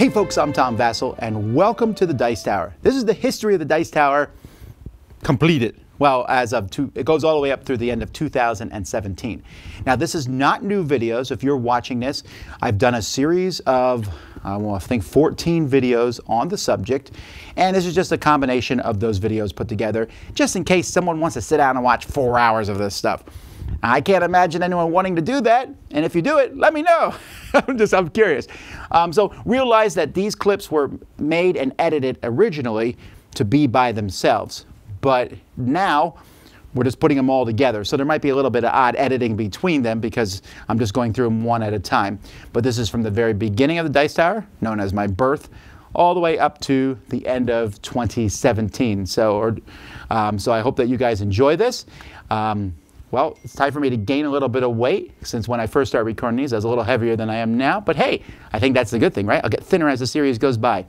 Hey folks, I'm Tom Vasel and welcome to the Dice Tower. This is the history of the Dice Tower completed. Well, it goes all the way up through the end of 2017. Now, this is not new videos. If you're watching this, I've done a series of, I think 14 videos on the subject. And this is just a combination of those videos put together, just in case someone wants to sit down and watch 4 hours of this stuff. I can't imagine anyone wanting to do that. And if you do it, let me know. I'm curious. So realize that these clips were made and edited originally to be by themselves. But now we're just putting them all together. So there might be a little bit of odd editing between them because I'm just going through them one at a time. But this is from the very beginning of the Dice Tower, known as my birth, all the way up to the end of 2017. So I hope that you guys enjoy this. Well, it's time for me to gain a little bit of weight, since when I first started recording these, I was a little heavier than I am now. But hey, I think that's a good thing, right? I'll get thinner as the series goes by.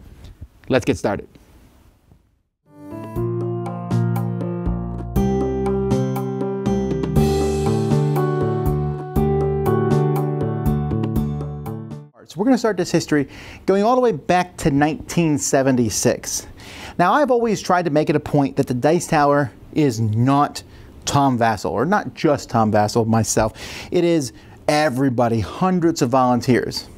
Let's get started. So we're going to start this history going all the way back to 1976. Now, I've always tried to make it a point that the Dice Tower is not Tom Vasel, or not just Tom Vasel, myself. It is everybody, hundreds of volunteers.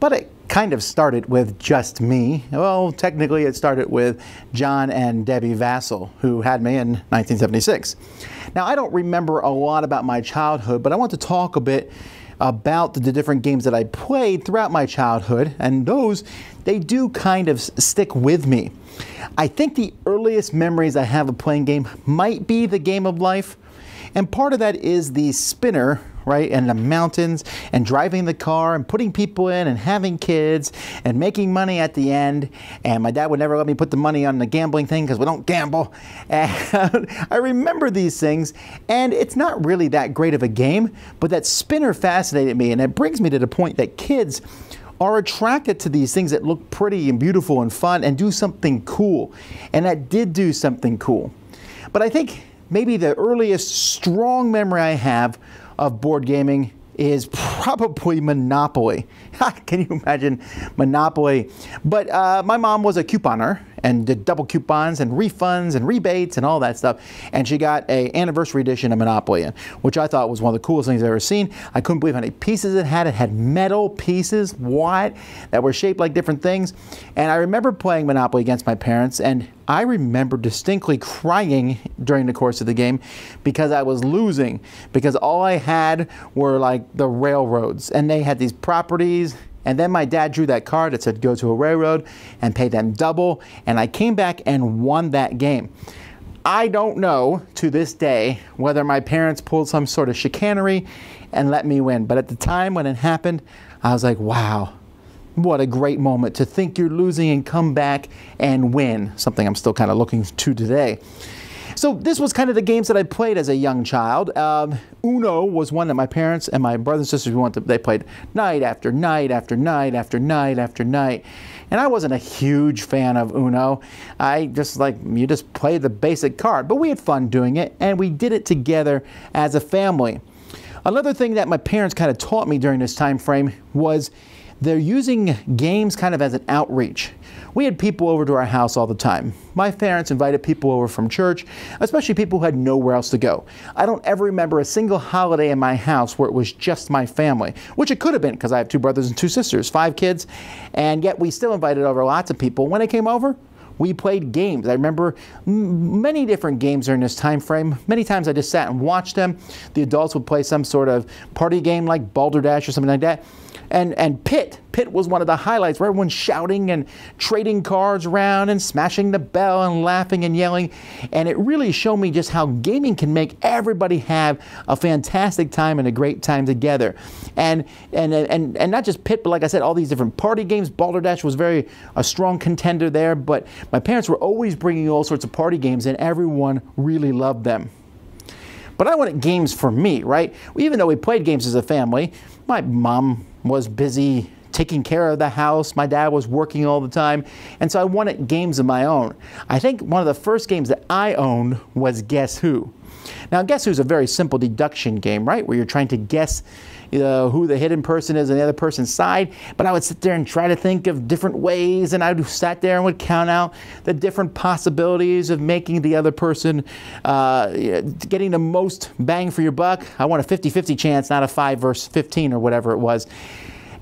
But it kind of started with just me. Well, technically it started with John and Debbie Vasel, who had me in 1976. Now, I don't remember a lot about my childhood, but I want to talk a bit about the different games that I played throughout my childhood, and those, they do kind of stick with me. I think the earliest memories I have of playing game might be the Game of Life, and part of that is the spinner, right, and the mountains, and driving the car, and putting people in, and having kids, and making money at the end. And my dad would never let me put the money on the gambling thing because we don't gamble. And I remember these things, and it's not really that great of a game, but that spinner fascinated me, and it brings me to the point that kids are attracted to these things that look pretty and beautiful and fun and do something cool. And that did do something cool. But I think maybe the earliest strong memory I have of board gaming is probably Monopoly. Can you imagine Monopoly? But my mom was a couponer and did double coupons and refunds and rebates and all that stuff. And she got an anniversary edition of Monopoly in, which I thought was one of the coolest things I've ever seen. I couldn't believe how many pieces it had. It had metal pieces, that were shaped like different things. And I remember playing Monopoly against my parents, and I remember distinctly crying during the course of the game because I was losing, because all I had were like the railroads, and they had these properties. And then my dad drew that card that said go to a railroad and pay them double, and I came back and won that game. I don't know to this day whether my parents pulled some sort of chicanery and let me win, but at the time when it happened, I was like, wow, what a great moment to think you're losing and come back and win, something I'm still kind of looking to today. So this was kind of the games that I played as a young child. Uno was one that my parents and my brothers and sisters they played night after night after night after night after night. And I wasn't a huge fan of Uno. You just play the basic card. But we had fun doing it, and we did it together as a family. Another thing that my parents kind of taught me during this time frame was they're using games kind of as an outreach. We had people over to our house all the time. My parents invited people over from church, especially people who had nowhere else to go. I don't ever remember a single holiday in my house where it was just my family, which it could have been because I have 2 brothers and 2 sisters, 5 kids, and yet we still invited over lots of people. When they came over, we played games. I remember many different games during this time frame. Many times I just sat and watched them. The adults would play some sort of party game like Balderdash or something like that. And Pit was one of the highlights where everyone's shouting and trading cards around and smashing the bell and laughing and yelling. And it really showed me just how gaming can make everybody have a fantastic time and a great time together. And not just Pit, but like I said, all these different party games. Balderdash was a strong contender there, but my parents were always bringing all sorts of party games, and everyone really loved them. But I wanted games for me, right? Even though we played games as a family, my mom was busy taking care of the house. My dad was working all the time. And so I wanted games of my own. I think one of the first games that I owned was Guess Who. Now, Guess Who's a very simple deduction game, right? Where you're trying to guess who the hidden person is on the other person's side. But I would sit there and try to think of different ways, and I sat there and would count out the different possibilities of making the other person getting the most bang for your buck. I want a 50-50 chance, not a 5 versus 15 or whatever it was.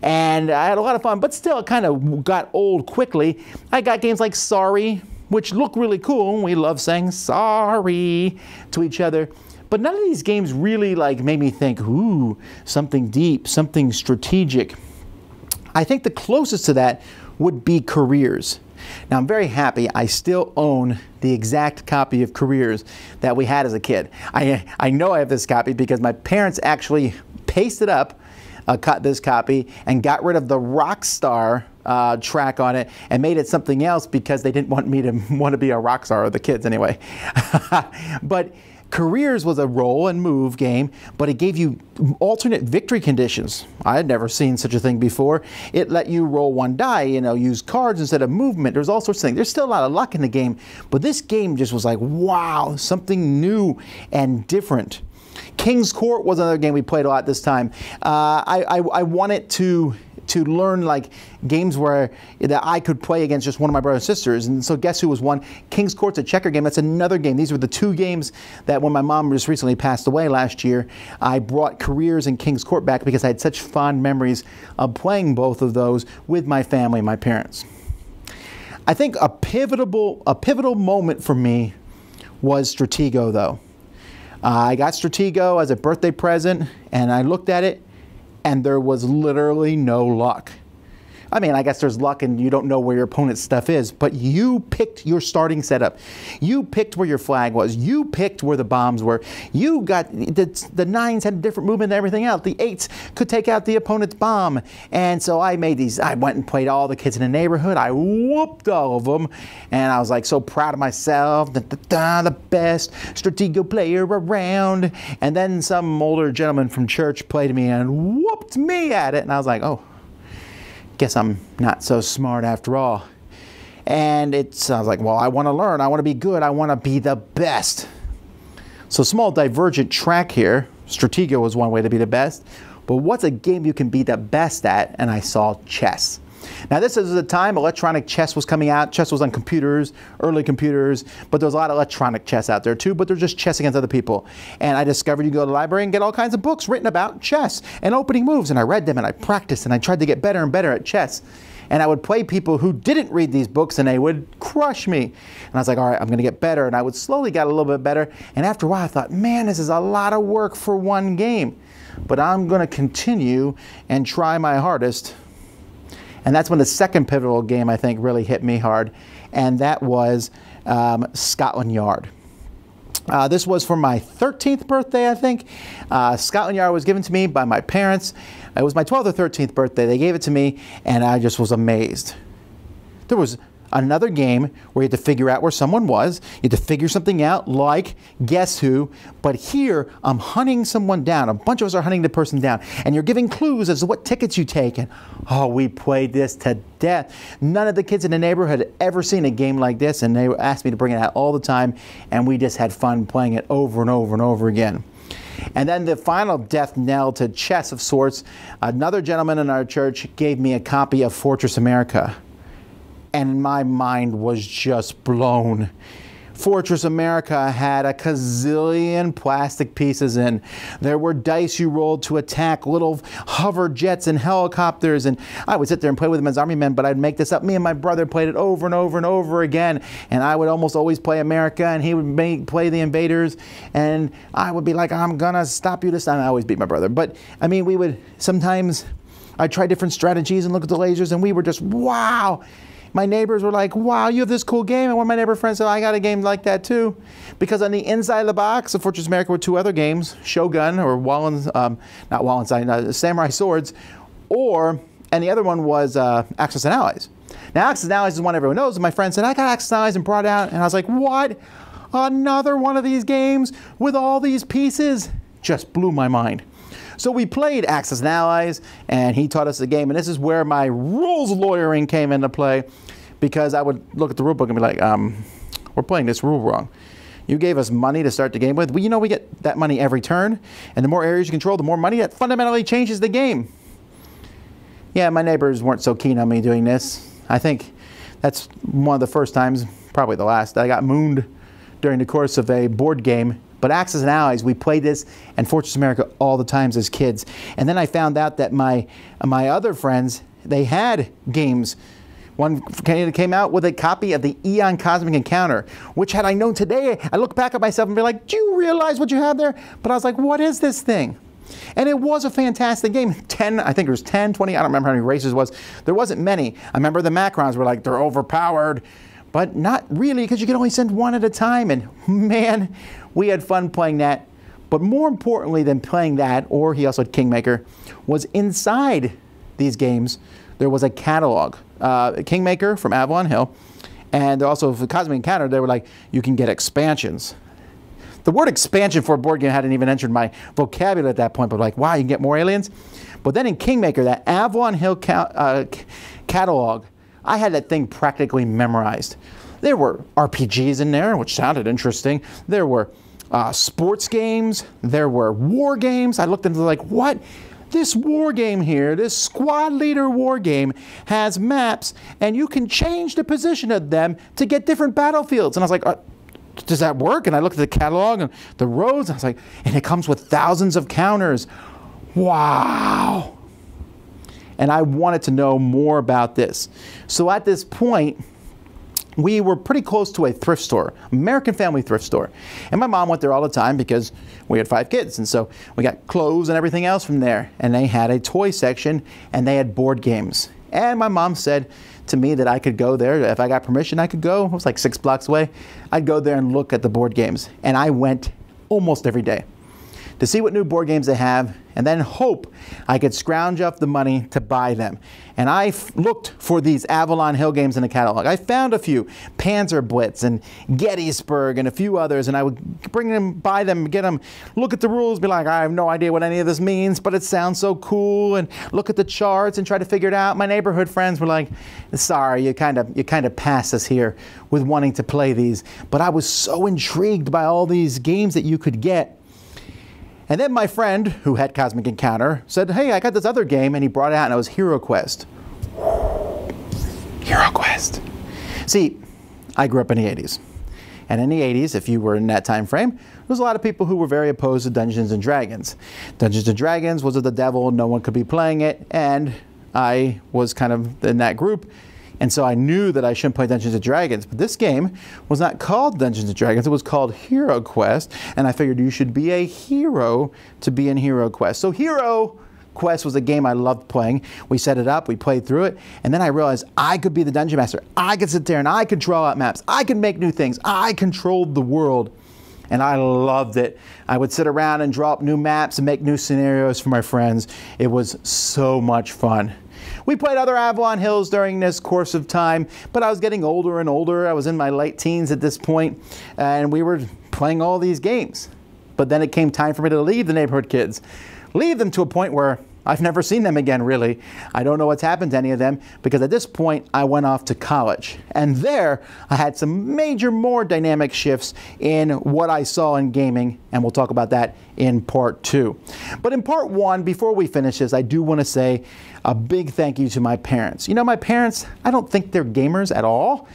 And I had a lot of fun, but still it kind of got old quickly. I got games like Sorry, which look really cool. We love saying sorry to each other. But none of these games really made me think, ooh, something deep, something strategic. I think the closest to that would be Careers. Now, I'm very happy I still own the exact copy of Careers that we had as a kid. I know I have this copy because my parents actually pasted up cut this copy and got rid of the Rockstar track on it and made it something else because they didn't want me to want to be a rock star, or the kids anyway. But Careers was a roll and move game, but it gave you alternate victory conditions. I had never seen such a thing before. It let you roll one die, use cards instead of movement. There's all sorts of things. There's still a lot of luck in the game, but this game just was like, wow, something new and different. King's Court was another game we played a lot this time. I wanted to learn games that I could play against just one of my brothers and sisters, and so Guess Who was one. King's Court's a checker game. That's another game. These were the two games that when my mom just recently passed away last year, I brought Careers and King's Court back because I had such fond memories of playing both of those with my family, my parents. I think a pivotal moment for me was Stratego, though. I got Stratego as a birthday present, and I looked at it, and there was literally no luck. I mean, I guess there's luck and you don't know where your opponent's stuff is, but you picked your starting setup. You picked where your flag was. You picked where the bombs were. You got, the 9s had different movement than everything else. The 8s could take out the opponent's bomb. And so I made these, I went and played all the kids in the neighborhood. I whooped all of them. And I was like so proud of myself, the best Stratego player around. And then some older gentleman from church played me and whooped me at it. And I was like, oh, guess I'm not so smart after all. And I was like, well, I want to learn. I want to be good. I want to be the best. So small divergent track here. Stratego was one way to be the best. But what's a game you can be the best at? And I saw chess. Now this is the time electronic chess was coming out. Chess was on computers, early computers, but there was a lot of electronic chess out there too, but they're just chess against other people. And I discovered you go to the library and get all kinds of books written about chess and opening moves, and I read them and I practiced and I tried to get better and better at chess. And I would play people who didn't read these books and they would crush me. And I was like, all right, I'm gonna get better. And I would slowly get a little bit better. And after a while I thought, man, this is a lot of work for one game. But I'm gonna continue and try my hardest. And that's when the second pivotal game, I think, really hit me hard, and that was Scotland Yard. This was for my 13th birthday, I think. Scotland Yard was given to me by my parents. It was my 12th or 13th birthday. They gave it to me, and I just was amazed. There was another game where you had to figure out where someone was. You had to figure something out, like Guess Who. But here, I'm hunting someone down. A bunch of us are hunting the person down. And you're giving clues as to what tickets you take. And, oh, we played this to death. None of the kids in the neighborhood had ever seen a game like this. And they asked me to bring it out all the time. And we just had fun playing it over and over and over again. And then the final death knell to chess of sorts, another gentleman in our church gave me a copy of Fortress America. And my mind was just blown. Fortress America had a gazillion plastic pieces in. There were dice you rolled to attack little hover jets and helicopters, and I would sit there and play with them as army men, but I'd make this up. Me and my brother played it over and over and over again, and I would almost always play America, and he would play the invaders, and I would be like, I'm gonna stop you this time. I always beat my brother, but I mean, we would sometimes, I'd try different strategies and look at the lasers, and we were just, wow. My neighbors were like, wow, you have this cool game. And one of my neighbor friends said, I got a game like that too. Because on the inside of the box of Fortress America were two other games, Shogun, or Samurai Swords, and the other one was Axis and Allies. Now, Axis and Allies is one everyone knows. And my friend said, I got Axis and Allies and brought it out. And I was like, what? Another one of these games with all these pieces? Just blew my mind. So we played Axis and Allies, and he taught us the game, and this is where my rules lawyering came into play, because I would look at the rule book and be like, we're playing this rule wrong. You gave us money to start the game with. Well, you know we get that money every turn, and the more areas you control, the more money. That fundamentally changes the game. Yeah, my neighbors weren't so keen on me doing this. I think that's one of the first times, probably the last, that I got mooned during the course of a board game. But Axis and Allies, we played this and Fortress America all the times as kids. And then I found out that my other friends, they had games. One came out with a copy of the Eon Cosmic Encounter, which had I known today, I look back at myself and be like, do you realize what you have there? But I was like, what is this thing? And it was a fantastic game. 10, I think it was 10, 20, I don't remember how many races it was. There wasn't many. I remember the Macrons were like, they're overpowered. But not really, because you could only send one at a time. And man, we had fun playing that. But more importantly than playing that, or he also had Kingmaker, was inside these games, there was a catalog. Kingmaker from Avalon Hill, and also for Cosmic Encounter, they were like, you can get expansions. The word expansion for a board game hadn't even entered my vocabulary at that point, but like, wow, you can get more aliens? But then in Kingmaker, that Avalon Hill catalog, I had that thing practically memorized. There were RPGs in there, which sounded interesting. There were sports games. There were war games. I looked into like, what? This war game here, this squad leader war game, has maps, and you can change the position of them to get different battlefields. And I was like, does that work? And I looked at the catalog and the roads, and I was like, and it comes with thousands of counters. Wow. And I wanted to know more about this. So at this point, we were pretty close to a thrift store, American Family thrift store. And my mom went there all the time because we had 5 kids. And so we got clothes and everything else from there. And they had a toy section and they had board games. And my mom said to me that I could go there. If I got permission, I could go. It was like 6 blocks away. I'd go there and look at the board games. And I went almost every day to see what new board games they have, and then hope I could scrounge up the money to buy them. And I looked for these Avalon Hill games in the catalog. I found a few, Panzer Blitz and Gettysburg and a few others, and I would bring them, buy them, get them, look at the rules, be like, I have no idea what any of this means, but it sounds so cool, and look at the charts and try to figure it out. My neighborhood friends were like, sorry, you kind of passed us here with wanting to play these. But I was so intrigued by all these games that you could get. And then my friend, who had Cosmic Encounter, said, hey, I got this other game, and he brought it out, and it was Hero Quest. Hero Quest. See, I grew up in the 80s. And in the 80s, if you were in that time frame, there was a lot of people who were very opposed to Dungeons & Dragons. Dungeons & Dragons was of the devil, no one could be playing it, and I was kind of in that group. And so I knew that I shouldn't play Dungeons & Dragons. But this game was not called Dungeons & Dragons. It was called Hero Quest. And I figured you should be a hero to be in Hero Quest. So Hero Quest was a game I loved playing. We set it up. We played through it. And then I realized I could be the Dungeon Master. I could sit there and I could draw out maps. I could make new things. I controlled the world. And I loved it. I would sit around and draw up new maps and make new scenarios for my friends. It was so much fun. We played other Avalon Hills during this course of time, but I was getting older and older. I was in my late teens at this point, and we were playing all these games. But then it came time for me to leave the neighborhood kids. Leave them to a point where I've never seen them again, really. I don't know what's happened to any of them, because at this point, I went off to college. And there, I had some major, more dynamic shifts in what I saw in gaming, and we'll talk about that in part 2. But in part 1, before we finish this, I do want to say a big thank you to my parents. You know, my parents, I don't think they're gamers at all,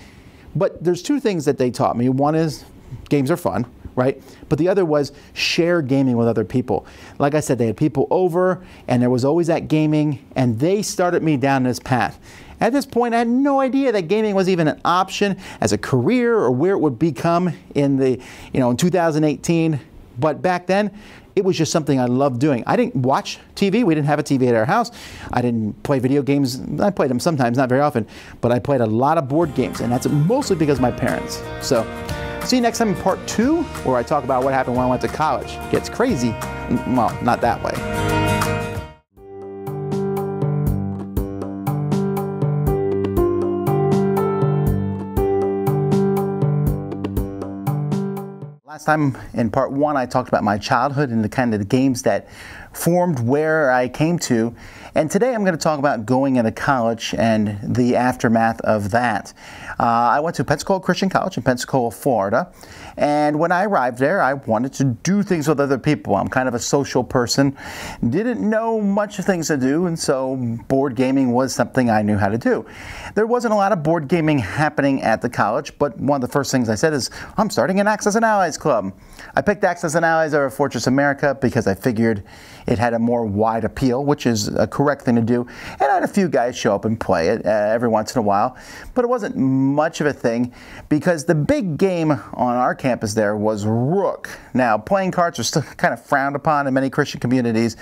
but there's 2 things that they taught me. One is games are fun, right? But the other was share gaming with other people. Like I said, they had people over, and there was always that gaming, and they started me down this path. At this point, I had no idea that gaming was even an option as a career or where it would become in the, in 2018. But back then, it was just something I loved doing. I didn't watch TV. We didn't have a TV at our house. I didn't play video games. I played them sometimes, not very often, but I played a lot of board games, and that's mostly because of my parents. So see you next time in part 2, where I talk about what happened when I went to college. It gets crazy. Well, not that way. Last time in part 1 I talked about my childhood and the kind of the games that formed where I came to, and today I'm going to talk about going into college and the aftermath of that. I went to Pensacola Christian College in Pensacola, Florida, and when I arrived there I wanted to do things with other people. I'm kind of a social person, didn't know much of things to do, and so board gaming was something I knew how to do. There wasn't a lot of board gaming happening at the college, but one of the first things I said is, I'm starting an Axis and Allies club. I picked Axis and Allies over Fortress America because I figured it had a more wide appeal, which is a correct thing to do. And I had a few guys show up and play it every once in a while, but it wasn't much of a thing because the big game on our campus there was Rook. Now, playing cards are still kind of frowned upon in many Christian communities,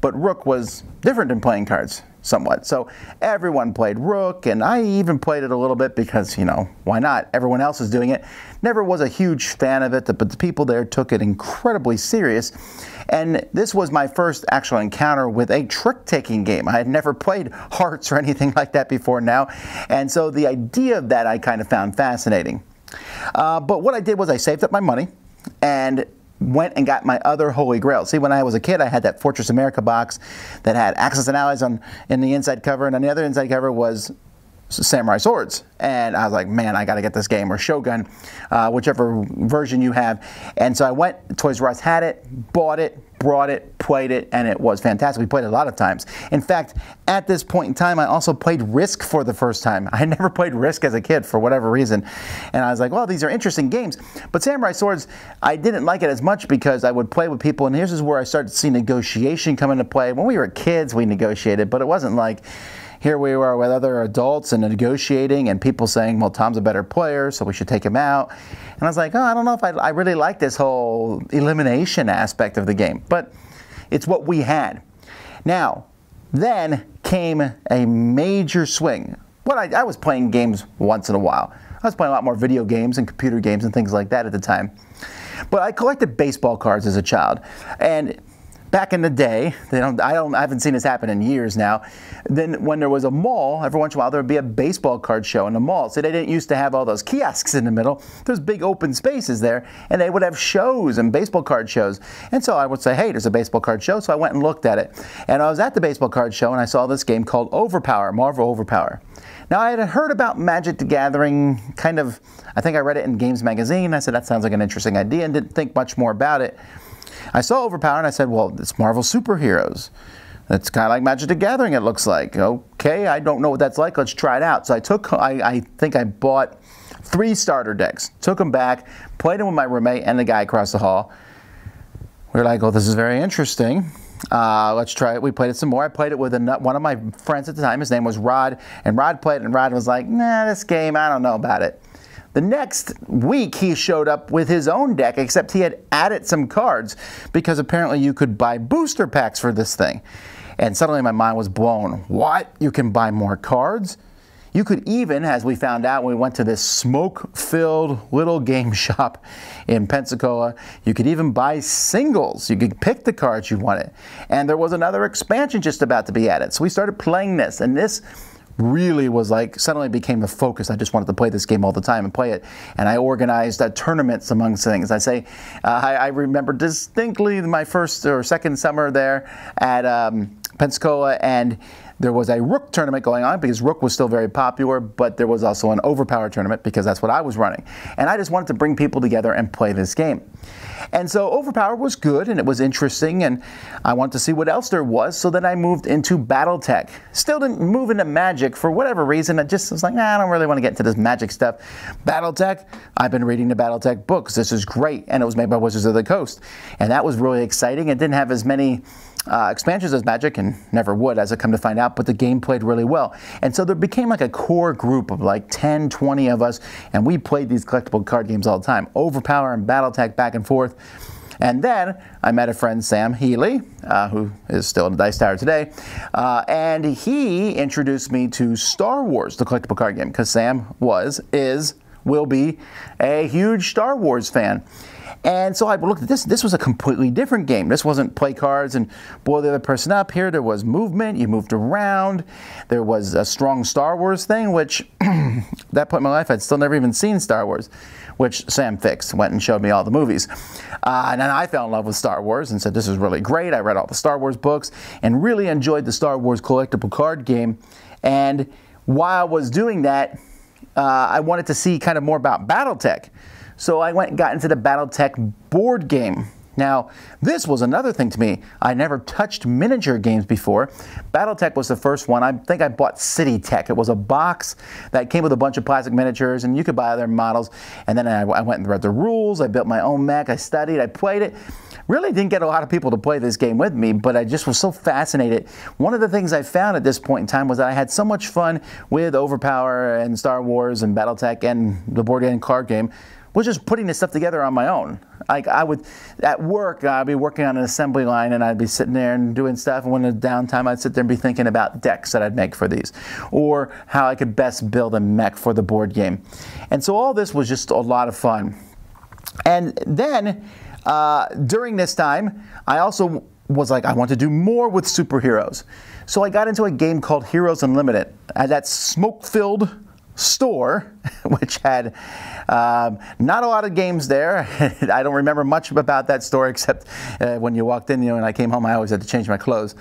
but Rook was different than playing cards somewhat. So everyone played Rook, and I even played it a little bit because, you know, why not? Everyone else is doing it. Never was a huge fan of it, but the people there took it incredibly serious. And this was my first actual encounter with a trick-taking game. I had never played Hearts or anything like that before now, and so the idea of that I kind of found fascinating. But what I did was I saved up my money and went and got my other holy grail. See, when I was a kid, I had that Fortress America box that had Axis and Allies in the inside cover, and on the other inside cover was Samurai Swords. And I was like, man, I got to get this game, or Shogun, whichever version you have. And so I went, Toys R Us had it, bought it, brought it, played it, and it was fantastic. We played it a lot of times. In fact, at this point in time, I also played Risk for the first time. I had never played Risk as a kid for whatever reason. And I was like, well, these are interesting games. But Samurai Swords, I didn't like it as much because I would play with people, and here's where I started to see negotiation come into play. When we were kids, we negotiated, but it wasn't like here we were with other adults and negotiating and people saying, well, Tom's a better player, so we should take him out. And I was like, oh, I don't know if I really like this whole elimination aspect of the game, but it's what we had. Now, then came a major swing. I was playing games once in a while. I was playing a lot more video games and computer games and things like that at the time. But I collected baseball cards as a child. And back in the day, I haven't seen this happen in years now. Then when there was a mall, every once in a while there would be a baseball card show in the mall. So they didn't used to have all those kiosks in the middle. There's big open spaces there, and they would have shows and baseball card shows. And so I would say, hey, there's a baseball card show. So I went and looked at it. And I was at the baseball card show, and I saw this game called Overpower, Marvel Overpower. Now, I had heard about Magic the Gathering, I think I read it in Games Magazine. I said, that sounds like an interesting idea, and didn't think much more about it. I saw Overpower and I said, well, it's Marvel superheroes. It's kind of like Magic the Gathering, it looks like. Okay, I don't know what that's like. Let's try it out. So I think I bought 3 starter decks, took them back, played them with my roommate and the guy across the hall. We were like, oh, this is very interesting. Let's try it. We played it some more. I played it with one of my friends at the time. His name was Rod. And Rod played it, and Rod was like, nah, this game, I don't know about it. The next week, he showed up with his own deck, except he had added some cards because apparently you could buy booster packs for this thing. And suddenly my mind was blown. What? You can buy more cards? You could even, as we found out when we went to this smoke-filled little game shop in Pensacola, you could even buy singles. You could pick the cards you wanted. And there was another expansion just about to be added. So we started playing this, and this really was like, suddenly became the focus. I just wanted to play this game all the time and play it. And I organized tournaments amongst things. I remember distinctly my first or second summer there at Pensacola, and there was a Rook tournament going on because Rook was still very popular, but there was also an Overpower tournament because that's what I was running. And I just wanted to bring people together and play this game. And so Overpower was good and it was interesting, and I wanted to see what else there was, so then I moved into Battletech. Still didn't move into Magic for whatever reason. I just was like, nah, I don't really want to get into this Magic stuff. Battletech, I've been reading the Battletech books. This is great. And it was made by Wizards of the Coast. And that was really exciting. It didn't have as many expansions as Magic, and never would, as I come to find out, but the game played really well. And so there became like a core group of like 10, 20 of us, and we played these collectible card games all the time. Overpower and Battletech back and forth. And then I met a friend, Sam Healy, who is still in the Dice Tower today, and he introduced me to Star Wars, the collectible card game, because Sam will be a huge Star Wars fan. And so I looked at this. This was a completely different game. This wasn't play cards and blow the other person up. Here there was movement. You moved around. There was a strong Star Wars thing, which at that point in my life I'd still never even seen Star Wars, which Sam fixed, went and showed me all the movies. And then I fell in love with Star Wars and said, this is really great. I read all the Star Wars books and really enjoyed the Star Wars collectible card game. And while I was doing that, I wanted to see kind of more about BattleTech. So I went and got into the BattleTech board game. Now, this was another thing to me. I never touched miniature games before. BattleTech was the first one. I think I bought City Tech. It was a box that came with a bunch of plastic miniatures, and you could buy their models. And then I went and read the rules. I built my own mech. I studied. I played it. Really didn't get a lot of people to play this game with me, but I just was so fascinated. One of the things I found at this point in time was that I had so much fun with Overpower and Star Wars and BattleTech and the board game card game, was just putting this stuff together on my own. Like I would, at work, I'd be working on an assembly line and I'd be sitting there and doing stuff, and when the downtime I'd sit there and be thinking about decks that I'd make for these, or how I could best build a mech for the board game. And so all this was just a lot of fun. And then, during this time, I also was like, I want to do more with superheroes. So I got into a game called Heroes Unlimited at that smoke-filled store, which had not a lot of games there. I don't remember much about that store except when you walked in, when I came home, I always had to change my clothes.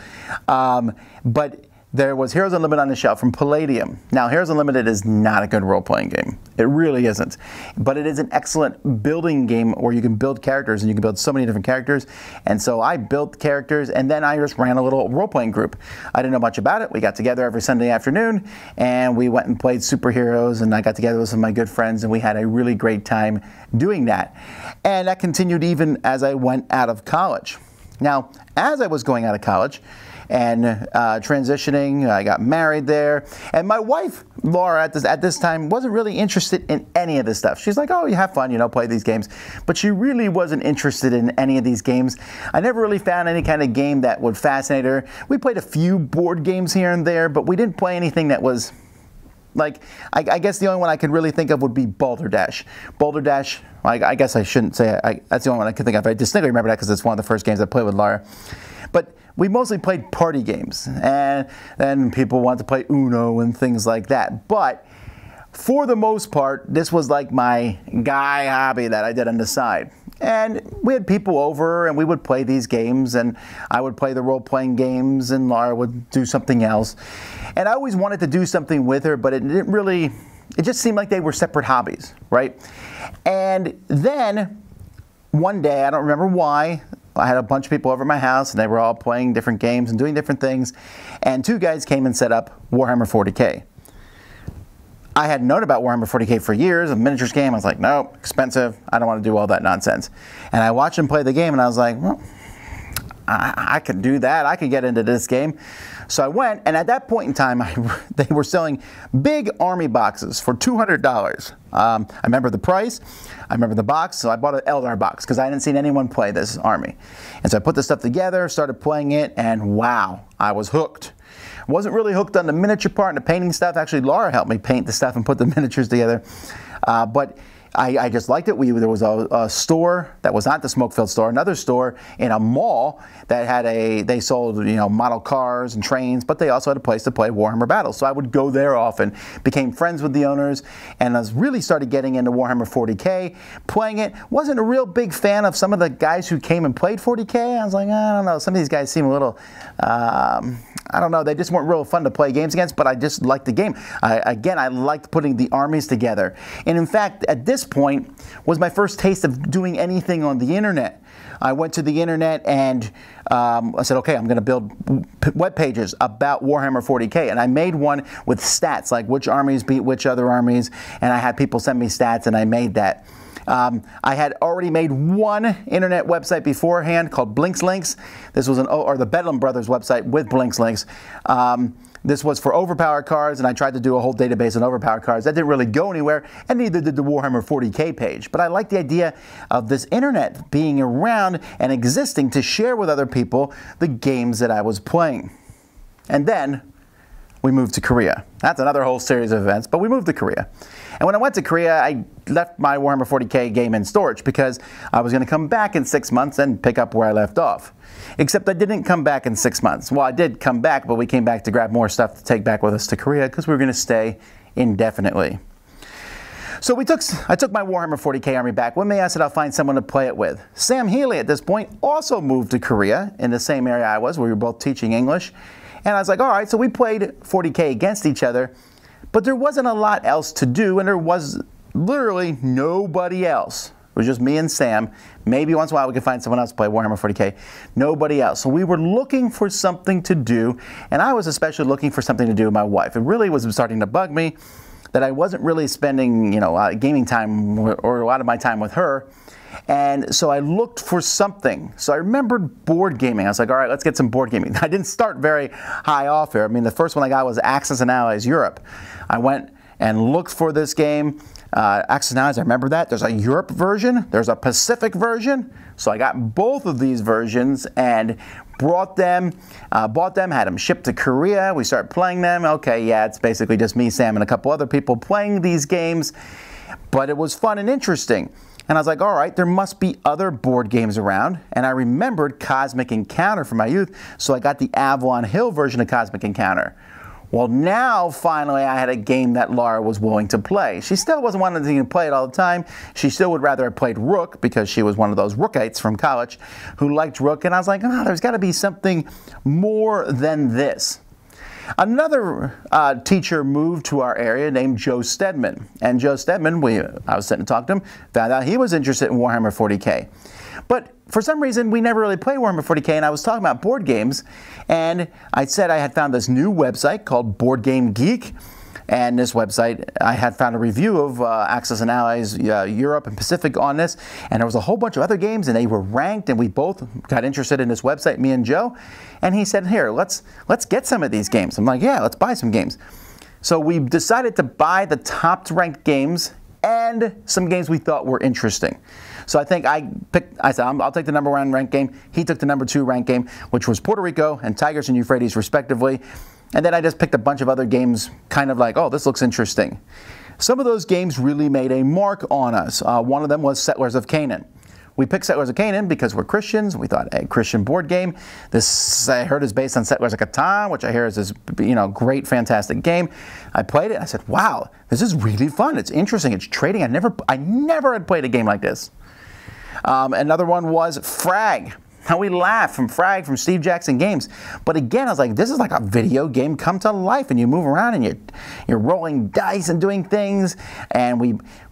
But there was Heroes Unlimited on the shelf from Palladium. Now, Heroes Unlimited is not a good role-playing game. It really isn't. But it is an excellent building game where you can build characters, and you can build so many different characters. And so I built characters, and then I just ran a little role-playing group. I didn't know much about it. We got together every Sunday afternoon, and we went and played superheroes, and I got together with some of my good friends, and we had a really great time doing that. And that continued even as I went out of college. Now, as I was going out of college, and transitioning, I got married there, and my wife Laura at this time wasn't really interested in any of this stuff. She's like, oh, you have fun, play these games, but she really wasn't interested in any of these games. I never really found any kind of game that would fascinate her. We played a few board games here and there, but we didn't play anything that was like, I guess the only one I could really think of would be Balderdash. Balderdash, I guess I shouldn't say it. That's the only one I could think of. I distinctly remember that because it's one of the first games I played with Laura. But we mostly played party games, and then people wanted to play Uno and things like that. But for the most part, this was like my guy hobby that I did on the side. And we had people over, and we would play these games, and I would play the role-playing games, and Laura would do something else. And I always wanted to do something with her, but it just seemed like they were separate hobbies, right? And then one day, I don't remember why, I had a bunch of people over at my house, and they were all playing different games and doing different things, and two guys came and set up Warhammer 40K. I had known about Warhammer 40K for years, a miniatures game. I was like, no, expensive. I don't want to do all that nonsense. And I watched them play the game, and I was like, well, I could do that. I could get into this game. So I went, and at that point in time, they were selling big army boxes for $200. I remember the price. I remember the box, so I bought an Eldar box because I hadn't seen anyone play this army. And so I put this stuff together, started playing it, and wow, I was hooked. Wasn't really hooked on the miniature part and the painting stuff. Actually, Laura helped me paint the stuff and put the miniatures together. But I just liked it. There was a store that was not the smoke-filled store, another store in a mall that had they sold model cars and trains, but they also had a place to play Warhammer battles. So I would go there often, became friends with the owners, and I was really started getting into Warhammer 40K, playing it. Wasn't a real big fan of some of the guys who came and played 40K. I was like, I don't know, some of these guys seem a little, I don't know, they just weren't real fun to play games against, but I just liked the game. Again, I liked putting the armies together. And in fact, at this point was my first taste of doing anything on the internet. I went to the internet and I said, okay, I'm going to build web pages about Warhammer 40K. And I made one with stats, like which armies beat which other armies. And I had people send me stats, and I made that. I had already made one internet website beforehand called Blinks Links. This was the Bedlam Brothers website with Blinks Links. This was for overpowered cards, and I tried to do a whole database on overpowered cards. That didn't really go anywhere, and neither did the Warhammer 40K page. But I liked the idea of this internet being around and existing to share with other people the games that I was playing. And then, we moved to Korea. That's another whole series of events, but we moved to Korea. And when I went to Korea, I left my Warhammer 40K game in storage because I was going to come back in 6 months and pick up where I left off. Except I didn't come back in 6 months. Well, I did come back, but we came back to grab more stuff to take back with us to Korea because we were going to stay indefinitely. So I took my Warhammer 40K army back with me. I said I'll find someone to play it with. Sam Healy at this point also moved to Korea in the same area I was. We were both teaching English. And I was like, all right, so we played 40K against each other. But there wasn't a lot else to do, and there was literally nobody else. It was just me and Sam. Maybe once in a while we could find someone else to play Warhammer 40K. Nobody else. So we were looking for something to do, and I was especially looking for something to do with my wife. It really was starting to bug me that I wasn't really spending, gaming time or a lot of my time with her. And so I looked for something. So I remembered board gaming. I was like, all right, let's get some board gaming. I didn't start very high off here. I mean, the first one I got was Axis and Allies Europe. I went and looked for this game. Axis and Allies, I remember that. There's a Europe version. There's a Pacific version. So I got both of these versions and bought them, had them shipped to Korea. We started playing them. Okay, yeah, it's basically just me, Sam, and a couple other people playing these games. But it was fun and interesting. And I was like, all right, there must be other board games around. And I remembered Cosmic Encounter from my youth, so I got the Avalon Hill version of Cosmic Encounter. Well, now, finally, I had a game that Laura was willing to play. She still wasn't wanting to play it all the time. She still would rather have played Rook, because she was one of those Rookites from college who liked Rook. And I was like, oh, there's got to be something more than this. Another teacher moved to our area named Joe Stedman. And Joe Stedman, I was sitting to talk to him, found out he was interested in Warhammer 40K. But for some reason, we never really played Warhammer 40K, and I was talking about board games, and I said I had found this new website called Board Game Geek. And this website, I had found a review of Axis and Allies Europe and Pacific on this, and there was a whole bunch of other games, and they were ranked, and we both got interested in this website, me and Joe. And he said, here, let's get some of these games. I'm like, yeah, let's buy some games. So we decided to buy the top ranked games and some games we thought were interesting. So I think I said, I'll take the #1 ranked game. He took the #2 ranked game, which was Puerto Rico and Tigers and Euphrates, respectively. And then I just picked a bunch of other games, kind of like, oh, this looks interesting. Some of those games really made a mark on us. One of them was Settlers of Canaan. We picked Settlers of Canaan because we're Christians. We thought a Christian board game. This, I heard, is based on Settlers of Catan, which I hear is this, great, fantastic game. I played it. I said, wow, this is really fun. It's interesting. It's trading. I never had played a game like this. Another one was Frag. How we laugh from Frag, from Steve Jackson Games. But again, I was like, this is like a video game come to life, and you move around and you're rolling dice and doing things. And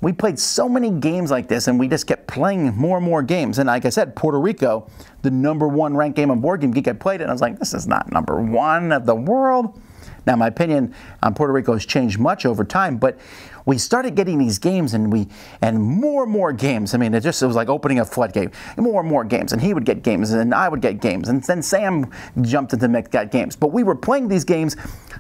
we played so many games like this, and we just kept playing more and more games. And like I said, Puerto Rico, the #1 ranked game on Board Game Geek, I played it, and I was like, this is not #1 of the world. Now, my opinion on Puerto Rico has changed much over time, but we started getting these games and more and more games. I mean, it was like opening a floodgate. More and more games, and he would get games, and I would get games, and then Sam jumped into the mix, got games. But we were playing these games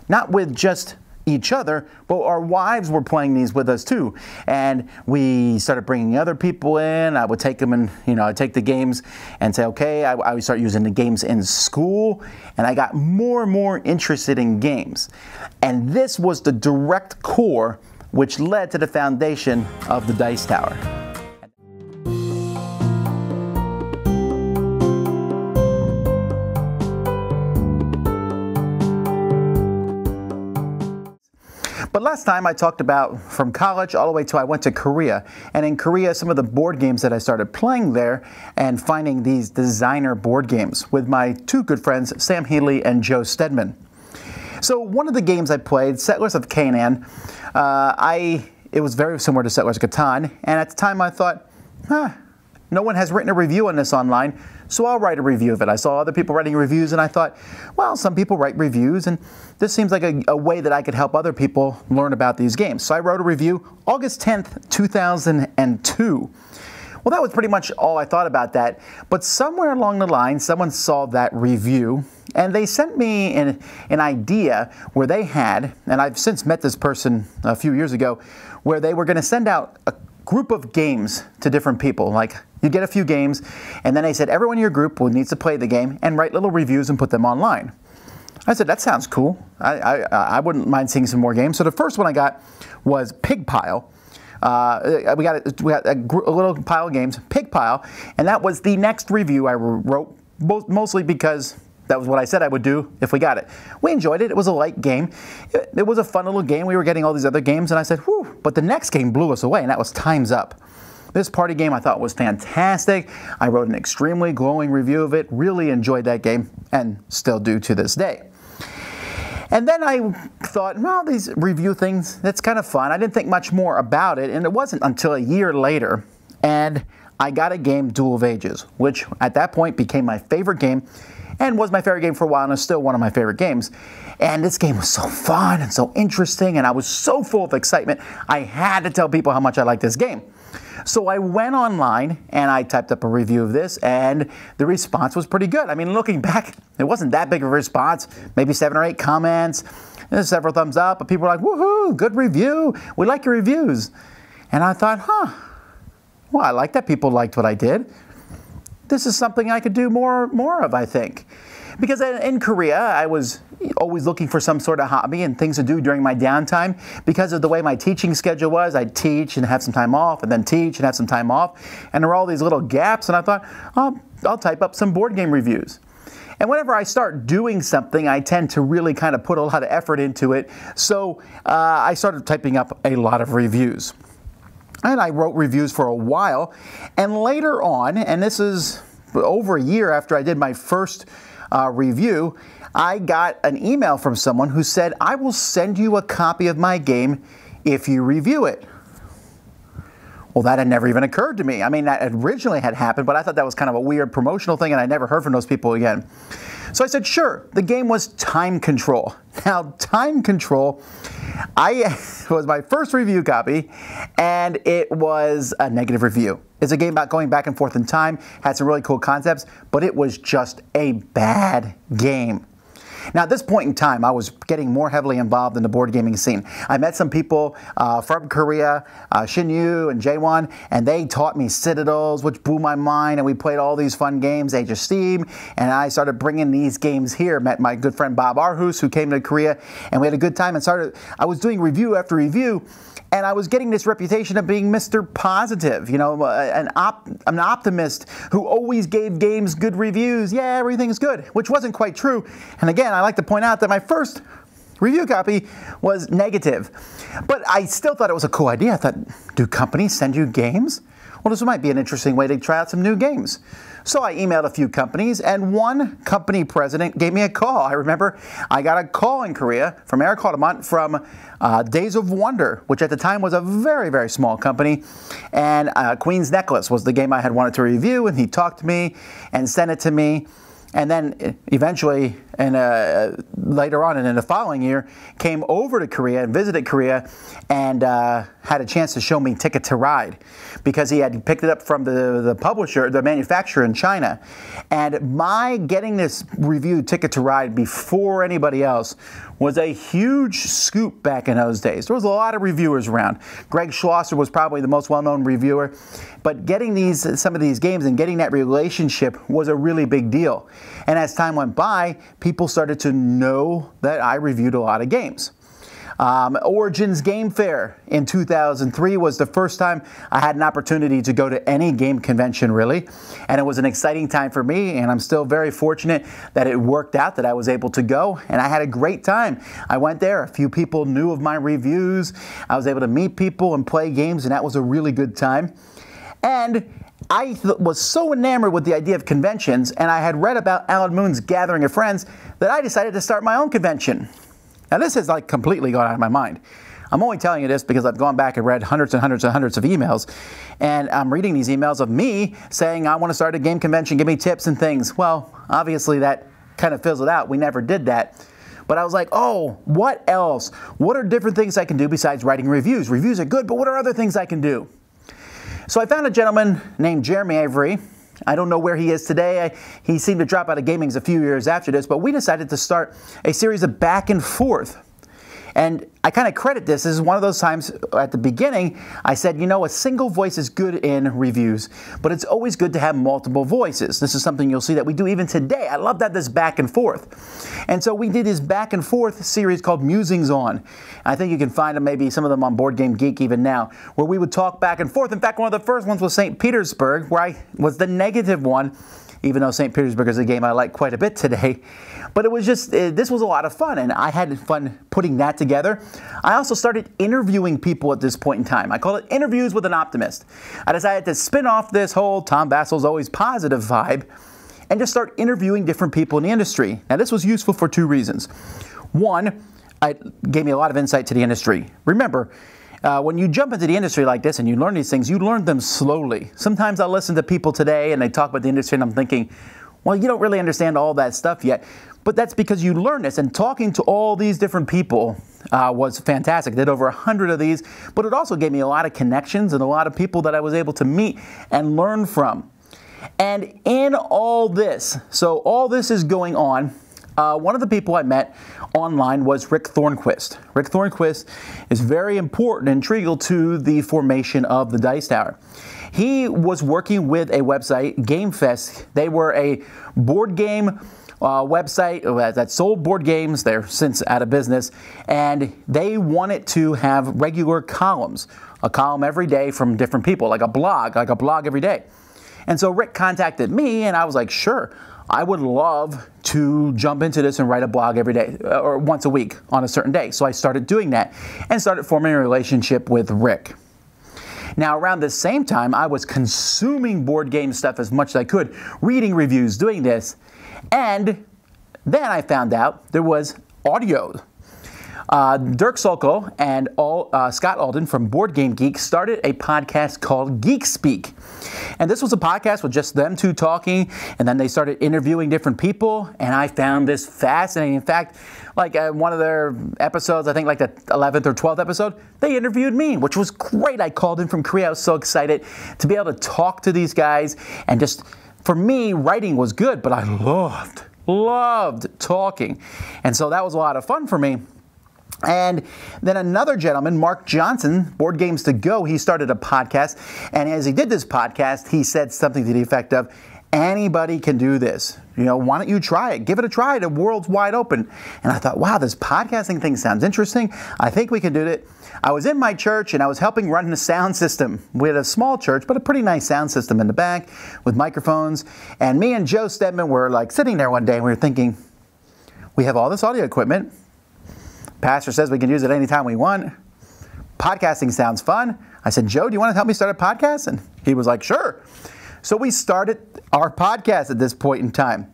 not with just each other, but our wives were playing these with us too. And we started bringing other people in. I would take them and, I'd take the games and say, okay, I would start using the games in school. And I got more and more interested in games. And this was the direct core which led to the foundation of the Dice Tower. But last time I talked about from college all the way till I went to Korea. And in Korea, some of the board games that I started playing there and finding these designer board games with my two good friends, Sam Healy and Joe Stedman. So one of the games I played, Settlers of Canaan, it was very similar to Settlers of Catan. And at the time I thought, no one has written a review on this online, so I'll write a review of it. I saw other people writing reviews, and I thought, well, some people write reviews, and this seems like a way that I could help other people learn about these games. So I wrote a review August 10th, 2002. Well, that was pretty much all I thought about that, but somewhere along the line, someone saw that review, and they sent me an idea where they had, and I've since met this person a few years ago, where they were going to send out a group of games to different people. Like, you get a few games, and then they said everyone in your group needs to play the game and write little reviews and put them online. I said, that sounds cool. I wouldn't mind seeing some more games. So the first one I got was Pig Pile. We got a little pile of games, Pig Pile, and that was the next review I wrote, mostly because that was what I said I would do if we got it. We enjoyed it. It was a light game. It was a fun little game. We were getting all these other games, and I said, whew. But the next game blew us away, and that was Time's Up. This party game I thought was fantastic. I wrote an extremely glowing review of it. Really enjoyed that game, and still do to this day. And then I thought, well, these review things, that's kind of fun. I didn't think much more about it, and it wasn't until a year later, and I got a game, Duel of Ages, which at that point became my favorite game, and was my favorite game for a while, and is still one of my favorite games. And this game was so fun and so interesting, and I was so full of excitement, I had to tell people how much I liked this game. So I went online and I typed up a review of this, and the response was pretty good. I mean, looking back, it wasn't that big of a response, maybe 7 or 8 comments, several thumbs up, but people were like, woohoo, good review, we like your reviews. And I thought, well, I like that people liked what I did. This is something I could do more of, I think. Because in Korea, I was always looking for some sort of hobby and things to do during my downtime. Because of the way my teaching schedule was, I'd teach and have some time off, and then teach and have some time off. And there were all these little gaps, and I thought, I'll type up some board game reviews. And whenever I start doing something, I tend to really kind of put a lot of effort into it. So I started typing up a lot of reviews. And I wrote reviews for a while. And later on, and this is over a year after I did my first review, I got an email from someone who said, I will send you a copy of my game if you review it. Well, that had never even occurred to me. I mean, that originally had happened, but I thought that was kind of a weird promotional thing, and I never heard from those people again. So I said, sure. The game was Time Control. Now, Time Control, was my first review copy, and it was a negative review. It's a game about going back and forth in time, had some really cool concepts, but it was just a bad game. Now, at this point in time, I was getting more heavily involved in the board gaming scene. I met some people from Korea, Shinyu and Jaewon, and they taught me Citadels, which blew my mind, and we played all these fun games, Age of Steam, and I started bringing these games here. Met my good friend Bob Arhus, who came to Korea, and we had a good time, and I was doing review after review, and I was getting this reputation of being Mr. Positive, you know, an optimist who always gave games good reviews. Yeah, everything's good, which wasn't quite true. And again, I like to point out that my first review copy was negative. But I still thought it was a cool idea. I thought, do companies send you games? Well, this might be an interesting way to try out some new games. So I emailed a few companies, and one company president gave me a call. I remember I got a call in Korea from Eric Haldemont from Days of Wonder, which at the time was a very, very small company. And Queen's Necklace was the game I had wanted to review, and he talked to me and sent it to me. And then eventually, and later on and in the following year, came over to Korea and visited Korea and had a chance to show me Ticket to Ride because he had picked it up from the publisher, the manufacturer in China. And my getting this review, Ticket to Ride, before anybody else was a huge scoop back in those days. There was a lot of reviewers around. Greg Schlosser was probably the most well-known reviewer. But getting some of these games and getting that relationship was a really big deal. And as time went by, people started to know that I reviewed a lot of games. Origins Game Fair in 2003 was the first time I had an opportunity to go to any game convention, really. And it was an exciting time for me, and I'm still very fortunate that it worked out, that I was able to go, and I had a great time. I went there. A few people knew of my reviews. I was able to meet people and play games, and that was a really good time. And I was so enamored with the idea of conventions, and I had read about Alan Moon's Gathering of Friends, that I decided to start my own convention. Now, this has like completely gone out of my mind. I'm only telling you this because I've gone back and read hundreds and hundreds and hundreds of emails, and I'm reading these emails of me saying, I want to start a game convention, give me tips and things. Well, obviously that kind of fizzled out. We never did that. But I was like, oh, what else? What are different things I can do besides writing reviews? Reviews are good, but what are other things I can do? So I found a gentleman named Jeremy Avery. I don't know where he is today. He seemed to drop out of gaming a few years after this, but we decided to start a series of back and forth. And I kind of credit this. This is one of those times at the beginning I said, you know, a single voice is good in reviews, but it's always good to have multiple voices. This is something you'll see that we do even today. I love that this back and forth. And so we did this back and forth series called Musings On. I think you can find them, maybe some of them on Board Game Geek even now, where we would talk back and forth. In fact, one of the first ones was St. Petersburg, where I was the negative one, even though St. Petersburg is a game I like quite a bit today. But it was just, this was a lot of fun, and I had fun putting that together. I also started interviewing people at this point in time. I call it Interviews with an Optimist. I decided to spin off this whole Tom Vasel's always positive vibe and just start interviewing different people in the industry. Now, this was useful for two reasons. One, it gave me a lot of insight to the industry. Remember, when you jump into the industry like this and you learn these things, you learn them slowly. Sometimes I'll listen to people today and they talk about the industry and I'm thinking, well, you don't really understand all that stuff yet. But that's because you learn this, and talking to all these different people was fantastic. I did over 100 of these, but it also gave me a lot of connections and a lot of people that I was able to meet and learn from. And in all this, so all this is going on, one of the people I met online was Rick Thornquist. Rick Thornquist is very important and integral to the formation of the Dice Tower. He was working with a website, GameFest. They were a board game website that sold board games. They're since out of business, and they wanted to have regular columns, a column every day from different people, like a blog every day. And so Rick contacted me, and I was like, sure, I would love to jump into this and write a blog every day, or once a week on a certain day. So I started doing that and started forming a relationship with Rick. Now, around the same time, I was consuming board game stuff as much as I could, reading reviews, doing this. And then I found out there was audio. Dirk Sokol and Scott Alden from Board Game Geek started a podcast called Geek Speak. And this was a podcast with just them two talking, and then they started interviewing different people, and I found this fascinating. In fact, like one of their episodes, I think like the 11th or 12th episode, they interviewed me, which was great. I called in from Korea. I was so excited to be able to talk to these guys, and just, for me, writing was good, but I loved talking. And so that was a lot of fun for me. And then another gentleman, Mark Johnson, Board Games to Go, he started a podcast. And as he did this podcast, he said something to the effect of, anybody can do this. You know, why don't you try it? Give it a try. The world's wide open. And I thought, wow, this podcasting thing sounds interesting. I think we can do it. I was in my church and I was helping run the sound system. We had a small church, but a pretty nice sound system in the back with microphones. And me and Joe Stedman were like sitting there one day and we were thinking, we have all this audio equipment. Pastor says we can use it anytime we want. Podcasting sounds fun. I said, Joe, do you want to help me start a podcast? And he was like, sure. So we started our podcast at this point in time.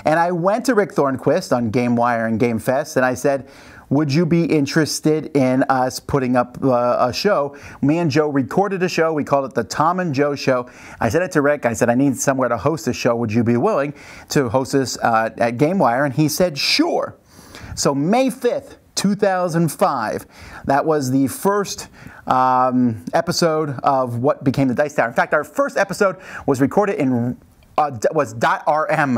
And I went to Rick Thornquist on GameWire and GameFest, and I said, would you be interested in us putting up a show? Me and Joe recorded a show. We called it the Tom and Joe Show. I said it to Rick. I said, I need somewhere to host a show. Would you be willing to host this at GameWire? And he said, sure. So May 5th, 2005. That was the first episode of what became the Dice Tower. In fact, our first episode was recorded in was .rm,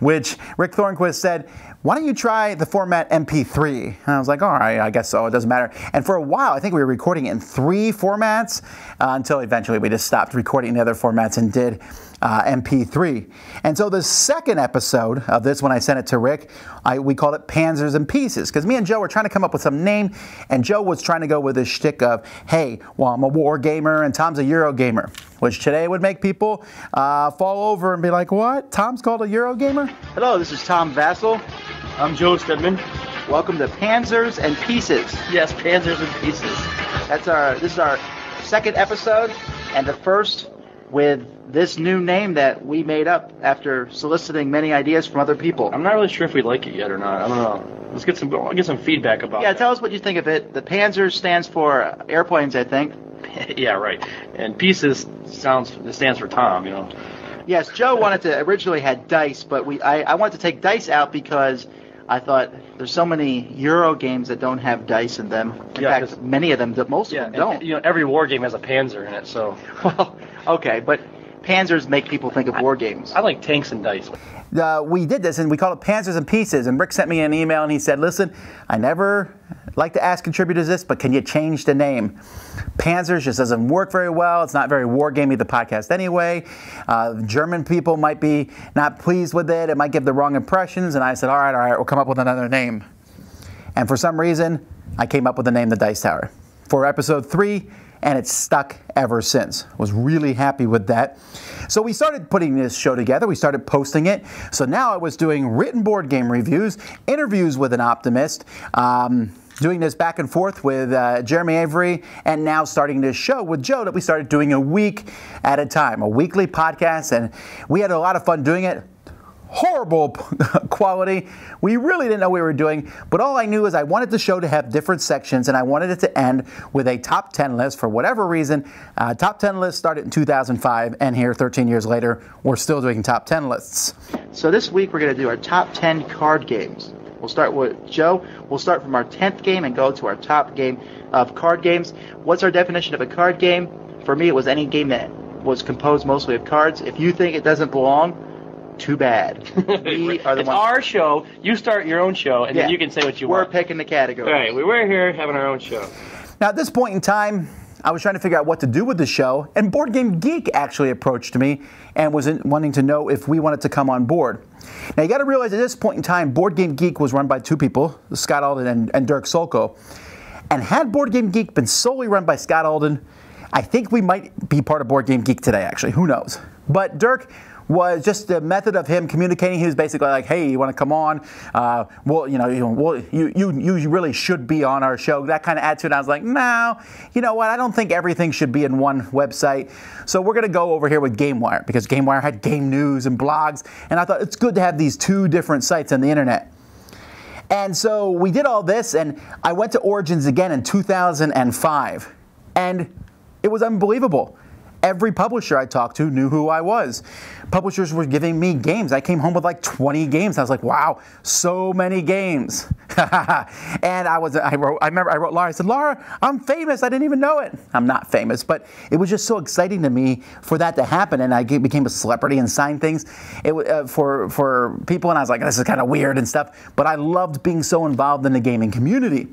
which Rick Thornquist said, why don't you try the format MP3? And I was like, all right, I guess so. It doesn't matter. And for a while, I think we were recording it in 3 formats until eventually we just stopped recording the other formats and did MP3. And so the second episode of this, when I sent it to Rick, we called it Panzers and Pieces, because me and Joe were trying to come up with some name, and Joe was trying to go with this shtick of, hey, well, I'm a war gamer and Tom's a Euro gamer, which today would make people fall over and be like, what? Tom's called a Euro gamer? Hello, this is Tom Vasel. I'm Joe Stedman. Welcome to Panzers and Pieces. Yes, Panzers and Pieces. This is our second episode, and the first with this new name that we made up after soliciting many ideas from other people. I'm not really sure if we like it yet or not. I don't know. Let's get some feedback about it. Yeah, tell us what you think of it. The Panzer stands for airplanes, I think. Yeah, right. And Pieces stands for Tom, you know. Yes, Joe wanted to originally had dice, but I wanted to take dice out because I thought there's so many Euro games that don't have dice in them. In fact, many of them, most of them don't. You know, every war game has a Panzer in it, so. Well, okay, but panzers make people think of war games. I like tanks and dice. We did this, and we called it Panzers and Pieces. And Rick sent me an email, and he said, listen, I never like to ask contributors this, but can you change the name? Panzers just doesn't work very well. It's not very war-gamey, the podcast anyway. German people might be not pleased with it. It might give the wrong impressions. And I said, all right, we'll come up with another name. And for some reason, I came up with the name The Dice Tower for episode 3, and it's stuck ever since. I was really happy with that. So we started putting this show together. We started posting it. So now I was doing written board game reviews, interviews with an optimist, doing this back and forth with Jeremy Avery, and now starting this show with Joe that we started doing a week at a time, a weekly podcast, and we had a lot of fun doing it. Horrible quality. We really didn't know what we were doing, but all I knew is I wanted the show to have different sections, and I wanted it to end with a top 10 list. For whatever reason, top 10 list started in 2005, and here 13 years later, we're still doing top 10 lists. So this week we're going to do our top 10 card games. We'll start with Joe. We'll start from our 10th game and go to our top game of card games. What's our definition of a card game? For me, it was any game that was composed mostly of cards. If you think it doesn't belong, too bad. We are it's our show. You start your own show, and then you can say what you want. We're picking the category. Right. We're here having our own show. Now, at this point in time, I was trying to figure out what to do with the show, and Board Game Geek actually approached me and was wanting to know if we wanted to come on board. Now, you got to realize at this point in time, Board Game Geek was run by two people, Scott Alden and Dirk Solko. And had Board Game Geek been solely run by Scott Alden, I think we might be part of Board Game Geek today, actually. Who knows? But Dirk was just the method of him communicating. He was basically like, hey, you want to come on? Well, you really should be on our show. That kind of attitude. I was like, no, you know what? I don't think everything should be in one website. So we're going to go over here with GameWire, because GameWire had game news and blogs. And I thought it's good to have these two different sites on the internet. And so we did all this, and I went to Origins again in 2005. And it was unbelievable. Every publisher I talked to knew who I was. Publishers were giving me games. I came home with like 20 games. I was like, wow, so many games. And I remember I wrote Laura. I said, Laura, I'm famous. I didn't even know it. I'm not famous, but it was just so exciting to me for that to happen. And I became a celebrity and signed things for people. And I was like, this is kind of weird and stuff. But I loved being so involved in the gaming community.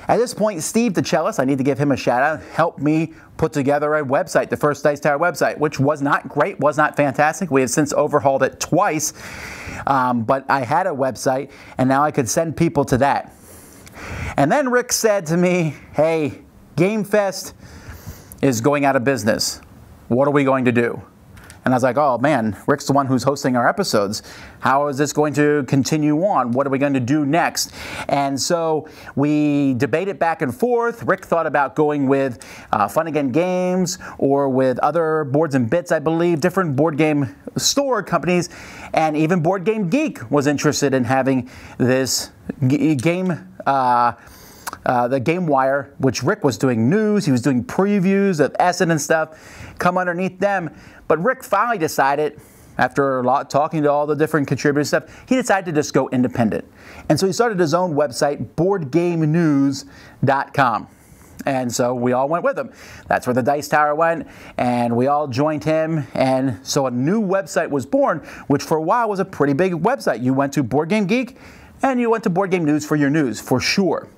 At this point, Steve, the cellist, I need to give him a shout out, helped me put together a website, the first Dice Tower website, which was not great, was not fantastic. We have since overhauled it twice, but I had a website, and now I could send people to that. And then Rick said to me, hey, GameFest is going out of business. What are we going to do? And I was like, oh man, Rick's the one who's hosting our episodes. How is this going to continue on? What are we going to do next? And so we debated back and forth. Rick thought about going with Fun Again Games or with other Boards and Bits, I believe, different board game store companies. And even Board Game Geek was interested in having this game, the GameWire, which Rick was doing news. He was doing previews of Essen and stuff, come underneath them. But Rick finally decided, after a lot talking to all the different contributors and stuff, he decided to just go independent. And so he started his own website, BoardGameNews.com. And so we all went with him. That's where the Dice Tower went, and we all joined him. And so a new website was born, which for a while was a pretty big website. You went to Board Game Geek, and you went to Board Game News for your news, for sure.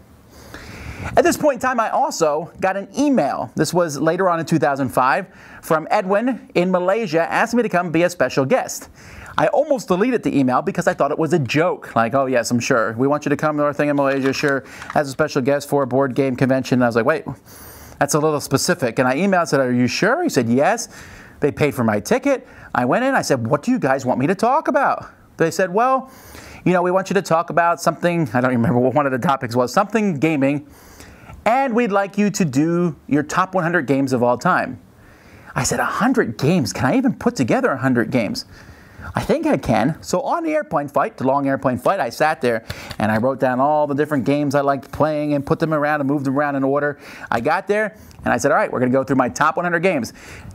At this point in time, I also got an email. This was later on in 2005 from Edwin in Malaysia, asking me to come be a special guest. I almost deleted the email because I thought it was a joke. Like, oh yes, I'm sure. We want you to come to our thing in Malaysia, sure, as a special guest for a board game convention. And I was like, wait, that's a little specific. And I emailed and said, are you sure? He said, yes. They paid for my ticket. I went in, I said, what do you guys want me to talk about? They said, well, you know, we want you to talk about something, I don't remember what one of the topics was, something gaming, and we'd like you to do your top 100 games of all time. I said, 100 games? Can I even put together 100 games? I think I can. So on the airplane flight, the long airplane flight, I sat there and I wrote down all the different games I liked playing and put them around and moved them around in order. I got there And I said, all right, we're going to go through my top 100 games.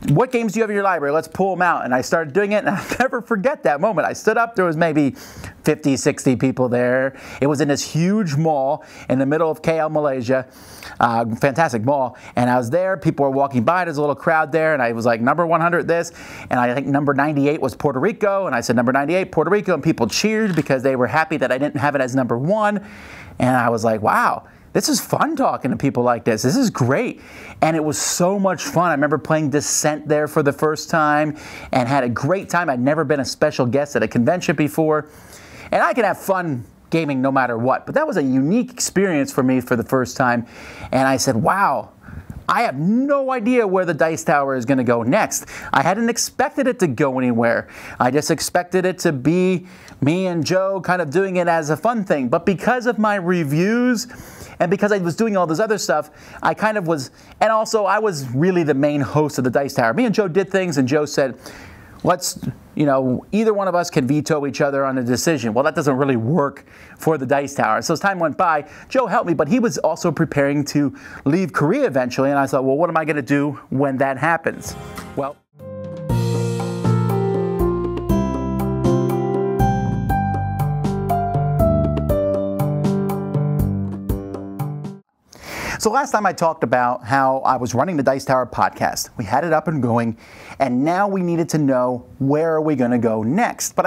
What games do you have in your library? Let's pull them out. And I started doing it, and I'll never forget that moment. I stood up. There was maybe 50, 60 people there. It was in this huge mall in the middle of KL, Malaysia. Fantastic mall. And I was there. People were walking by. There's a little crowd there. And I was like, number 100 this. And I think number 98 was Puerto Rico. And I said, number 98, Puerto Rico. And people cheered because they were happy that I didn't have it as number 1. And I was like, wow. This is fun talking to people like this. This is great. And it was so much fun. I remember playing Descent there for the first time and had a great time. I'd never been a special guest at a convention before. And I can have fun gaming no matter what. But that was a unique experience for me for the first time. And I said, wow, I have no idea where the Dice Tower is going to go next. I hadn't expected it to go anywhere. I just expected it to be me and Joe kind of doing it as a fun thing. But because of my reviews, and because I was doing all this other stuff, I kind of was, and also I was really the main host of the Dice Tower. Me and Joe did things, and Joe said, let's, either one of us can veto each other on a decision. Well, that doesn't really work for the Dice Tower. So as time went by, Joe helped me, but he was also preparing to leave Korea eventually, and I thought, well, what am I going to do when that happens? Well, so last time I talked about how I was running the Dice Tower podcast. We had it up and going, and now we needed to know where are we going to go next. But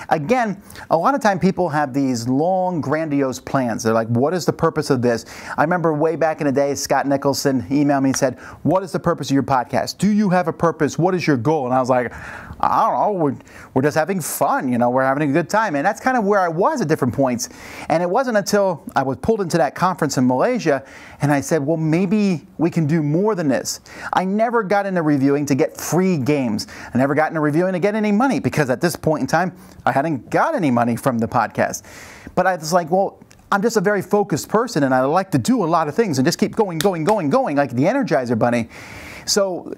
again, a lot of time people have these long, grandiose plans. They're like, what is the purpose of this? I remember way back in the day, Scott Nicholson emailed me and said, what is the purpose of your podcast? Do you have a purpose? What is your goal? And I was like, I don't know, we're just having fun, we're having a good time. And that's kind of where I was at different points. And it wasn't until I was pulled into that conference in Malaysia and I said, well, maybe we can do more than this. I never got into reviewing to get free games. I never got into reviewing to get any money because at this point in time, I hadn't got any money from the podcast. But I was like, well, I'm just a very focused person and I like to do a lot of things and just keep going, like the Energizer Bunny. So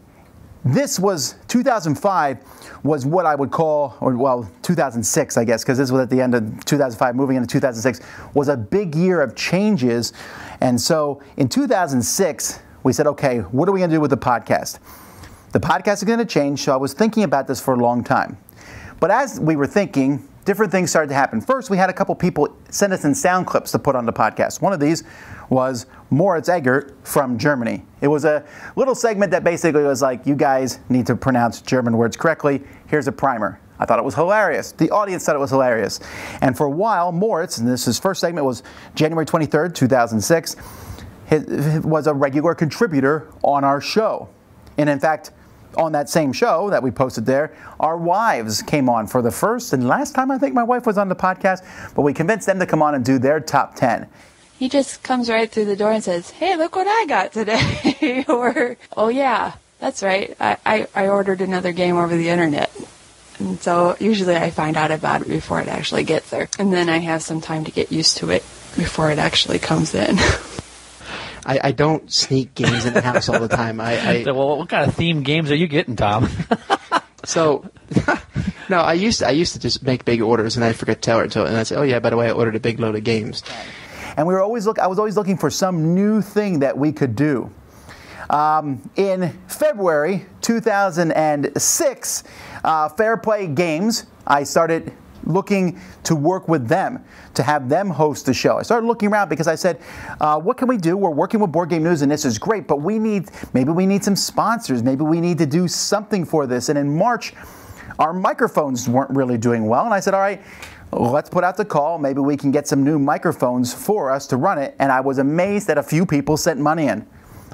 this was 2005 was what I would call, 2006, I guess, because this was at the end of 2005, moving into 2006, was a big year of changes. And so in 2006, we said, okay, what are we going to do with the podcast? The podcast is going to change, so I was thinking about this for a long time. But as we were thinking, different things started to happen. First, we had a couple people send us in sound clips to put on the podcast. One of these was Moritz Eggert from Germany. It was a little segment that basically was like, you guys need to pronounce German words correctly. Here's a primer. I thought it was hilarious. The audience thought it was hilarious. And for a while, Moritz, and his first segment was January 23rd, 2006, was a regular contributor on our show. And in fact, on that same show that we posted there, our wives came on for the first and last time I think my wife was on the podcast, but we convinced them to come on and do their top 10. He just comes right through the door and says, hey, look what I got today. Or, oh yeah, that's right. I ordered another game over the internet. And so usually I find out about it before it actually gets there. And then I have some time to get used to it before it actually comes in. I don't sneak games in the house all the time. Well, what kind of themed games are you getting, Tom? So, no, I used to just make big orders and I'd forget to tell her and I'd say, oh yeah, by the way, I ordered a big load of games. And I was always looking for some new thing that we could do. In February 2006, Fair Play Games, I started looking to work with them, to have them host the show. I started looking around because I said, what can we do? We're working with Board Game News and this is great, but maybe we need some sponsors. Maybe we need to do something for this. And in March, our microphones weren't really doing well. And I said, all right, let's put out the call. Maybe we can get some new microphones for us to run it. And I was amazed that a few people sent money in.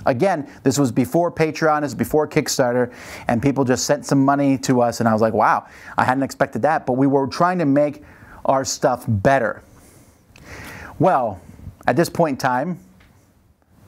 Again, this was before Patreon, this was before Kickstarter, and people just sent some money to us, and I was like, wow, I hadn't expected that, but we were trying to make our stuff better. Well, at this point in time,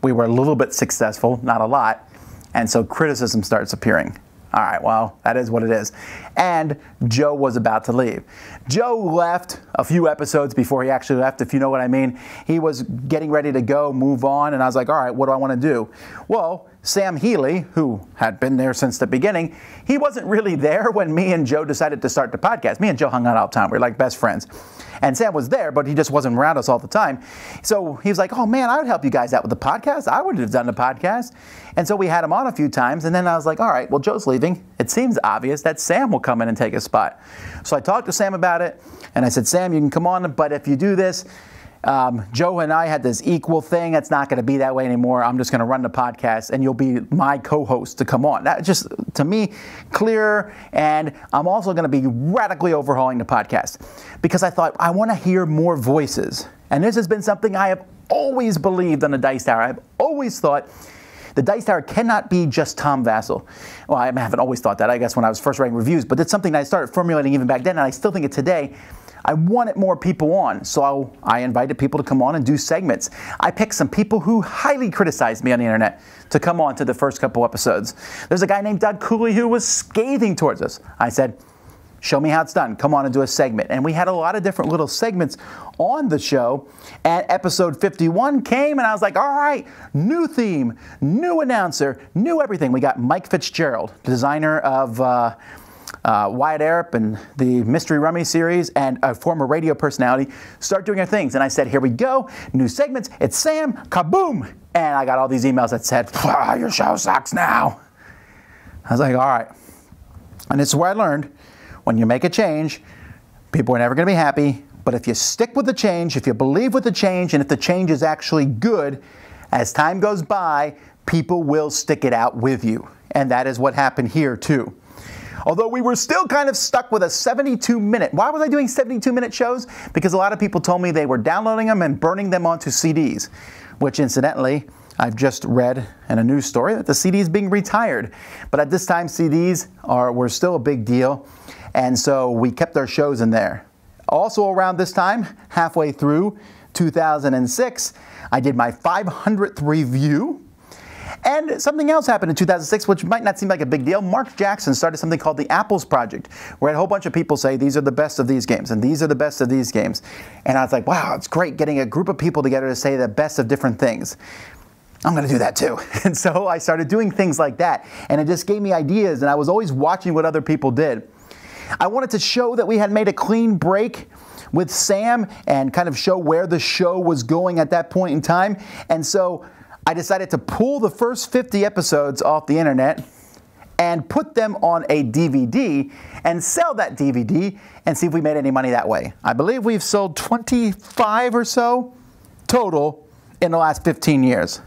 we were a little bit successful, not a lot, and so criticism starts appearing. All right, well, that is what it is. And Joe was about to leave. Joe left a few episodes before he actually left, if you know what I mean. He was getting ready to go, move on, and I was like, all right, what do I want to do? Well, Sam Healy, who had been there since the beginning, he wasn't really there when me and Joe decided to start the podcast. Me and Joe hung out all the time. We were like best friends. And Sam was there, but he just wasn't around us all the time. So he was like, oh man, I would help you guys out with the podcast. I would have done the podcast. And so we had him on a few times. And then I was like, all right, well, Joe's leaving. It seems obvious that Sam will come in and take his spot. So I talked to Sam about it. And I said, Sam, you can come on, but if you do this, Joe and I had this equal thing. It's not going to be that way anymore. I'm just going to run the podcast, and you'll be my co-host to come on. That just, to me, clearer. And I'm also going to be radically overhauling the podcast because I thought I want to hear more voices. And this has been something I have always believed on the Dice Tower. I've always thought the Dice Tower cannot be just Tom Vasel. Well, I haven't always thought that, I guess, when I was first writing reviews, but it's something that I started formulating even back then, and I still think it today. I wanted more people on, so I invited people to come on and do segments. I picked some people who highly criticized me on the internet to come on to the first couple episodes. There's a guy named Doug Cooley who was scathing towards us. I said, show me how it's done. Come on and do a segment. And we had a lot of different little segments on the show. And episode 51 came, and I was like, all right, new theme, new announcer, new everything. We got Mike Fitzgerald, designer of Wyatt Earp and the Mystery Rummy series, and a former radio personality, start doing our things. And I said, here we go, new segments, it's Sam, kaboom! And I got all these emails that said, your show sucks now. I was like, all right. And this is where I learned, when you make a change, people are never going to be happy, but if you stick with the change, if you believe with the change, and if the change is actually good, as time goes by, people will stick it out with you. And that is what happened here too. Although we were still kind of stuck with a 72-minute. Why was I doing 72-minute shows? Because a lot of people told me they were downloading them and burning them onto CDs, which incidentally, I've just read in a news story that the CD is being retired. But at this time, CDs were still a big deal, and so we kept our shows in there. Also around this time, halfway through 2006, I did my 500th review. And something else happened in 2006, which might not seem like a big deal. Mark Jackson started something called the Apples Project, where a whole bunch of people say, these are the best of these games, and these are the best of these games. And I was like, wow, it's great getting a group of people together to say the best of different things. I'm going to do that too. And so I started doing things like that. And it just gave me ideas, and I was always watching what other people did. I wanted to show that we had made a clean break with Sam and kind of show where the show was going at that point in time. And so I decided to pull the first 50 episodes off the internet and put them on a DVD and sell that DVD and see if we made any money that way. I believe we've sold 25 or so total in the last 15 years.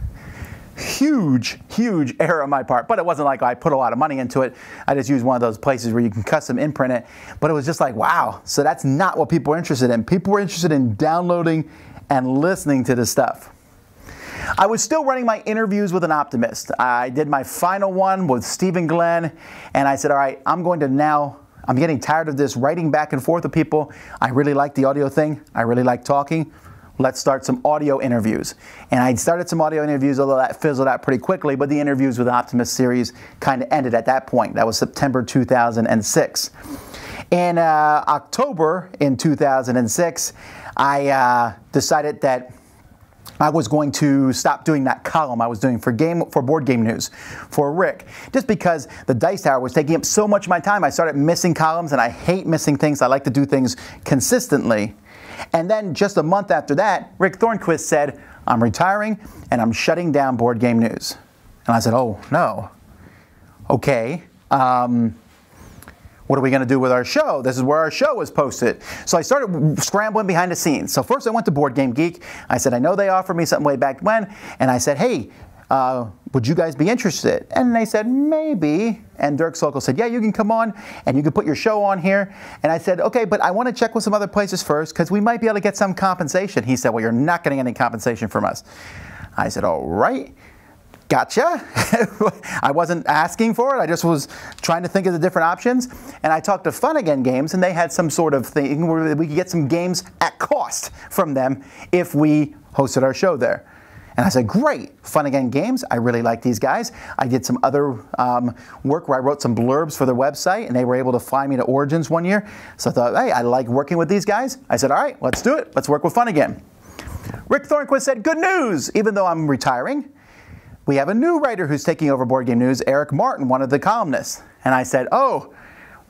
Huge, huge error on my part, but it wasn't like I put a lot of money into it. I just used one of those places where you can custom imprint it, but it was just like, wow. So that's not what people are interested in. People were interested in downloading and listening to this stuff. I was still running my interviews with an optimist. I did my final one with Stephen Glenn, and I said, all right, I'm getting tired of this writing back and forth with people. I really like the audio thing. I really like talking. Let's start some audio interviews. And I started some audio interviews, although that fizzled out pretty quickly, but the interviews with Optimist series kind of ended at that point. That was September 2006. In October in 2006, I decided that I was going to stop doing that column I was doing for Board Game News for Rick, just because the Dice Tower was taking up so much of my time. I started missing columns, and I hate missing things. I like to do things consistently. And then just a month after that, Rick Thornquist said, I'm retiring and I'm shutting down Board Game News. And I said, oh, no. Okay. What are we going to do with our show? This is where our show was posted. So I started scrambling behind the scenes. So first I went to Board Game Geek. I said, I know they offered me something way back when. And I said, hey, would you guys be interested? And they said, maybe. And Dirk Sokol said, yeah, you can come on and you can put your show on here. And I said, okay, but I want to check with some other places first because we might be able to get some compensation. He said, well, you're not getting any compensation from us. I said, all right. Gotcha. I wasn't asking for it. I just was trying to think of the different options. And I talked to Fun Again Games, and they had some sort of thing where we could get some games at cost from them if we hosted our show there. And I said, great, Fun Again Games. I really like these guys. I did some other work where I wrote some blurbs for their website, and they were able to fly me to Origins one year. So I thought, hey, I like working with these guys. I said, all right, let's do it. Let's work with Fun Again. Rick Thornquist said, good news, even though I'm retiring. we have a new writer who's taking over Board Game News, Eric Martin, one of the columnists. And I said, oh,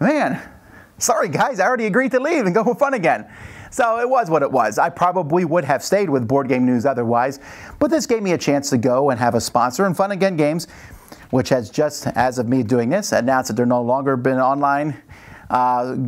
man, sorry guys, I already agreed to leave and go have fun again. So it was what it was. I probably would have stayed with Board Game News otherwise, but this gave me a chance to go and have a sponsor. And Fun Again Games, which has just, as of me doing this, announced that they're no longer been online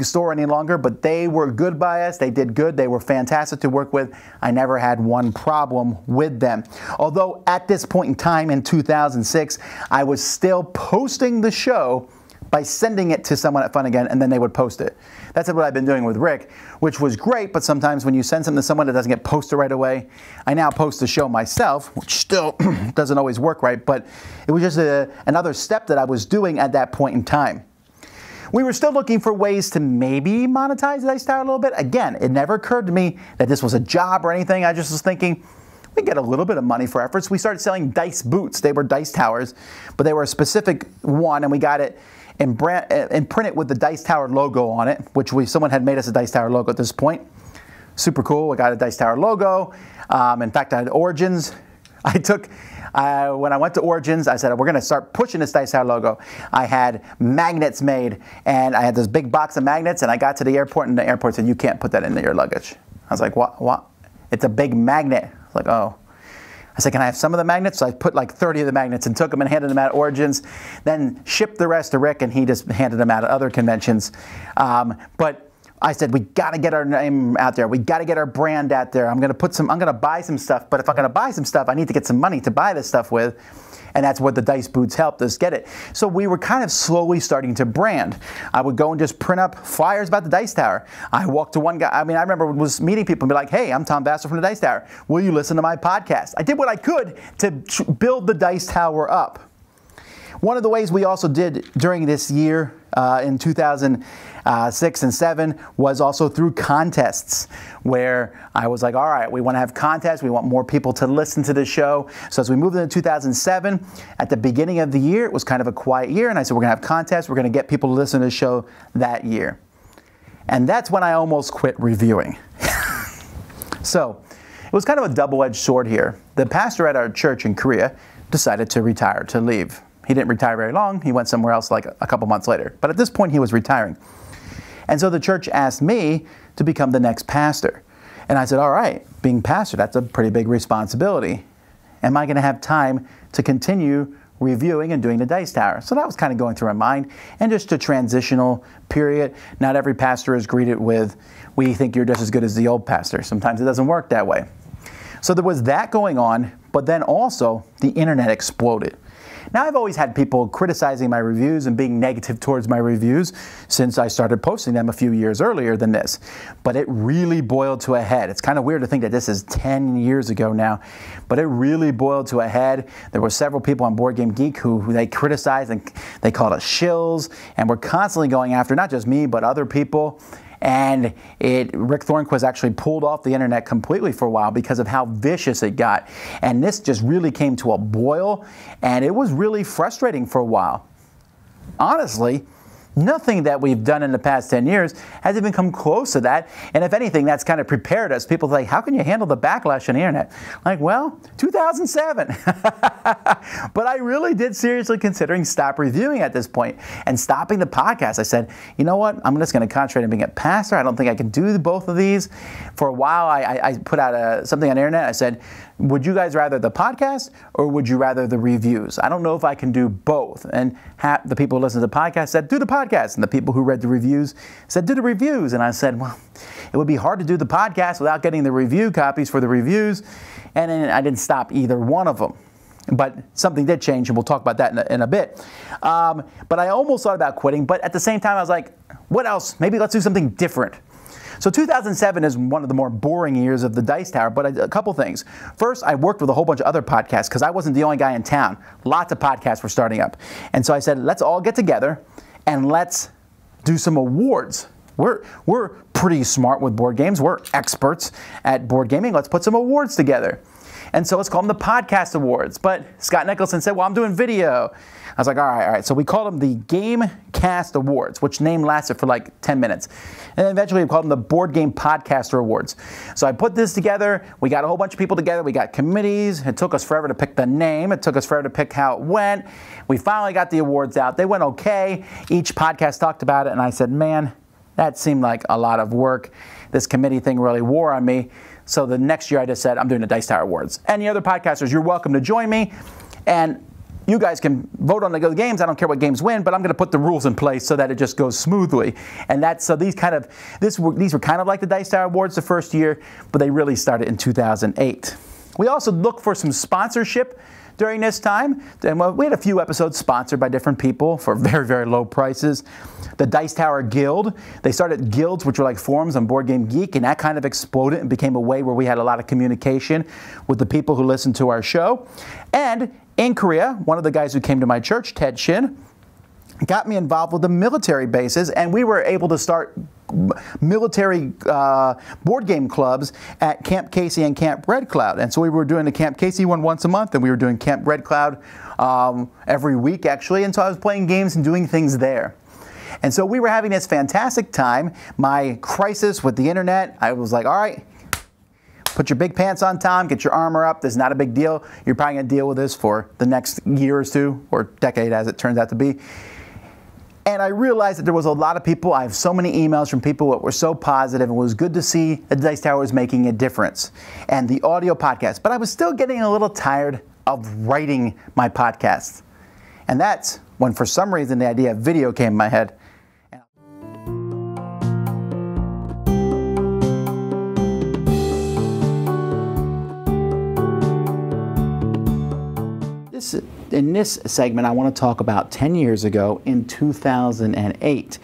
store any longer, but they were good by us. They did good. They were fantastic to work with. I never had one problem with them. Although at this point in time in 2006, I was still posting the show by sending it to someone at Fun Again, and then they would post it. That's what I've been doing with Rick, which was great, but sometimes when you send something to someone that doesn't get posted right away, I now post the show myself, which still doesn't always work right, but it was just another step that I was doing at that point in time. We were still looking for ways to maybe monetize Dice Tower a little bit. Again, it never occurred to me that this was a job or anything. I just was thinking, we get a little bit of money for efforts. We started selling dice boots. They were Dice Towers, but they were a specific one, and we got it and printed with the Dice Tower logo on it, which someone had made us a Dice Tower logo at this point. Super cool. We got a Dice Tower logo. In fact, I had Origins. When I went to Origins, I said, we're going to start pushing this Dice Tower logo. I had magnets made, and I had this big box of magnets, and I got to the airport, and the airport said, you can't put that into your luggage. I was like, what? It's a big magnet. I was like, oh. I said, can I have some of the magnets? So I put like 30 of the magnets and took them and handed them out at Origins, then shipped the rest to Rick, and he just handed them out at other conventions. But I said, we got to get our name out there. We got to get our brand out there. I'm going to buy some stuff, but if I'm going to buy some stuff, I need to get some money to buy this stuff with. And that's what the Dice Boots helped us get it. So we were kind of slowly starting to brand. I would go and just print up flyers about the Dice Tower. I walked to one guy. I remember was meeting people and be like, hey, I'm Tom Vassar from the Dice Tower. Will you listen to my podcast? I did what I could to build the Dice Tower up. One of the ways we also did during this year in 2006 and 7 was also through contests, where I was like, all right, we want to have contests. We want more people to listen to the show. So as we moved into 2007, at the beginning of the year, it was kind of a quiet year. And I said, we're going to have contests. We're going to get people to listen to the show that year. And that's when I almost quit reviewing. So it was kind of a double-edged sword here. The pastor at our church in Korea decided to retire, to leave. He didn't retire very long. He went somewhere else like a couple months later. But at this point, he was retiring. And so the church asked me to become the next pastor. And I said, all right, being pastor, that's a pretty big responsibility. Am I going to have time to continue reviewing and doing the Dice Tower? So that was kind of going through my mind. And just a transitional period. Not every pastor is greeted with, we think you're just as good as the old pastor. Sometimes it doesn't work that way. So there was that going on. But then also, the internet exploded. Now, I've always had people criticizing my reviews and being negative towards my reviews since I started posting them a few years earlier than this. But it really boiled to a head. It's kind of weird to think that this is 10 years ago now, but it really boiled to a head. There were several people on Board Game Geek who they criticized and they called us shills, and we're constantly going after not just me, but other people. And Rick Thornquist actually pulled off the internet completely for a while because of how vicious it got. And this just really came to a boil, and it was really frustrating for a while. Honestly, nothing that we've done in the past 10 years has even come close to that. And if anything, that's kind of prepared us. People say, how can you handle the backlash on the internet? Like, well, 2007. But I really did seriously considering stop reviewing at this point and stopping the podcast. I said, you know what? I'm just going to concentrate on being a pastor. I don't think I can do both of these. For a while, I put out something on the internet. I said, would you guys rather the podcast or would you rather the reviews? I don't know if I can do both. And the people who listen to the podcast said, do the podcast. And the people who read the reviews said, do the reviews. And I said, well, it would be hard to do the podcast without getting the review copies for the reviews. And then I didn't stop either one of them. But something did change, and we'll talk about that in a bit. But I almost thought about quitting. But at the same time, I was like, what else? Maybe let's do something different. So 2007 is one of the more boring years of the Dice Tower, but a couple things. First, I worked with a whole bunch of other podcasts because I wasn't the only guy in town. Lots of podcasts were starting up. And so I said, let's all get together and let's do some awards. We're pretty smart with board games. We're experts at board gaming. Let's put some awards together. And so let's call them the Podcast Awards. But Scott Nicholson said, well, I'm doing video. I was like, all right. So we called them the Gamecast Awards, which name lasted for like 10 minutes. And then eventually we called them the Board Game Podcaster Awards. So I put this together. We got a whole bunch of people together. We got committees. It took us forever to pick the name. It took us forever to pick how it went. We finally got the awards out. They went okay. Each podcast talked about it. And I said, man, that seemed like a lot of work. This committee thing really wore on me. So the next year I just said, I'm doing the Dice Tower Awards. Any other podcasters, you're welcome to join me. And you guys can vote on the games. I don't care what games win, but I'm going to put the rules in place so that it just goes smoothly. And that's so these were kind of like the Dice Tower Awards the first year, but they really started in 2008. We also looked for some sponsorship during this time. And we had a few episodes sponsored by different people for very, very low prices. The Dice Tower Guild, they started guilds, which were like forums on Board Game Geek, and that kind of exploded and became a way where we had a lot of communication with the people who listened to our show. And in Korea, one of the guys who came to my church, Ted Shin, got me involved with the military bases, and we were able to start military board game clubs at Camp Casey and Camp Red Cloud. And so we were doing the Camp Casey one once a month, and we were doing Camp Red Cloud every week, actually. And so I was playing games and doing things there. And so we were having this fantastic time. My crisis with the internet, I was like, all right, put your big pants on, Tom. Get your armor up. This is not a big deal. You're probably going to deal with this for the next year or two, or decade as it turns out to be. And I realized that there was a lot of people. I have so many emails from people that were so positive. It was good to see that Dice Tower was making a difference. And the audio podcast. But I was still getting a little tired of writing my podcast. And that's when, for some reason, the idea of video came in my head. In this segment, I want to talk about 10 years ago in 2008,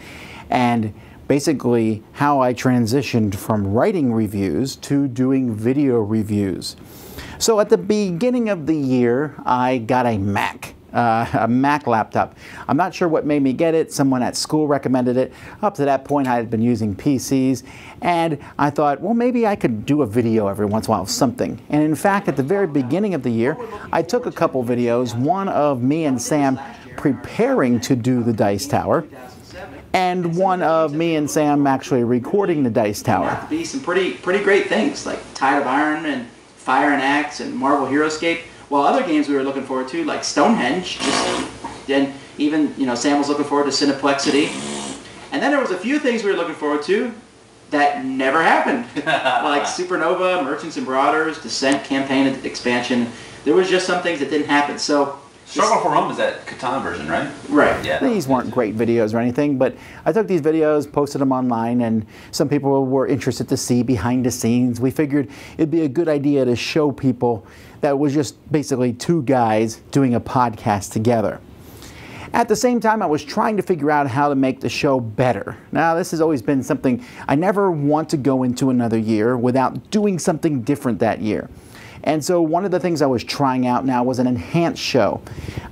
and basically how I transitioned from writing reviews to doing video reviews. So at the beginning of the year, I got a Mac laptop. I'm not sure what made me get it. Someone at school recommended it. Up to that point, I had been using PCs, and I thought, well, maybe I could do a video every once in a while, something. And in fact, at the very beginning of the year, I took a couple videos, one of me and Sam preparing to do the Dice Tower, and one of me and Sam actually recording the Dice Tower. Be some pretty great things like Tide of Iron and Fire and Axe and Marvel Heroescape. While other games we were looking forward to, like Stonehenge, and even Sam was looking forward to Cineplexity. And then there was a few things we were looking forward to that never happened, like Supernova, Merchants and Marauders, Descent campaign expansion. There was just some things that didn't happen. So Struggle for Rome is that Catan version, right? Right. Yeah. These weren't great videos or anything, but I took these videos, posted them online, and some people were interested to see behind the scenes. We figured it'd be a good idea to show people that was just basically two guys doing a podcast together. At the same time, I was trying to figure out how to make the show better. Now, this has always been something I never want to go into another year without doing something different that year. And so one of the things I was trying out now was an enhanced show.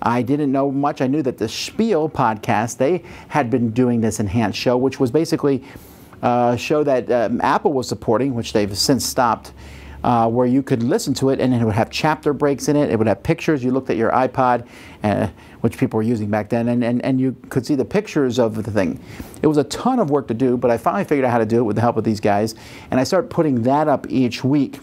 I didn't know much. I knew that the Spiel podcast, they had been doing this enhanced show, which was basically a show that Apple was supporting, which they've since stopped, where you could listen to it and it would have chapter breaks in it. It would have pictures. You looked at your iPod, which people were using back then, and you could see the pictures of the thing. It was a ton of work to do, but I finally figured out how to do it with the help of these guys, and I started putting that up each week.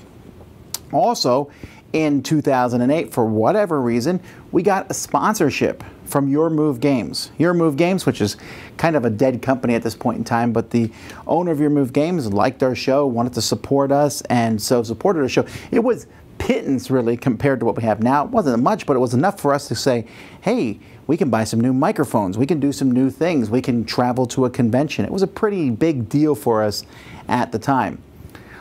Also, in 2008, for whatever reason, we got a sponsorship from Your Move Games. Your Move Games, which is kind of a dead company at this point in time, but the owner of Your Move Games liked our show, wanted to support us, and so supported our show. It was pittance, really, compared to what we have now. It wasn't much, but it was enough for us to say, hey, we can buy some new microphones, we can do some new things, we can travel to a convention. It was a pretty big deal for us at the time.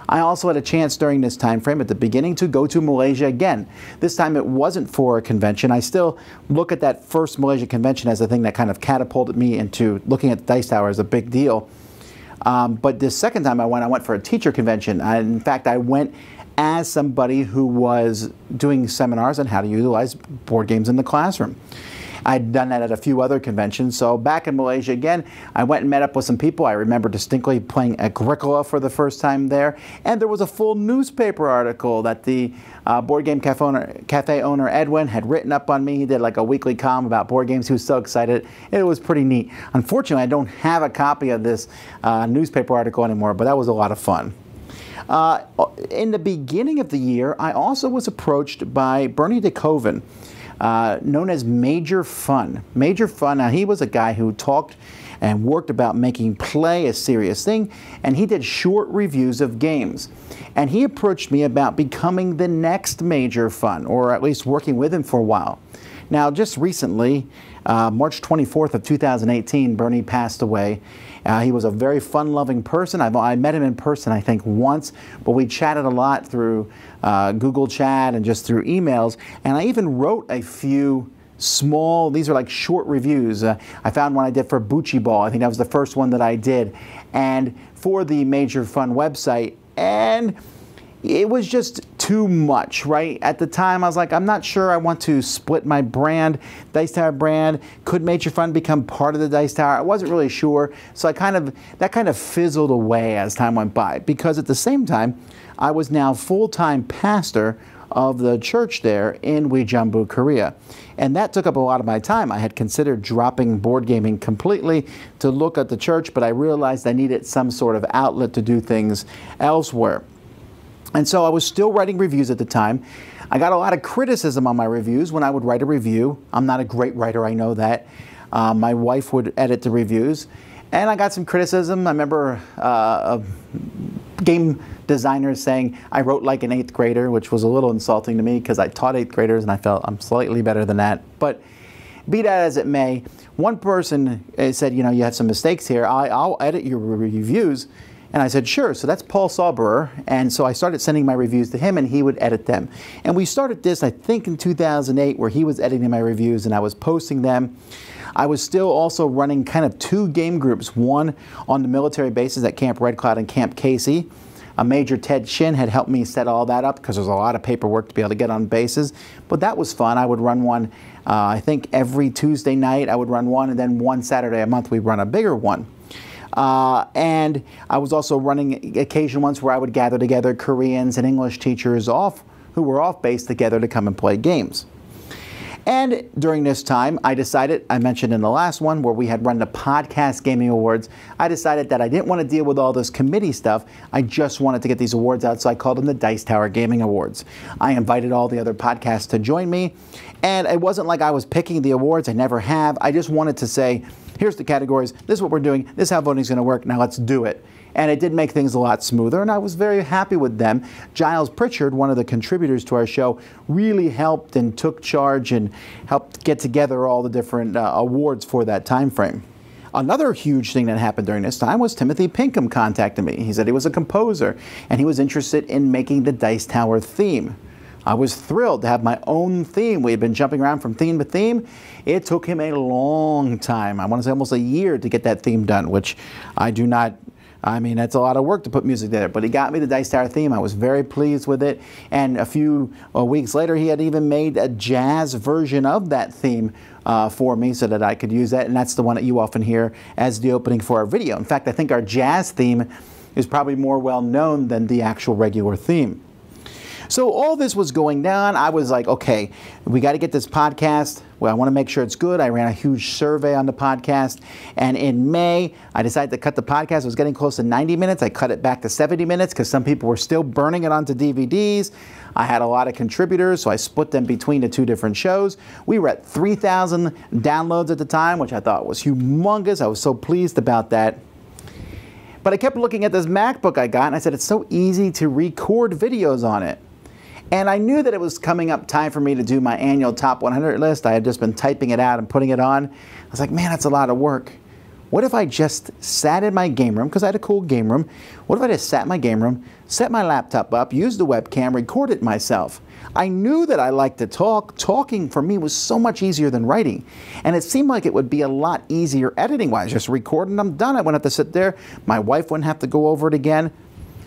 I also had a chance during this time frame at the beginning to go to Malaysia again. This time it wasn't for a convention. I still look at that first Malaysia convention as the thing that kind of catapulted me into looking at the Dice Tower as a big deal. But this second time I went for a teacher convention. In fact, I went as somebody who was doing seminars on how to utilize board games in the classroom. I'd done that at a few other conventions. So back in Malaysia again, I went and met up with some people. I remember distinctly playing Agricola for the first time there. And there was a full newspaper article that the Board Game Cafe owner Edwin had written up on me. He did like a weekly column about board games. He was so excited. It was pretty neat. Unfortunately, I don't have a copy of this newspaper article anymore, but that was a lot of fun. In the beginning of the year, I also was approached by Bernie DeKoven, known as Major Fun. Major Fun, now he was a guy who talked and worked about making play a serious thing, and he did short reviews of games. And he approached me about becoming the next Major Fun, or at least working with him for a while. Now, just recently, March 24th of 2018, Bernie passed away. He was a very fun-loving person. I met him in person, I think, once, but we chatted a lot through Google Chat and just through emails. And I even wrote a few small, these are like short reviews. I found one I did for Bucci Ball. I think that was the first one that I did. And for the Major Fun website. And it was just too much, right? At the time, I was like, I'm not sure I want to split my brand, Dice Tower brand. Could Major Fun become part of the Dice Tower? I wasn't really sure. So that kind of fizzled away as time went by, because at the same time, I was now full-time pastor of the church there in Uijeongbu, Korea. And that took up a lot of my time. I had considered dropping board gaming completely to look at the church, but I realized I needed some sort of outlet to do things elsewhere. And so I was still writing reviews at the time. I got a lot of criticism on my reviews when I would write a review. I'm not a great writer, I know that. My wife would edit the reviews. And I got some criticism. I remember a game designer saying I wrote like an 8th grader, which was a little insulting to me because I taught 8th graders and I felt I'm slightly better than that. But be that as it may, one person said, you know, you had some mistakes here. I'll edit your reviews. And I said, sure. So that's Paul Sauberer. And so I started sending my reviews to him and he would edit them. And we started this, I think, in 2008, where he was editing my reviews and I was posting them. I was still also running kind of 2 game groups, one on the military bases at Camp Red Cloud and Camp Casey. Major Ted Shin had helped me set all that up because there's a lot of paperwork to be able to get on bases. But that was fun. I would run one, I think every Tuesday night I would run one, and then one Saturday a month we'd run a bigger one. And I was also running occasion ones where I would gather together Koreans and English teachers who were off base together to come and play games. And during this time, I decided, I mentioned in the last one where we had run the Podcast Gaming Awards, I decided that I didn't want to deal with all this committee stuff. I just wanted to get these awards out, so I called them the Dice Tower Gaming Awards. I invited all the other podcasts to join me, and it wasn't like I was picking the awards. I never have. I just wanted to say, here's the categories, this is what we're doing, this is how voting's going to work, now let's do it. And it did make things a lot smoother, and I was very happy with them. Giles Pritchard, one of the contributors to our show, really helped and took charge and helped get together all the different awards for that time frame. Another huge thing that happened during this time was Timothy Pinkham contacted me. He said he was a composer, and he was interested in making the Dice Tower theme. I was thrilled to have my own theme. We had been jumping around from theme to theme. It took him a long time, I want to say almost a year, to get that theme done, which I do not, I mean, that's a lot of work to put music there. But he got me the Dice Tower theme. I was very pleased with it. And a few weeks later, he had even made a jazz version of that theme for me so that I could use that. And that's the one that you often hear as the opening for our video. In fact, I think our jazz theme is probably more well known than the actual regular theme. So all this was going down. I was like, okay, we got to get this podcast. Well, I want to make sure it's good. I ran a huge survey on the podcast. And in May, I decided to cut the podcast. It was getting close to 90 minutes. I cut it back to 70 minutes because some people were still burning it onto DVDs. I had a lot of contributors, so I split them between the 2 different shows. We were at 3,000 downloads at the time, which I thought was humongous. I was so pleased about that. But I kept looking at this MacBook I got, and I said, it's so easy to record videos on it. And I knew that it was coming up time for me to do my annual top 100 list. I had just been typing it out and putting it on. I was like, man, that's a lot of work. What if I just sat in my game room, because I had a cool game room. What if I just sat in my game room, set my laptop up, used the webcam, recorded myself? I knew that I liked to talk. Talking for me was so much easier than writing. And it seemed like it would be a lot easier editing-wise. Just record and I'm done. I wouldn't have to sit there. My wife wouldn't have to go over it again.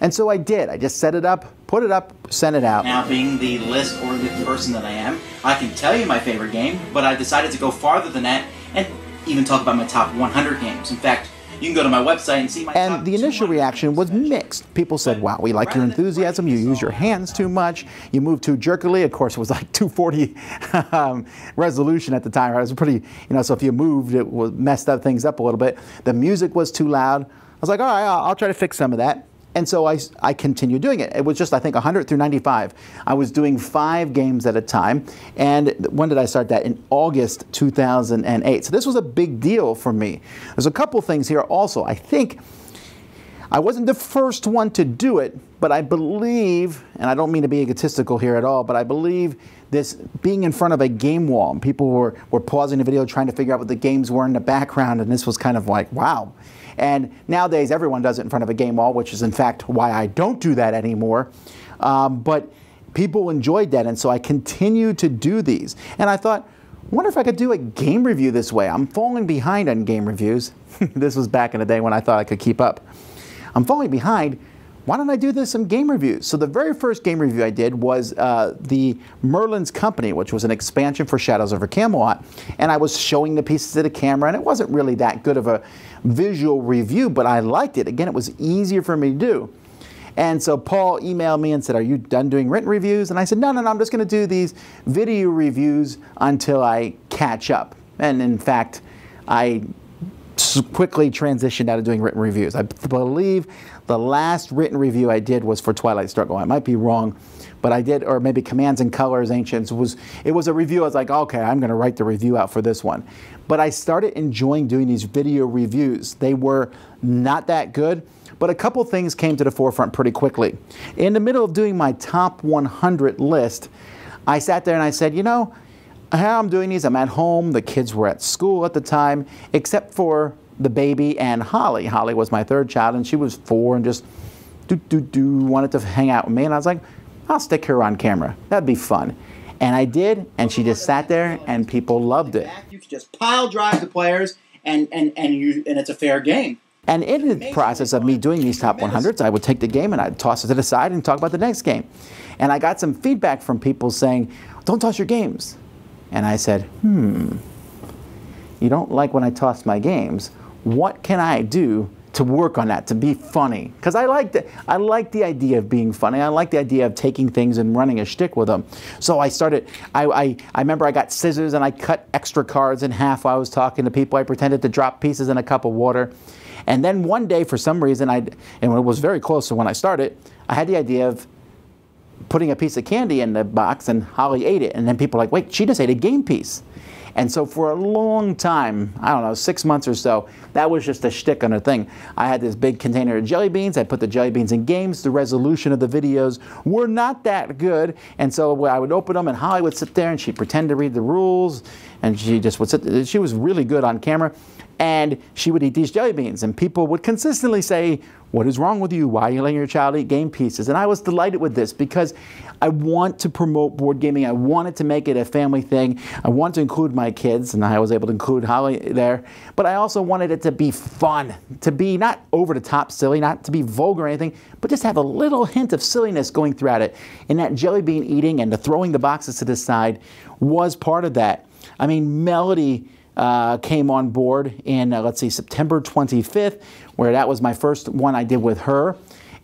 And so I did. I just set it up, put it up, sent it out. Now, being the list-oriented person that I am, I can tell you my favorite game, but I've decided to go farther than that and even talk about my top 100 games. In fact, you can go to my website and see my top And the initial 200 reaction was mixed. People said, wow, we like your enthusiasm, you use your hands too much, you move too jerkily. Of course, it was like 240 resolution at the time. It was pretty, so if you moved, it messed up things up a little bit. The music was too loud. I was like, all right, I'll try to fix some of that. And so I continued doing it. It was just, I think, 100 through 95. I was doing 5 games at a time. And when did I start that? In August 2008. So this was a big deal for me. There's a couple things here also. I think I wasn't the first one to do it, but I believe, and I don't mean to be egotistical here at all, but I believe this being in front of a game wall, and people were pausing the video trying to figure out what the games were in the background, and this was kind of like, wow. And nowadays, everyone does it in front of a game wall, which is, in fact, why I don't do that anymore. But people enjoyed that, and so I continued to do these. And I thought, I wonder if I could do a game review this way. I'm falling behind on game reviews. This was back in the day when I thought I could keep up. I'm falling behind. Why don't I do this some game reviews? So the very first game review I did was the Merlin's Company, which was an expansion for Shadows over Camelot. And I was showing the pieces to the camera, and it wasn't really that good of a visual review, but I liked it. Again, it was easier for me to do. And so Paul emailed me and said, are you done doing written reviews? And I said, no, I'm just going to do these video reviews until I catch up. And in fact, I quickly transitioned out of doing written reviews. I believe the last written review I did was for Twilight Struggle. I might be wrong, but I did, or maybe Commands and Colors Ancients. It was a review. I was like, okay, I'm going to write the review out for this one. But I started enjoying doing these video reviews. They were not that good, but a couple things came to the forefront pretty quickly. In the middle of doing my top 100 list, I sat there and I said, how I'm doing these, I'm at home, the kids were at school at the time, except for the baby and Holly. Holly was my third child, and she was 4 and just wanted to hang out with me. And I was like, I'll stick her on camera. That'd be fun. And I did, and she just sat there, and people loved it. You can just pile drive the players, and it's a fair game. And in the process of me doing these top 100s, I would take the game and I'd toss it to the side and talk about the next game. And I got some feedback from people saying, don't toss your games. And I said, you don't like when I toss my games. What can I do to work on that, to be funny? Because I like the idea of being funny. I like the idea of taking things and running a shtick with them. So I started, I remember I got scissors and I cut extra cards in half while I was talking to people. I pretended to drop pieces in a cup of water. And then one day, for some reason, and it was very close to when I started, I had the idea of putting a piece of candy in the box, and Holly ate it. And then people were like, wait, she just ate a game piece. And so for a long time, I don't know, 6 months or so, that was just a shtick on a thing. I had this big container of jelly beans. I put the jelly beans in games. The resolution of the videos were not that good. And so I would open them, and Holly would sit there, and she'd pretend to read the rules. And she just would sit there. She was really good on camera. And she would eat these jelly beans. And people would consistently say, what is wrong with you? Why are you letting your child eat game pieces? And I was delighted with this because I want to promote board gaming. I wanted to make it a family thing. I wanted to include my kids, and I was able to include Holly there. But I also wanted it to be fun, to be not over the top silly, not to be vulgar or anything, but just have a little hint of silliness going throughout it. And that jelly bean eating and the throwing the boxes to the side was part of that. I mean, Melody came on board in, let's see, September 25th, where that was my first one I did with her.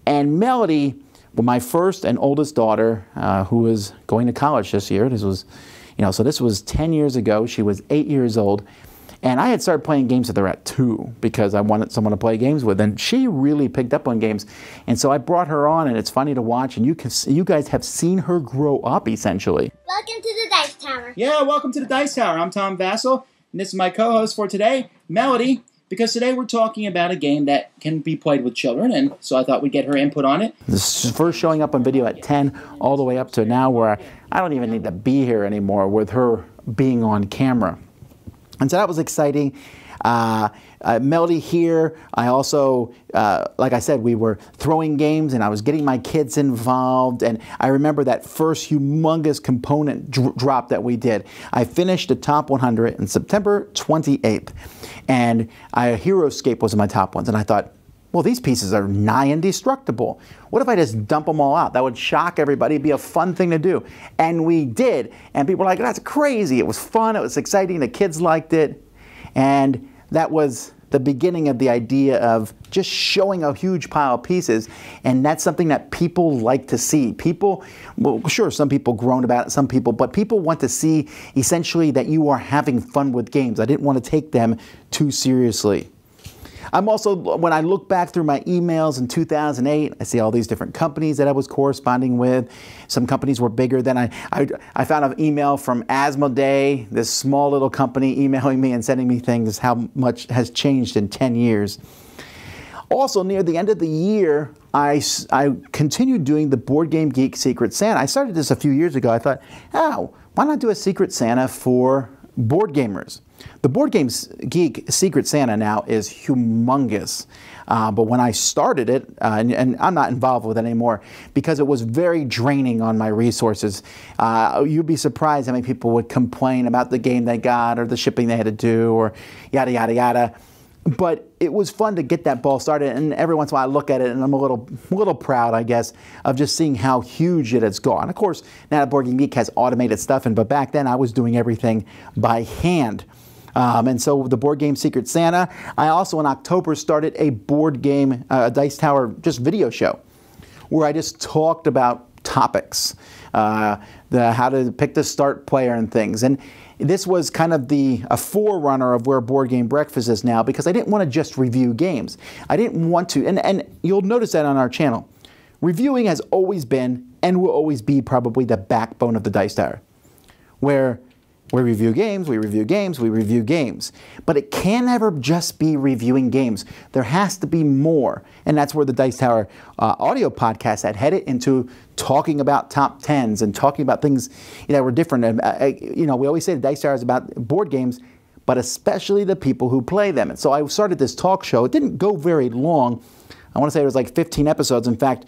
And Melody, well, my first and oldest daughter, who is going to college this year. This was, so this was 10 years ago. She was 8 years old. And I had started playing games with her at 2 because I wanted someone to play games with. And she really picked up on games. And so I brought her on, and it's funny to watch. And you guys have seen her grow up, essentially. Welcome to the Dice Tower. Yeah, welcome to the Dice Tower. I'm Tom Vassell. And this is my co-host for today, Melody, because today we're talking about a game that can be played with children, and so I thought we'd get her input on it. This is first showing up on video at 10, all the way up to now where I don't even need to be here anymore with her being on camera. And so that was exciting. Melody here, I also, like I said, we were throwing games and I was getting my kids involved, and I remember that first humongous component drop that we did. I finished the top 100 on September 28th, and Heroescape was in my top ones, and I thought, well, these pieces are nigh indestructible. What if I just dump them all out? That would shock everybody. It'd be a fun thing to do. And we did. And people were like, that's crazy. It was fun. It was exciting. The kids liked it. And that was the beginning of the idea of just showing a huge pile of pieces. And that's something that people like to see. People, well, sure, some people groan about it, some people, but people want to see essentially that you are having fun with games. I didn't want to take them too seriously. I'm also, when I look back through my emails in 2008, I see all these different companies that I was corresponding with. Some companies were bigger than I found an email from Asmodee, this small little company, emailing me and sending me things, how much has changed in 10 years. Also, near the end of the year, I continued doing the Board Game Geek Secret Santa. I started this a few years ago. I thought, oh, why not do a Secret Santa for board gamers? The Board Games Geek Secret Santa now is humongous. But when I started it, and I'm not involved with it anymore because it was very draining on my resources. You'd be surprised how many people would complain about the game they got or the shipping they had to do or yada, yada, yada. But it was fun to get that ball started, and every once in a while I look at it and I'm a little proud, I guess, of just seeing how huge it has gone. Of course, now that Board Game Geek has automated stuff, but back then I was doing everything by hand. And so the Board Game Secret Santa, I also in October started a board game, Dice Tower, just video show, where I just talked about topics, how to pick the start player and things. And this was kind of a forerunner of where Board Game Breakfast is now, because I didn't want to just review games. I didn't want to, and you'll notice that on our channel. Reviewing has always been and will always be probably the backbone of the Dice Tower, where we review games, we review games, we review games. But it can never just be reviewing games. There has to be more. And that's where the Dice Tower audio podcast had headed into talking about top 10s and talking about things that were different. We always say the Dice Tower is about board games, but especially the people who play them. And so I started this talk show. It didn't go very long. I want to say it was like 15 episodes. In fact,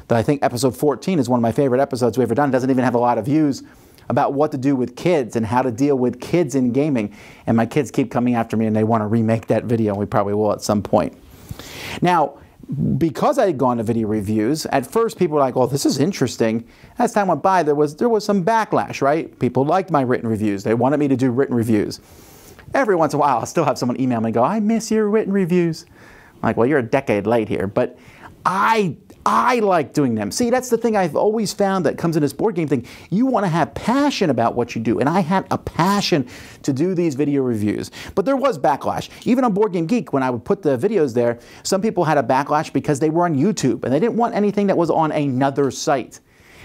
I think episode 14 is one of my favorite episodes we've ever done. It doesn't even have a lot of views, about what to do with kids and how to deal with kids in gaming. And my kids keep coming after me and they want to remake that video, and we probably will at some point. Now, because I had gone to video reviews, at first people were like, oh, this is interesting. As time went by, there was some backlash, right? People liked my written reviews. They wanted me to do written reviews. Every once in a while, I'll still have someone email me and go, I miss your written reviews. I'm like, well, you're a decade late here. But I like doing them. See, that's the thing I've always found that comes in this board game thing. You want to have passion about what you do. And I had a passion to do these video reviews. But there was backlash. Even on Board Game Geek, when I would put the videos there, some people had a backlash because they were on YouTube and they didn't want anything that was on another site.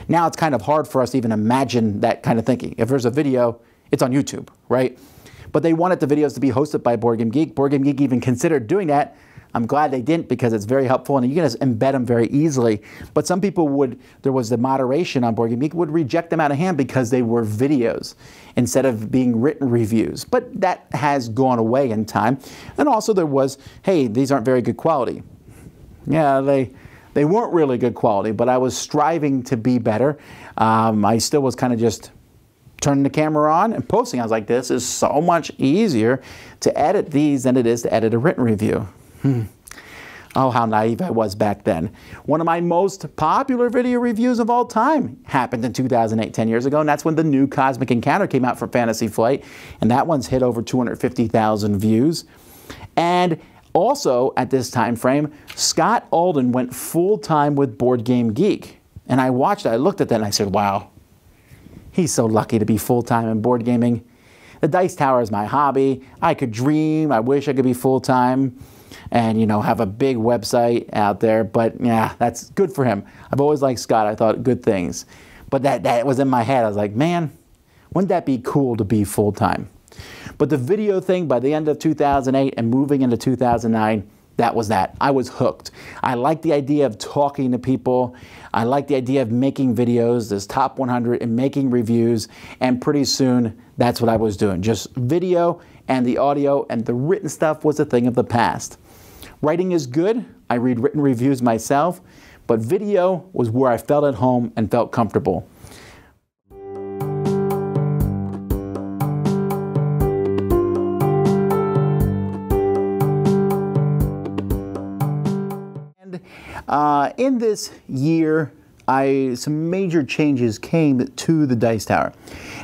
Now it's kind of hard for us to even imagine that kind of thinking. If there's a video, it's on YouTube, right? But they wanted the videos to be hosted by Board Game Geek. Board Game Geek even considered doing that. I'm glad they didn't, because it's very helpful and you can just embed them very easily. But some people there was the moderation on Board Game Geek would reject them out of hand because they were videos instead of being written reviews. But that has gone away in time. And also there was, hey, these aren't very good quality. Yeah, they weren't really good quality, but I was striving to be better. I still was kind of just turning the camera on and posting. I was like, this is so much easier to edit these than it is to edit a written review. Oh, how naive I was back then. One of my most popular video reviews of all time happened in 2008, 10 years ago, and that's when the new Cosmic Encounter came out for Fantasy Flight, and that one's hit over 250,000 views. And also, at this time frame, Scott Alden went full-time with Board Game Geek. And I watched it, I looked at that, and I said, wow, he's so lucky to be full-time in board gaming. The Dice Tower is my hobby. I could dream, I wish I could be full-time and, have a big website out there. But, yeah, that's good for him. I've always liked Scott. I thought good things. But that was in my head. I was like, man, wouldn't that be cool to be full-time? But the video thing, by the end of 2008 and moving into 2009, that was that. I was hooked. I liked the idea of talking to people. I liked the idea of making videos, this top 100, and making reviews. And pretty soon, that's what I was doing. Just video and the audio, and the written stuff was a thing of the past. Writing is good. I read written reviews myself. But video was where I felt at home and felt comfortable. In this year, some major changes came to the Dice Tower.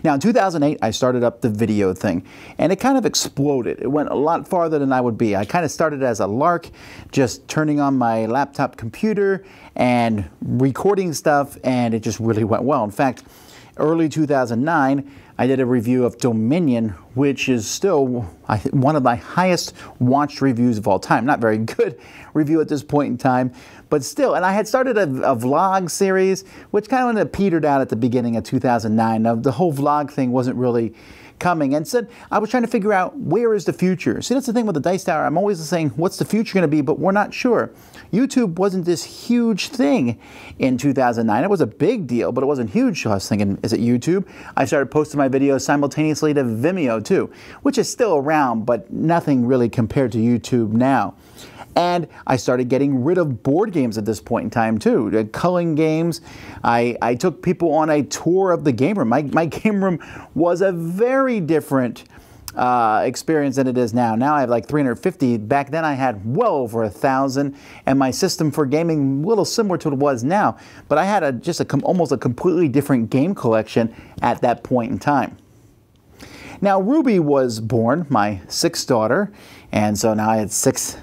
Now, in 2008, I started up the video thing, and it kind of exploded. It went a lot farther than I would be. I kind of started as a lark, just turning on my laptop computer and recording stuff, and it just really went well. In fact, early 2009, I did a review of Dominion, which is still one of my highest watched reviews of all time. Not very good review at this point in time, but still. And I had started a vlog series, which kind of petered out at the beginning of 2009. Now, the whole vlog thing wasn't really coming, and said I was trying to figure out where is the future. See, that's the thing with the Dice Tower. I'm always saying, what's the future going to be? But we're not sure. YouTube wasn't this huge thing in 2009. It was a big deal, but it wasn't huge. So I was thinking, is it YouTube? I started posting my videos simultaneously to Vimeo too, which is still around, but nothing really compared to YouTube now. And I started getting rid of board games at this point in time too. The culling games. I took people on a tour of the game room. My game room was a very different experience than it is now. Now I have like 350. Back then I had well over 1,000, and my system for gaming a little similar to what it was now. But I had almost a completely different game collection at that point in time. Now Ruby was born, my sixth daughter, and so now I had six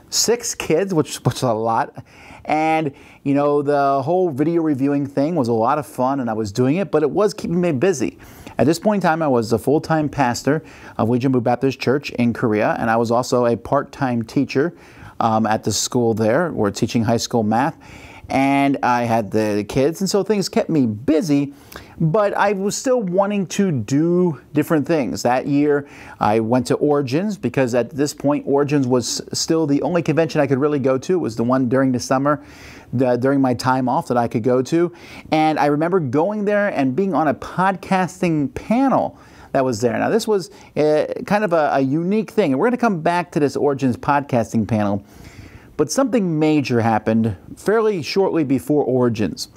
kids, which was a lot. And you know, the whole video reviewing thing was a lot of fun, and I was doing it, but it was keeping me busy. At this point in time, I was a full-time pastor of Weejumbu Baptist Church in Korea, and I was also a part-time teacher at the school there. We're teaching high school math. And I had the kids, and so things kept me busy, but I was still wanting to do different things. That year, I went to Origins, because at this point, Origins was still the only convention I could really go to. It was the one during the summer, during my time off, that I could go to. And I remember going there and being on a podcasting panel that was there. Now, this was kind of a unique thing, and we're going to come back to this Origins podcasting panel. But something major happened fairly shortly before Origins.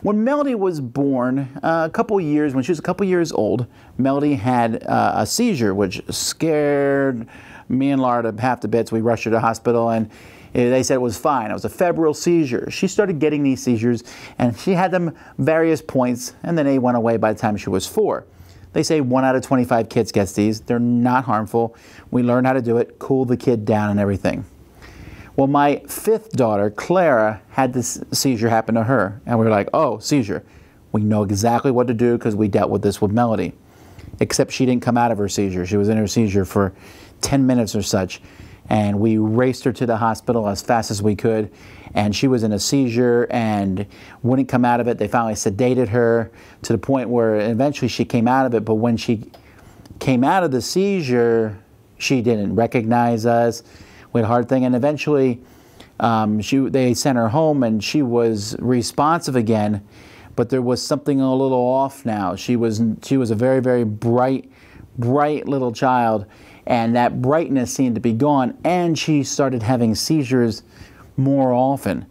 When Melody was born, when she was a couple years old, Melody had a seizure, which scared me and Laura to half the bits. We rushed her to the hospital, and they said it was fine. It was a febrile seizure. She started getting these seizures, and she had them various points, and then they went away by the time she was 4. They say 1 out of 25 kids gets these. They're not harmful. We learned how to do it, cool the kid down and everything. Well, my 5th daughter, Clara, had this seizure happen to her. And we were like, oh, seizure. We know exactly what to do because we dealt with this with Melody. Except she didn't come out of her seizure. She was in her seizure for 10 minutes or such. And we raced her to the hospital as fast as we could. And she was in a seizure and wouldn't come out of it. They finally sedated her to the point where eventually she came out of it. But when she came out of the seizure, she didn't recognize us. We had a hard thing, and eventually they sent her home, and she was responsive again, but there was something a little off now. She was a very, very bright little child, and that brightness seemed to be gone, and she started having seizures more often.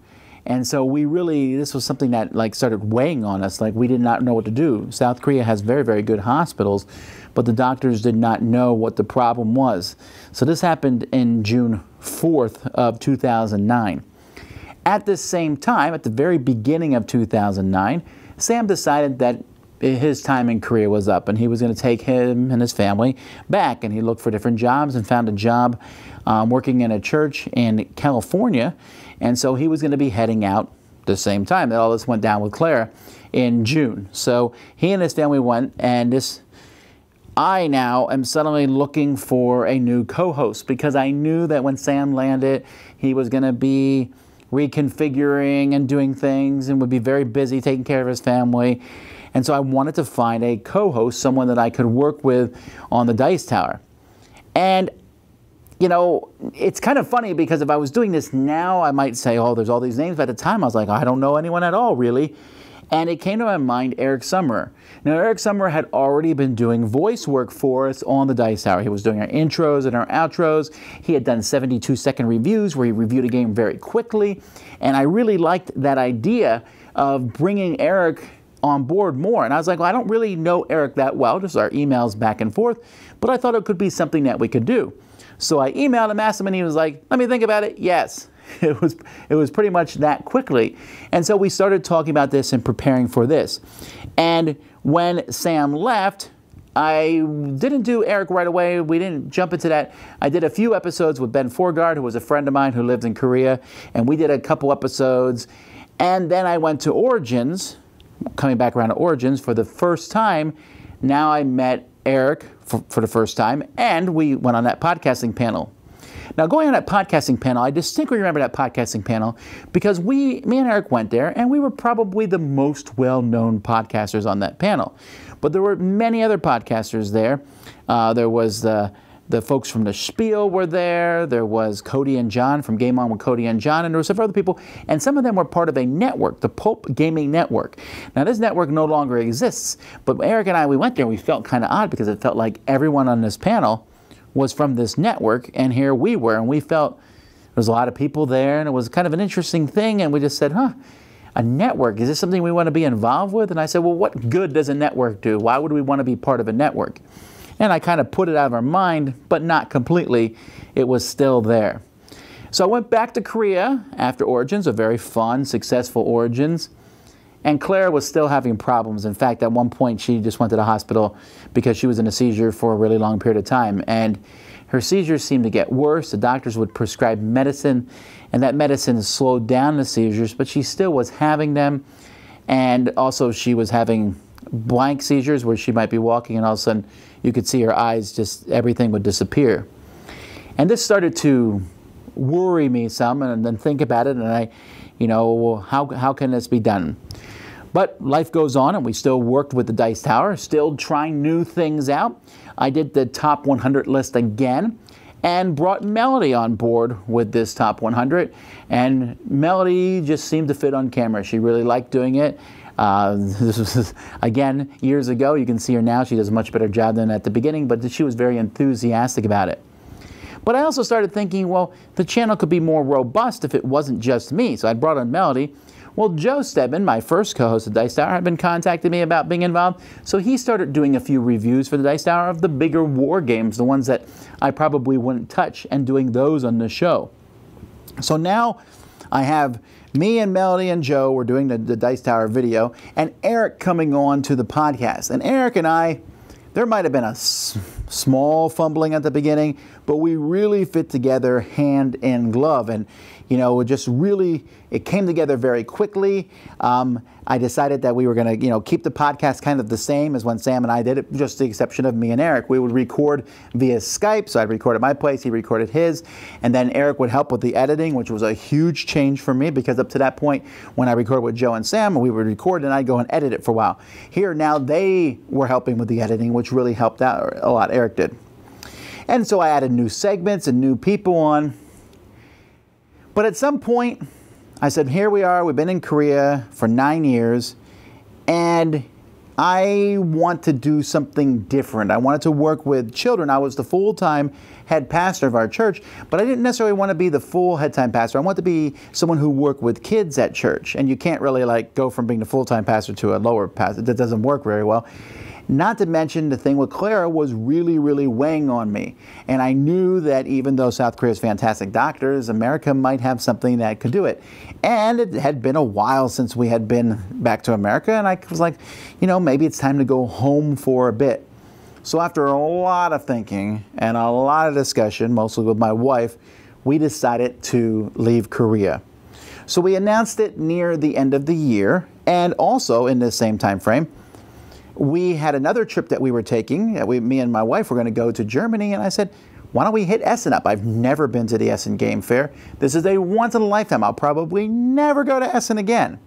And so this was something that started weighing on us. Like, we did not know what to do. South Korea has very, very good hospitals, but the doctors did not know what the problem was. So this happened in June 4th of 2009. At the same time, at the very beginning of 2009, Sam decided that his time in Korea was up, and he was going to take him and his family back. And he looked for different jobs and found a job working in a church in California. And so he was going to be heading out the same time that all this went down with Clara in June. So he and his family went, and I now am suddenly looking for a new co-host, because I knew that when Sam landed, he was going to be reconfiguring and doing things and would be very busy taking care of his family. And so I wanted to find a co-host, someone that I could work with on the Dice Tower. And you know, it's kind of funny, because if I was doing this now, I might say, oh, there's all these names. But at the time, I was like, I don't know anyone at all, really. And it came to my mind, Eric Summerer. Now, Eric Summerer had already been doing voice work for us on the Dice Tower. He was doing our intros and our outros. He had done 72-second reviews where he reviewed a game very quickly. And I really liked that idea of bringing Eric on board more. And I was like, well, I don't really know Eric that well, just our emails back and forth. But I thought it could be something that we could do. So I emailed him, asked him, and he was like, let me think about it. Yes. It was pretty much that quickly. And so we started talking about this and preparing for this. And when Sam left, I didn't do Eric right away. We didn't jump into that. I did a few episodes with Ben Forgard, who was a friend of mine who lived in Korea. And we did a couple episodes. And then I went to Origins, coming back around to Origins for the first time. Now I met Eric for the first time. And we went on that podcasting panel. Now, going on that podcasting panel, I distinctly remember that podcasting panel because me and Eric went there, and we were probably the most well-known podcasters on that panel. But there were many other podcasters there. There was the folks from The Spiel were there. There was Cody and John from Game On with Cody and John, and there were several other people. And some of them were part of a network, the Pulp Gaming Network. Now, this network no longer exists. But Eric and I, we went there, and we felt kind of odd because it felt like everyone on this panel was from this network, and here we were, and we felt there was a lot of people there, and it was kind of an interesting thing, and we just said, a network, is this something we want to be involved with? And I said, well, what good does a network do? Why would we want to be part of a network? And I kind of put it out of our mind, but not completely. It was still there. So I went back to Korea after Origins, a very fun, successful Origins. And Claire was still having problems. In fact, at one point, she just went to the hospital because she was in a seizure for a really long period of time. And her seizures seemed to get worse. The doctors would prescribe medicine, and that medicine slowed down the seizures, but she still was having them. And also, she was having blank seizures where she might be walking, and all of a sudden, you could see her eyes, just everything would disappear. And this started to worry me some, and then think about it, and I, well, how can this be done? But life goes on, and we still worked with the Dice Tower, still trying new things out. I did the top 100 list again and brought Melody on board with this top 100. And Melody just seemed to fit on camera. She really liked doing it. This was, again, years ago. You can see her now. She does a much better job than at the beginning, but she was very enthusiastic about it. But I also started thinking, well, the channel could be more robust if it wasn't just me. So I brought on Melody. Well, Joe Stedman, my first co-host of Dice Tower, had been contacting me about being involved. So he started doing a few reviews for the Dice Tower of the bigger war games, the ones that I probably wouldn't touch, and doing those on the show. So now I have me and Melody and Joe, we're doing the Dice Tower video, and Eric coming on to the podcast. And Eric and I, there might have been a small fumbling at the beginning, but we really fit together hand in glove. And, it just really, it came together very quickly. I decided that we were going to, keep the podcast kind of the same as when Sam and I did it, just the exception of me and Eric. We would record via Skype, so I'd record at my place, he recorded his, and then Eric would help with the editing, which was a huge change for me because up to that point, when I recorded with Joe and Sam, we would record and I'd go and edit it for a while. Here, now they were helping with the editing, which really helped out a lot. Eric did. And so I added new segments and new people on. But at some point, I said, here we are, we've been in Korea for 9 years, and I want to do something different. I wanted to work with children. I was the full-time head pastor of our church, but I didn't necessarily want to be the full head-time pastor. I want to be someone who worked with kids at church, and you can't really go from being the full-time pastor to a lower pastor. That doesn't work very well. Not to mention the thing with Clara was really, really weighing on me. And I knew that even though South Korea has fantastic doctors, America might have something that could do it. And it had been a while since we had been back to America, and I was like, maybe it's time to go home for a bit. So after a lot of thinking and a lot of discussion, mostly with my wife, we decided to leave Korea. So we announced it near the end of the year, and also in the same time frame, we had another trip that we were taking. Me and my wife were going to go to Germany, and I said, why don't we hit Essen up? I've never been to the Essen Game Fair. This is a once-in-a-lifetime. I'll probably never go to Essen again.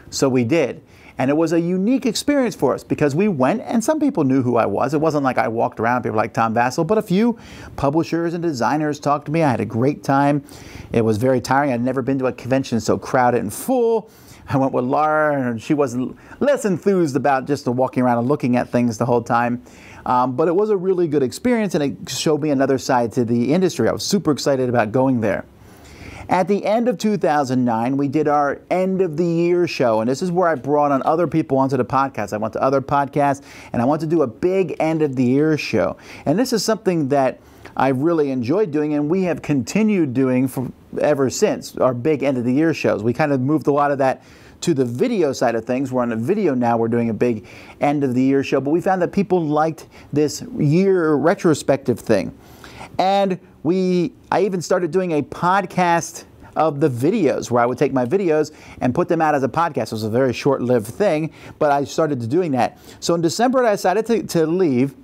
So we did. And it was a unique experience for us because we went, and some people knew who I was. It wasn't like I walked around, people like Tom Vassell, but a few publishers and designers talked to me. I had a great time. It was very tiring. I'd never been to a convention so crowded and full. I went with Laura, and she was less enthused about just walking around and looking at things the whole time. But it was a really good experience, and it showed me another side to the industry. I was super excited about going there. At the end of 2009, we did our end of the year show, and this is where I brought on other people onto the podcast. I went to other podcasts, and I want to do a big end of the year show. And this is something that I really enjoyed doing, and we have continued doing ever since our big end of the year shows. We kind of moved a lot of that to the video side of things. We're on the video now. We're doing a big end of the year show, but we found that people liked this year retrospective thing. And I even started doing a podcast of the videos where I would take my videos and put them out as a podcast. It was a very short-lived thing, but I started doing that. So in December, I decided to leave,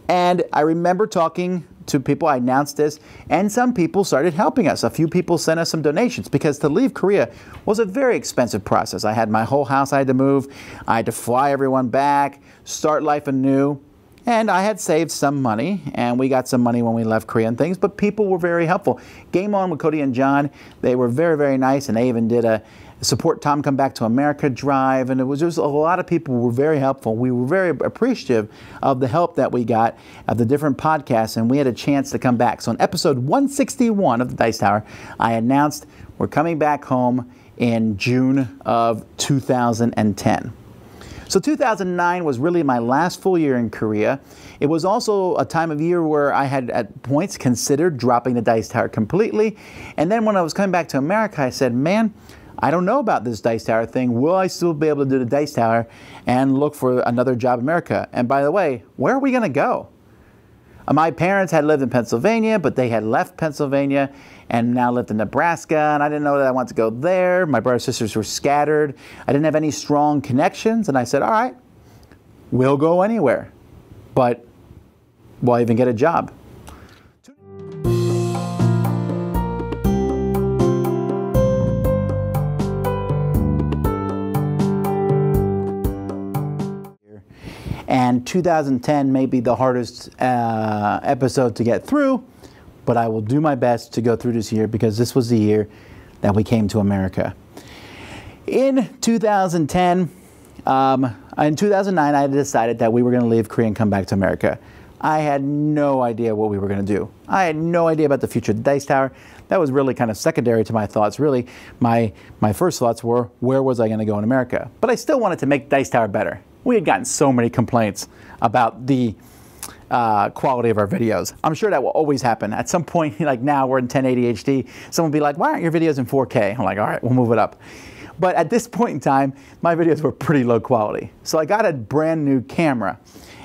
and I remember talking to people. I announced this, and some people started helping us. A few people sent us some donations, because to leave Korea was a very expensive process. I had my whole house I had to move. I had to fly everyone back, start life anew. And I had saved some money, and we got some money when we left Korea and things, but people were very helpful. Game On with Cody and John, they were very, very nice, and they even did a Support Tom Come Back to America drive, and it was just a lot of people were very helpful. We were very appreciative of the help that we got of the different podcasts, and we had a chance to come back. So in episode 161 of the Dice Tower, I announced we're coming back home in June of 2010. So 2009 was really my last full year in Korea. It was also a time of year where I had at points considered dropping the Dice Tower completely. And then when I was coming back to America, I said, man, I don't know about this Dice Tower thing. Will I still be able to do the Dice Tower and look for another job in America? And by the way, where are we going to go? My parents had lived in Pennsylvania, but they had left Pennsylvania and now lived in Nebraska, and I didn't know that I wanted to go there. My brothers and sisters were scattered. I didn't have any strong connections, and I said, all right, we'll go anywhere, but will I even get a job? And 2010 may be the hardest episode to get through, but I will do my best to go through this year, because this was the year that we came to America. In 2010, in 2009, I decided that we were going to leave Korea and come back to America. I had no idea what we were going to do. I had no idea about the future of the Dice Tower. That was really kind of secondary to my thoughts. Really, my first thoughts were, where was I going to go in America? But I still wanted to make Dice Tower better. We had gotten so many complaints about the quality of our videos. I'm sure that will always happen. At some point, like now we're in 1080 HD, someone will be like, why aren't your videos in 4K? I'm like, all right, we'll move it up. But at this point in time, my videos were pretty low quality. So I got a brand new camera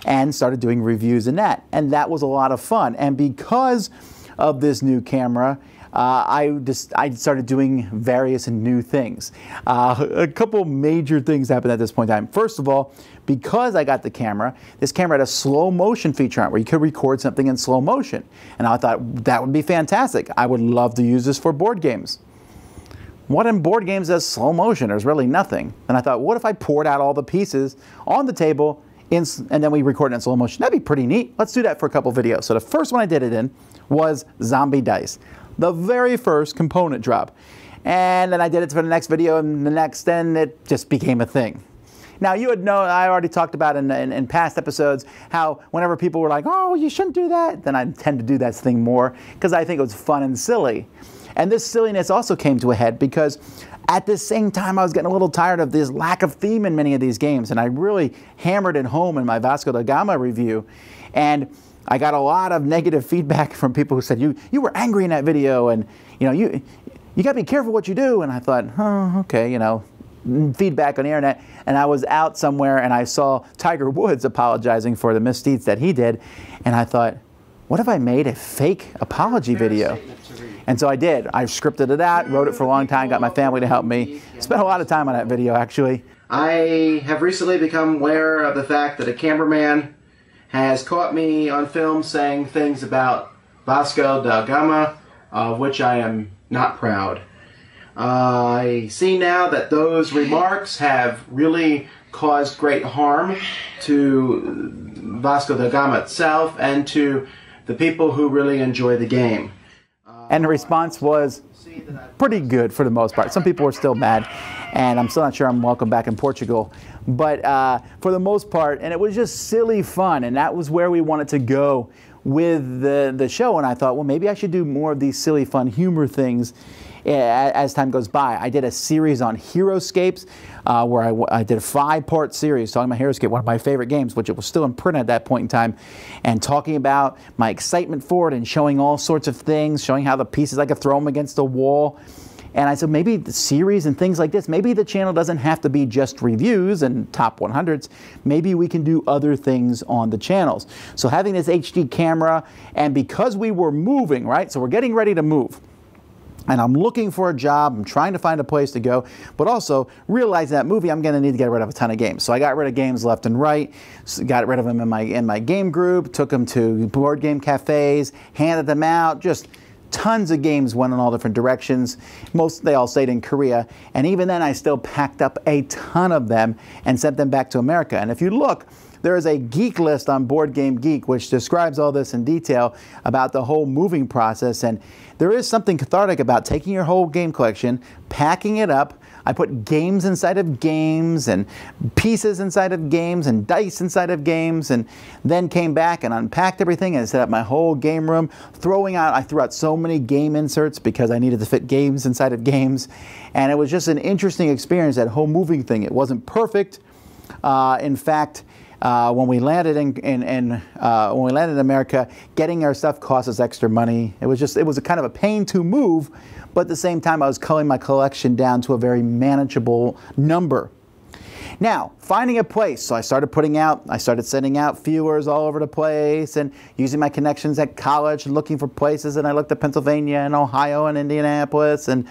and started doing reviews in that. And that was a lot of fun. And because of this new camera, I started doing various new things. A couple major things happened at this point in time. First of all, because I got the camera, this camera had a slow motion feature on it where you could record something in slow motion. And I thought that would be fantastic. I would love to use this for board games. What in board games has slow motion? There's really nothing. And I thought, what if I poured out all the pieces on the table and then we record it in slow motion? That'd be pretty neat. Let's do that for a couple videos. So the first one I did it in was Zombie Dice. The very first component drop. And then I did it for the next video and the next, and it just became a thing. Now, you would know, I already talked about in past episodes how whenever people were like, oh, you shouldn't do that, then I tend to do that thing more because I think it was fun and silly. And this silliness also came to a head because at the same time I was getting a little tired of this lack of theme in many of these games, and I really hammered it home in my Vasco da Gama review. And I got a lot of negative feedback from people who said, you were angry in that video, and you got to be careful what you do. And I thought, oh, okay, feedback on the internet. And I was out somewhere and I saw Tiger Woods apologizing for the misdeeds that he did. And I thought, what if I made a fake apology video? And so I did. I scripted it out, wrote it for a long time, got my family to help me. Spent a lot of time on that video, actually. I have recently become aware of the fact that a cameraman has caught me on film saying things about Vasco da Gama, of which I am not proud. I see now that those remarks have really caused great harm to Vasco da Gama itself and to the people who really enjoy the game. And the response was pretty good for the most part. Some people were still mad, and I'm still not sure I'm welcome back in Portugal. But for the most part, and it was just silly fun, and that was where we wanted to go with the show, and I thought, well, maybe I should do more of these silly, fun humor things as time goes by. I did a series on Heroescapes where I did a 5-part series talking about Heroescape, one of my favorite games, which it was still in print at that point in time, and talking about my excitement for it and showing all sorts of things, showing how the pieces I could throw them against the wall. And I said, maybe the series and things like this, maybe the channel doesn't have to be just reviews and top 100s. Maybe we can do other things on the channels. So having this HD camera, and because we were moving, right? So we're getting ready to move. And I'm looking for a job, I'm trying to find a place to go, but also realize that movie, I'm gonna need to get rid of a ton of games. So I got rid of games left and right, got rid of them in my game group, took them to board game cafes, handed them out, just tons of games went in all different directions. They all stayed in Korea. And even then I still packed up a ton of them and sent them back to America. And if you look, there is a geek list on Board Game Geek which describes all this in detail about the whole moving process. And there is something cathartic about taking your whole game collection, packing it up. I put games inside of games and pieces inside of games and dice inside of games, and then came back and unpacked everything and set up my whole game room. I threw out so many game inserts because I needed to fit games inside of games. And it was just an interesting experience, that whole moving thing. It wasn't perfect. In fact, when we landed in America, getting our stuff cost us extra money. It was a kind of a pain to move, but at the same time I was culling my collection down to a very manageable number. Now, finding a place. So I started sending out feelers all over the place and using my connections at college, looking for places, and I looked at Pennsylvania and Ohio and Indianapolis and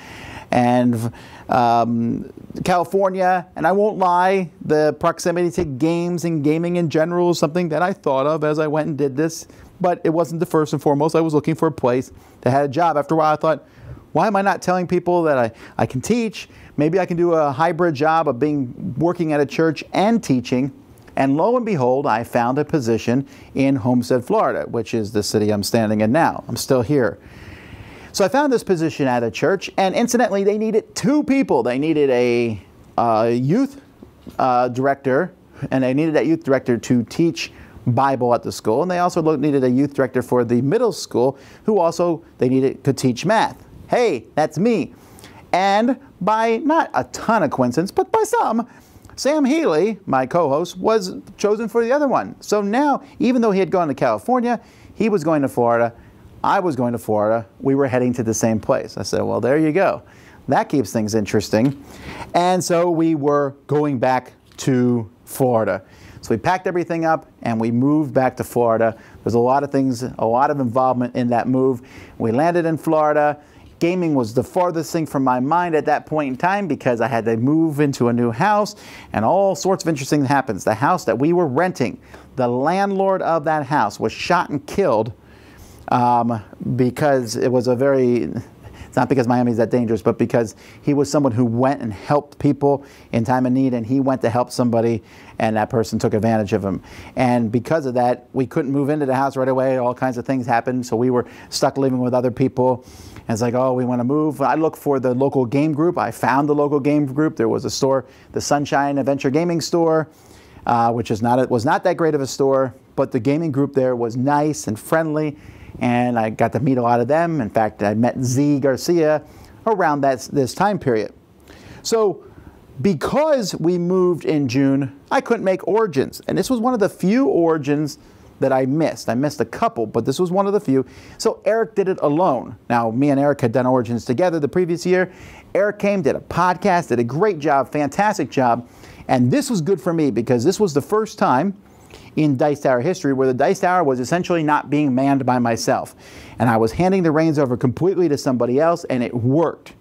California, and I won't lie, the proximity to games and gaming in general is something that I thought of as I went and did this, but it wasn't the first and foremost. I was looking for a place that had a job. After a while I thought, why am I not telling people that I can teach? Maybe I can do a hybrid job of working at a church and teaching. And lo and behold, I found a position in Homestead, Florida, which is the city I'm standing in now. I'm still here. So I found this position at a church, and incidentally, they needed 2 people. They needed a youth director, and they needed that youth director to teach Bible at the school, and they also needed a youth director for the middle school who also could teach math. Hey, that's me. And by not a ton of coincidence, but by some, Sam Healy, my co-host, was chosen for the other one. So now, even though he had gone to California, he was going to Florida, I was going to Florida, we were heading to the same place. I said, well, there you go. That keeps things interesting. And so we were going back to Florida. So we packed everything up and we moved back to Florida. There's a lot of things, a lot of involvement in that move. We landed in Florida. Gaming was the farthest thing from my mind at that point in time because I had to move into a new house and all sorts of interesting things happened. The house that we were renting, the landlord of that house was shot and killed because it was it's not because Miami's that dangerous, but because he was someone who went and helped people in time of need, and he went to help somebody and that person took advantage of him. And because of that, we couldn't move into the house right away. All kinds of things happened, so we were stuck living with other people. And it's like, oh, we want to move. I looked for the local game group. I found the local game group. There was a store, the Sunshine Adventure Gaming Store, which was not that great of a store, but the gaming group there was nice and friendly, and I got to meet a lot of them. In fact, I met Z Garcia around this time period. So because we moved in June, I couldn't make Origins, and this was one of the few Origins that I missed. I missed a couple, but this was one of the few. So Eric did it alone. Now, me and Eric had done Origins together the previous year. Eric came, did a podcast, did a great job, fantastic job. And this was good for me because this was the first time in Dice Tower history where the Dice Tower was essentially not being manned by myself. And I was handing the reins over completely to somebody else, and it worked.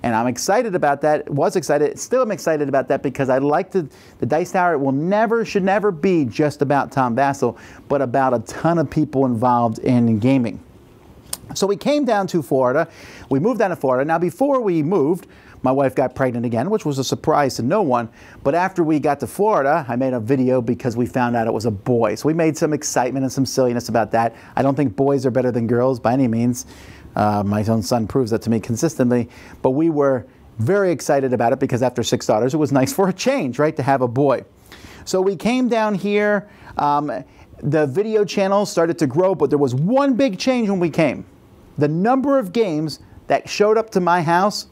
And I'm excited about that, still am excited about that because I like the Dice Tower. It should never be just about Tom Vasel, but about a ton of people involved in gaming. So we came down to Florida. We moved down to Florida. Now before we moved, my wife got pregnant again, which was a surprise to no one. But after we got to Florida, I made a video because we found out it was a boy. So we made some excitement and some silliness about that. I don't think boys are better than girls by any means. My own son proves that to me consistently. But we were very excited about it because after 6 daughters, it was nice for a change, right, to have a boy. So we came down here. The video channels started to grow, but there was one big change when we came. The number of games that showed up to my house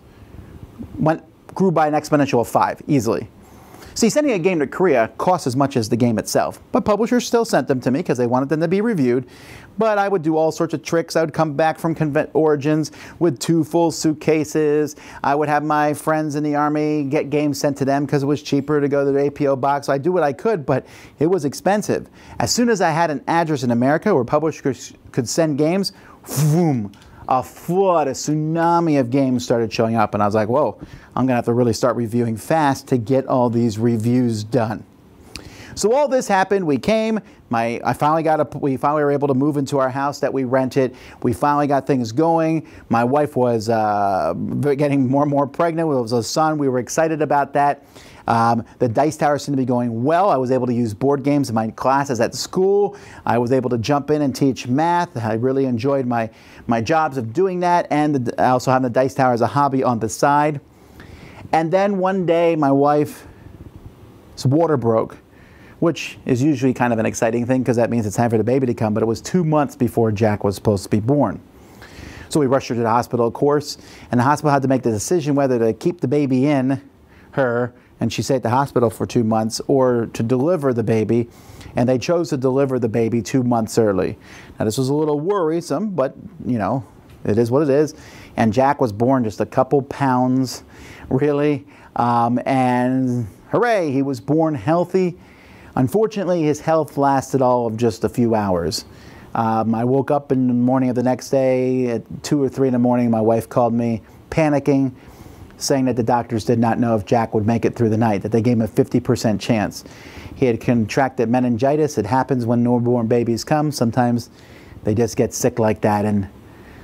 grew by an exponential of 5, easily. See, sending a game to Korea costs as much as the game itself, but publishers still sent them to me because they wanted them to be reviewed. But I would do all sorts of tricks. I would come back from Origins with 2 full suitcases. I would have my friends in the Army get games sent to them because it was cheaper to go to the APO box. So I'd do what I could, but it was expensive. As soon as I had an address in America where publishers could send games, boom, a flood, a tsunami of games started showing up, and I was like, whoa, I'm gonna have to really start reviewing fast to get all these reviews done. So all this happened. We came. We finally were able to move into our house that we rented. We finally got things going. My wife was getting more and more pregnant. It was a son. We were excited about that. The Dice Tower seemed to be going well. I was able to use board games in my classes at school. I was able to jump in and teach math. I really enjoyed my jobs of doing that, and I also have the Dice Tower as a hobby on the side. And then one day my wife's water broke, which is usually kind of an exciting thing because that means it's time for the baby to come, but it was 2 months before Jack was supposed to be born. So we rushed her to the hospital, of course, and the hospital had to make the decision whether to keep the baby in her, and she stayed at the hospital for 2 months, or to deliver the baby, and they chose to deliver the baby 2 months early. Now this was a little worrisome, but you know, it is what it is. And Jack was born just a couple pounds, really, and hooray, he was born healthy. Unfortunately, his health lasted all of just a few hours. I woke up in the morning of the next day at 2 or 3 in the morning. My wife called me panicking, saying that the doctors did not know if Jack would make it through the night, that they gave him a 50% chance. He had contracted meningitis. It happens when newborn babies come. Sometimes they just get sick like that. And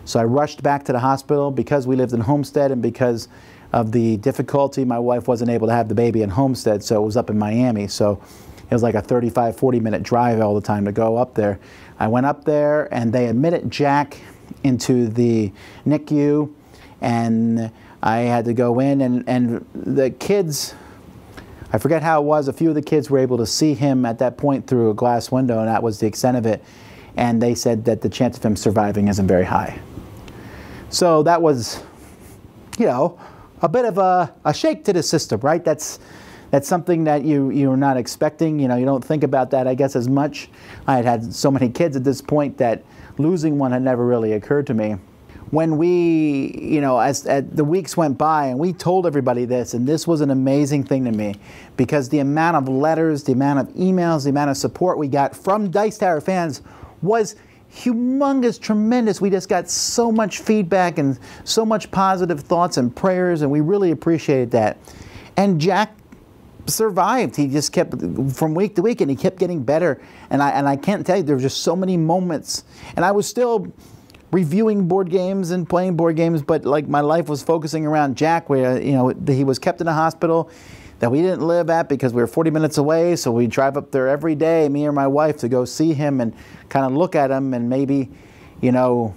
so I rushed back to the hospital because we lived in Homestead, and because of the difficulty, my wife wasn't able to have the baby in Homestead, so it was up in Miami. So it was like a 35, 40-minute drive all the time to go up there. I went up there, and they admitted Jack into the NICU, and I had to go in, and the kids, I forget how it was, a few of the kids were able to see him at that point through a glass window, and that was the extent of it. And they said that the chance of him surviving isn't very high. So that was, you know, a bit of a shake to the system, right? That's something that you're not expecting. You know, you don't think about that, I guess, as much. I had so many kids at this point that losing one had never really occurred to me. When we, you know, as the weeks went by, and we told everybody this, and this was an amazing thing to me, because the amount of letters, the amount of emails, the amount of support we got from Dice Tower fans was humongous, tremendous. We just got so much feedback and so much positive thoughts and prayers, and we really appreciated that. And Jack survived. He just kept, from week to week, and he kept getting better. And I can't tell you, there were just so many moments. And I was still reviewing board games and playing board games, but like my life was focusing around Jack, where, you know, he was kept in a hospital that we didn't live at because we were 40 minutes away, so we drive up there every day, me or my wife, to go see him and kind of look at him and maybe, you know,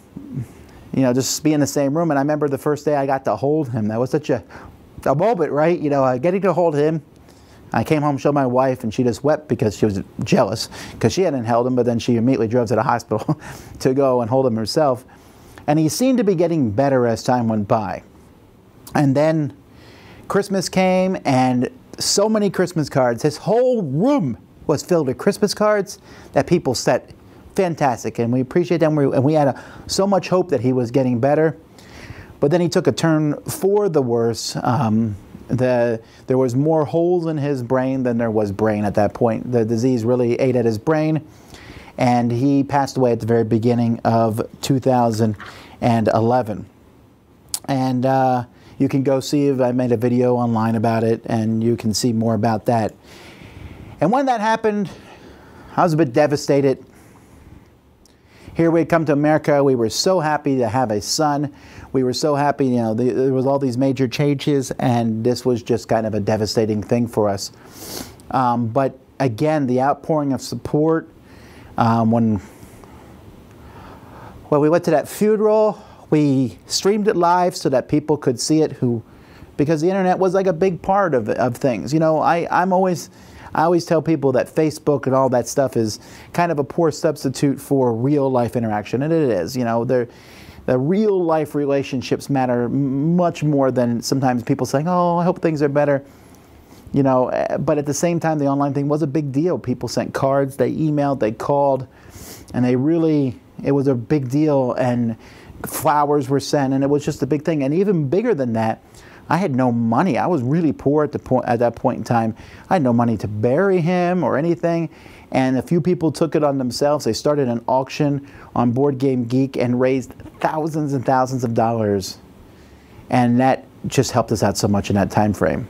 just be in the same room. And I remember the first day I got to hold him. That was such a moment, right? You know, getting to hold him. I came home, showed my wife, and she just wept because she was jealous because she hadn't held him, but then she immediately drove to the hospital to go and hold him herself. And he seemed to be getting better as time went by. And then Christmas came, and so many Christmas cards. His whole room was filled with Christmas cards that people sent. Fantastic, and we appreciate them. And we had so much hope that he was getting better. But then he took a turn for the worse. There was more holes in his brain than there was brain at that point. The disease really ate at his brain, and he passed away at the very beginning of 2011. And you can go see it. I made a video online about it, and you can see more about that. And when that happened, I was a bit devastated. Here we had come to America. We were so happy to have a son. We were so happy, you know, there was all these major changes, and this was just kind of a devastating thing for us. But again, the outpouring of support, when we went to that funeral, we streamed it live so that people could see it, because the internet was like a big part of things. You know, I always tell people that Facebook and all that stuff is kind of a poor substitute for real life interaction, and it is. You know, the real life relationships matter much more than sometimes people saying, "Oh, I hope things are better." You know, but at the same time, the online thing was a big deal. People sent cards, they emailed, they called, and it was a big deal, and flowers were sent, and it was just a big thing. And even bigger than that, I had no money. I was really poor at that point in time. I had no money to bury him or anything, and a few people took it on themselves. They started an auction on Board Game Geek and raised thousands and thousands of dollars, and that just helped us out so much in that time frame.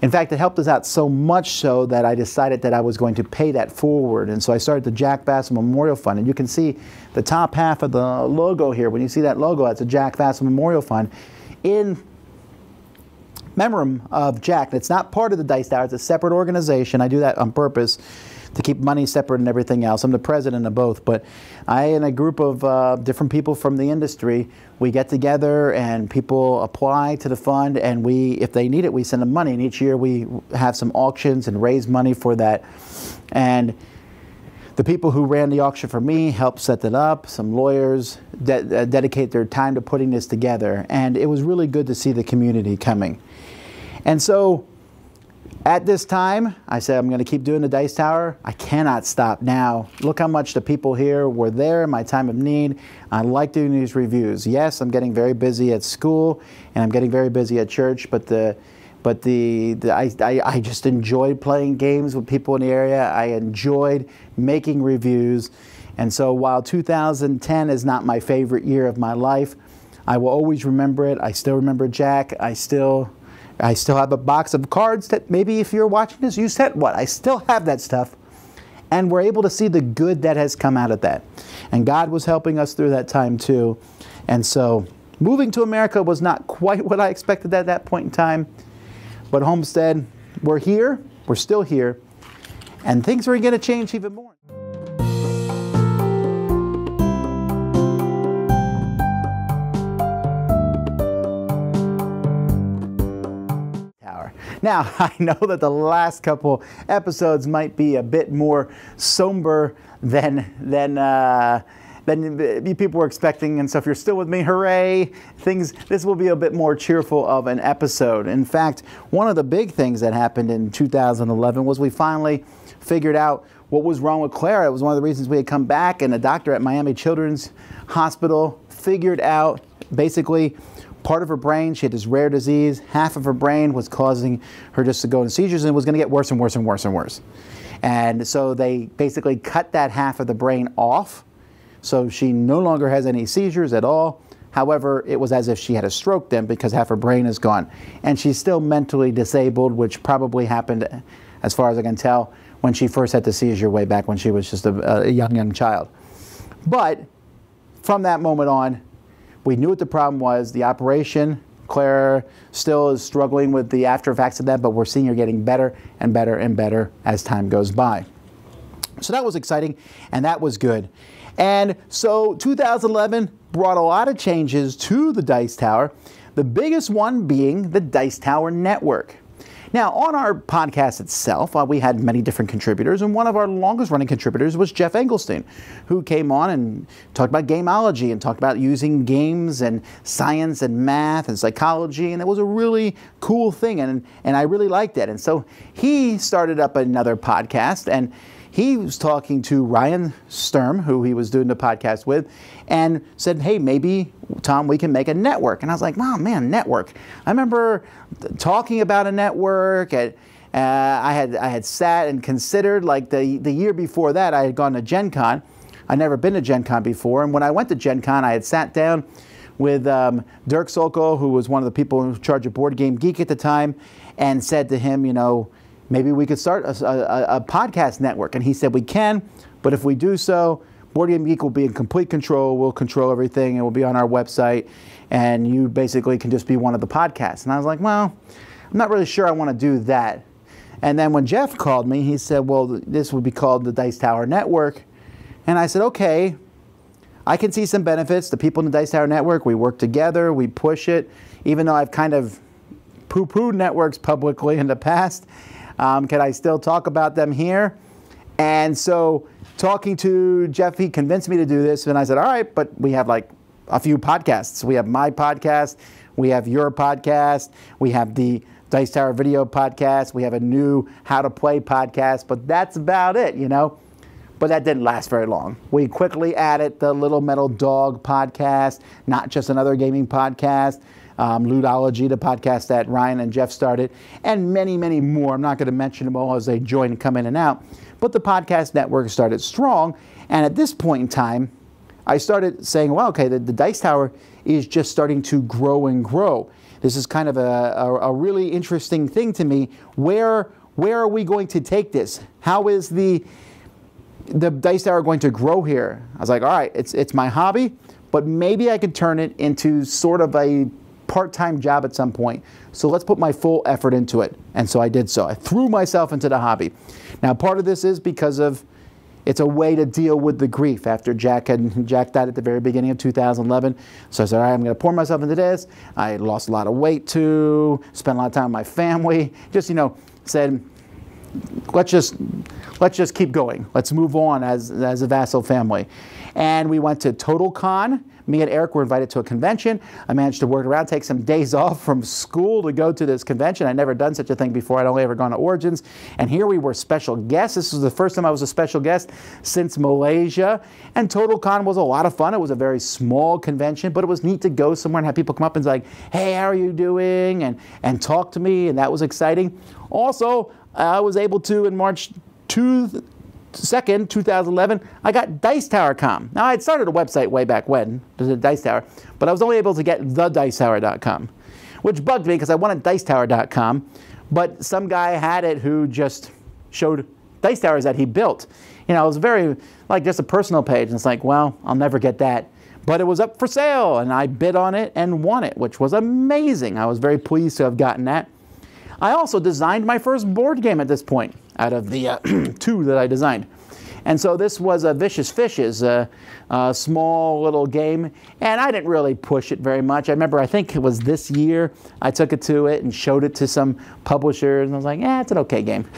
In fact, it helped us out so much so that I decided that I was going to pay that forward. And so I started the Jack Vassell Memorial Fund. And you can see the top half of the logo here. When you see that logo, that's a Jack Vassell Memorial Fund in memory of Jack. It's not part of the Dice Tower. It's a separate organization. I do that on purpose to keep money separate and everything else. I'm the president of both. But I and a group of different people from the industry, we get together and people apply to the fund, and if they need it, we send them money. And each year we have some auctions and raise money for that. And the people who ran the auction for me helped set it up. Some lawyers dedicate their time to putting this together. And it was really good to see the community coming. And so at this time, I said, I'm going to keep doing the Dice Tower. I cannot stop now. Look how much the people here were there in my time of need. I like doing these reviews. Yes, I'm getting very busy at school, and I'm getting very busy at church, but I just enjoyed playing games with people in the area. I enjoyed making reviews. And so while 2010 is not my favorite year of my life, I will always remember it. I still remember Jack. I still have a box of cards that maybe if you're watching this, you sent what? I still have that stuff. And we're able to see the good that has come out of that. And God was helping us through that time too. And so moving to America was not quite what I expected at that point in time. But Homestead, we're here. We're still here. And things are going to change even more. Now, I know that the last couple episodes might be a bit more somber than people were expecting, and so if you're still with me, hooray! This will be a bit more cheerful of an episode. In fact, one of the big things that happened in 2011 was we finally figured out what was wrong with Clara. It was one of the reasons we had come back, and a doctor at Miami Children's Hospital figured out basically part of her brain, she had this rare disease, half of her brain was causing her just to go into seizures, and it was going to get worse and worse and worse and worse. And so they basically cut that half of the brain off, so she no longer has any seizures at all. However, it was as if she had a stroke then, because half her brain is gone. And she's still mentally disabled, which probably happened, as far as I can tell, when she first had the seizure way back when she was just a young child. But from that moment on, we knew what the problem was. The operation, Clara still is struggling with the after effects of that, but we're seeing her getting better and better and better as time goes by. So that was exciting, and that was good. And so 2011 brought a lot of changes to the Dice Tower, the biggest one being the Dice Tower Network. Now, on our podcast itself, we had many different contributors, and one of our longest-running contributors was Jeff Engelstein, who came on and talked about gameology and talked about using games and science and math and psychology, and it was a really cool thing, and I really liked it. And so he started up another podcast, and he was talking to Ryan Sturm, who he was doing the podcast with, and said, hey, maybe, Tom, we can make a network. And I was like, oh, man, network. I remember talking about a network. I had sat and considered, like the year before that, I had gone to Gen Con. I'd never been to Gen Con before. And when I went to Gen Con, I had sat down with Dirk Solko, who was one of the people in charge of Board Game Geek at the time, and said to him, you know, maybe we could start a podcast network. And he said, we can, but if we do so, Board Game Geek will be in complete control. We'll control everything, and we'll be on our website, and you basically can just be one of the podcasts. And I was like, well, I'm not really sure I want to do that. And then when Jeff called me, he said, well, this would be called the Dice Tower Network. And I said, okay, I can see some benefits. The people in the Dice Tower Network, we work together, we push it. Even though I've kind of poo-pooed networks publicly in the past, Can I still talk about them here? And so talking to Jeff, he convinced me to do this. And I said, all right, but we have like a few podcasts. We have my podcast. We have your podcast. We have the Dice Tower video podcast. We have a new How to Play podcast. But that's about it, you know. But that didn't last very long. We quickly added the Little Metal Dog podcast, Not Just Another Gaming Podcast, Ludology, the podcast that Ryan and Jeff started, and many, many more. I'm not going to mention them all as they join and come in and out. But the podcast network started strong. And at this point in time, I started saying, well, okay, the Dice Tower is just starting to grow and grow. This is kind of a really interesting thing to me. Where are we going to take this? How is the Dice Tower going to grow here? I was like, all right, it's my hobby, but maybe I could turn it into sort of a part-time job at some point. So let's put my full effort into it. And so I did so. I threw myself into the hobby. Now, part of this is because it's a way to deal with the grief after Jack died at the very beginning of 2011. So I said, all right, I'm going to pour myself into this. I lost a lot of weight too, spent a lot of time with my family. Just, said, let's just keep going. Let's move on as a vassal family. And we went to TotalCon. Me and Eric were invited to a convention. I managed to work around, take some days off from school to go to this convention. I'd never done such a thing before. I'd only ever gone to Origins. And here we were special guests. This was the first time I was a special guest since Malaysia. And TotalCon was a lot of fun. It was a very small convention, but it was neat to go somewhere and have people come up and say, like, hey, how are you doing? And talk to me. And that was exciting. Also, I was able to, in March 2nd, 2011, I got Dice Tower .com. Now, I had started a website way back when, the Dice Tower, but I was only able to get thedicetower.com, which bugged me because I wanted dicetower.com, but some guy had it who just showed Dice Towers that he built. It was very, like, just a personal page, and it's like, well, I'll never get that. But it was up for sale, and I bid on it and won it, which was amazing. I was very pleased to have gotten that. I also designed my first board game at this point, out of the 2 that I designed. And so this was a Vicious Fishes, a small little game, and I didn't really push it very much. I remember, I think it was this year, I took it to it and showed it to some publishers, and I was like, it's an okay game.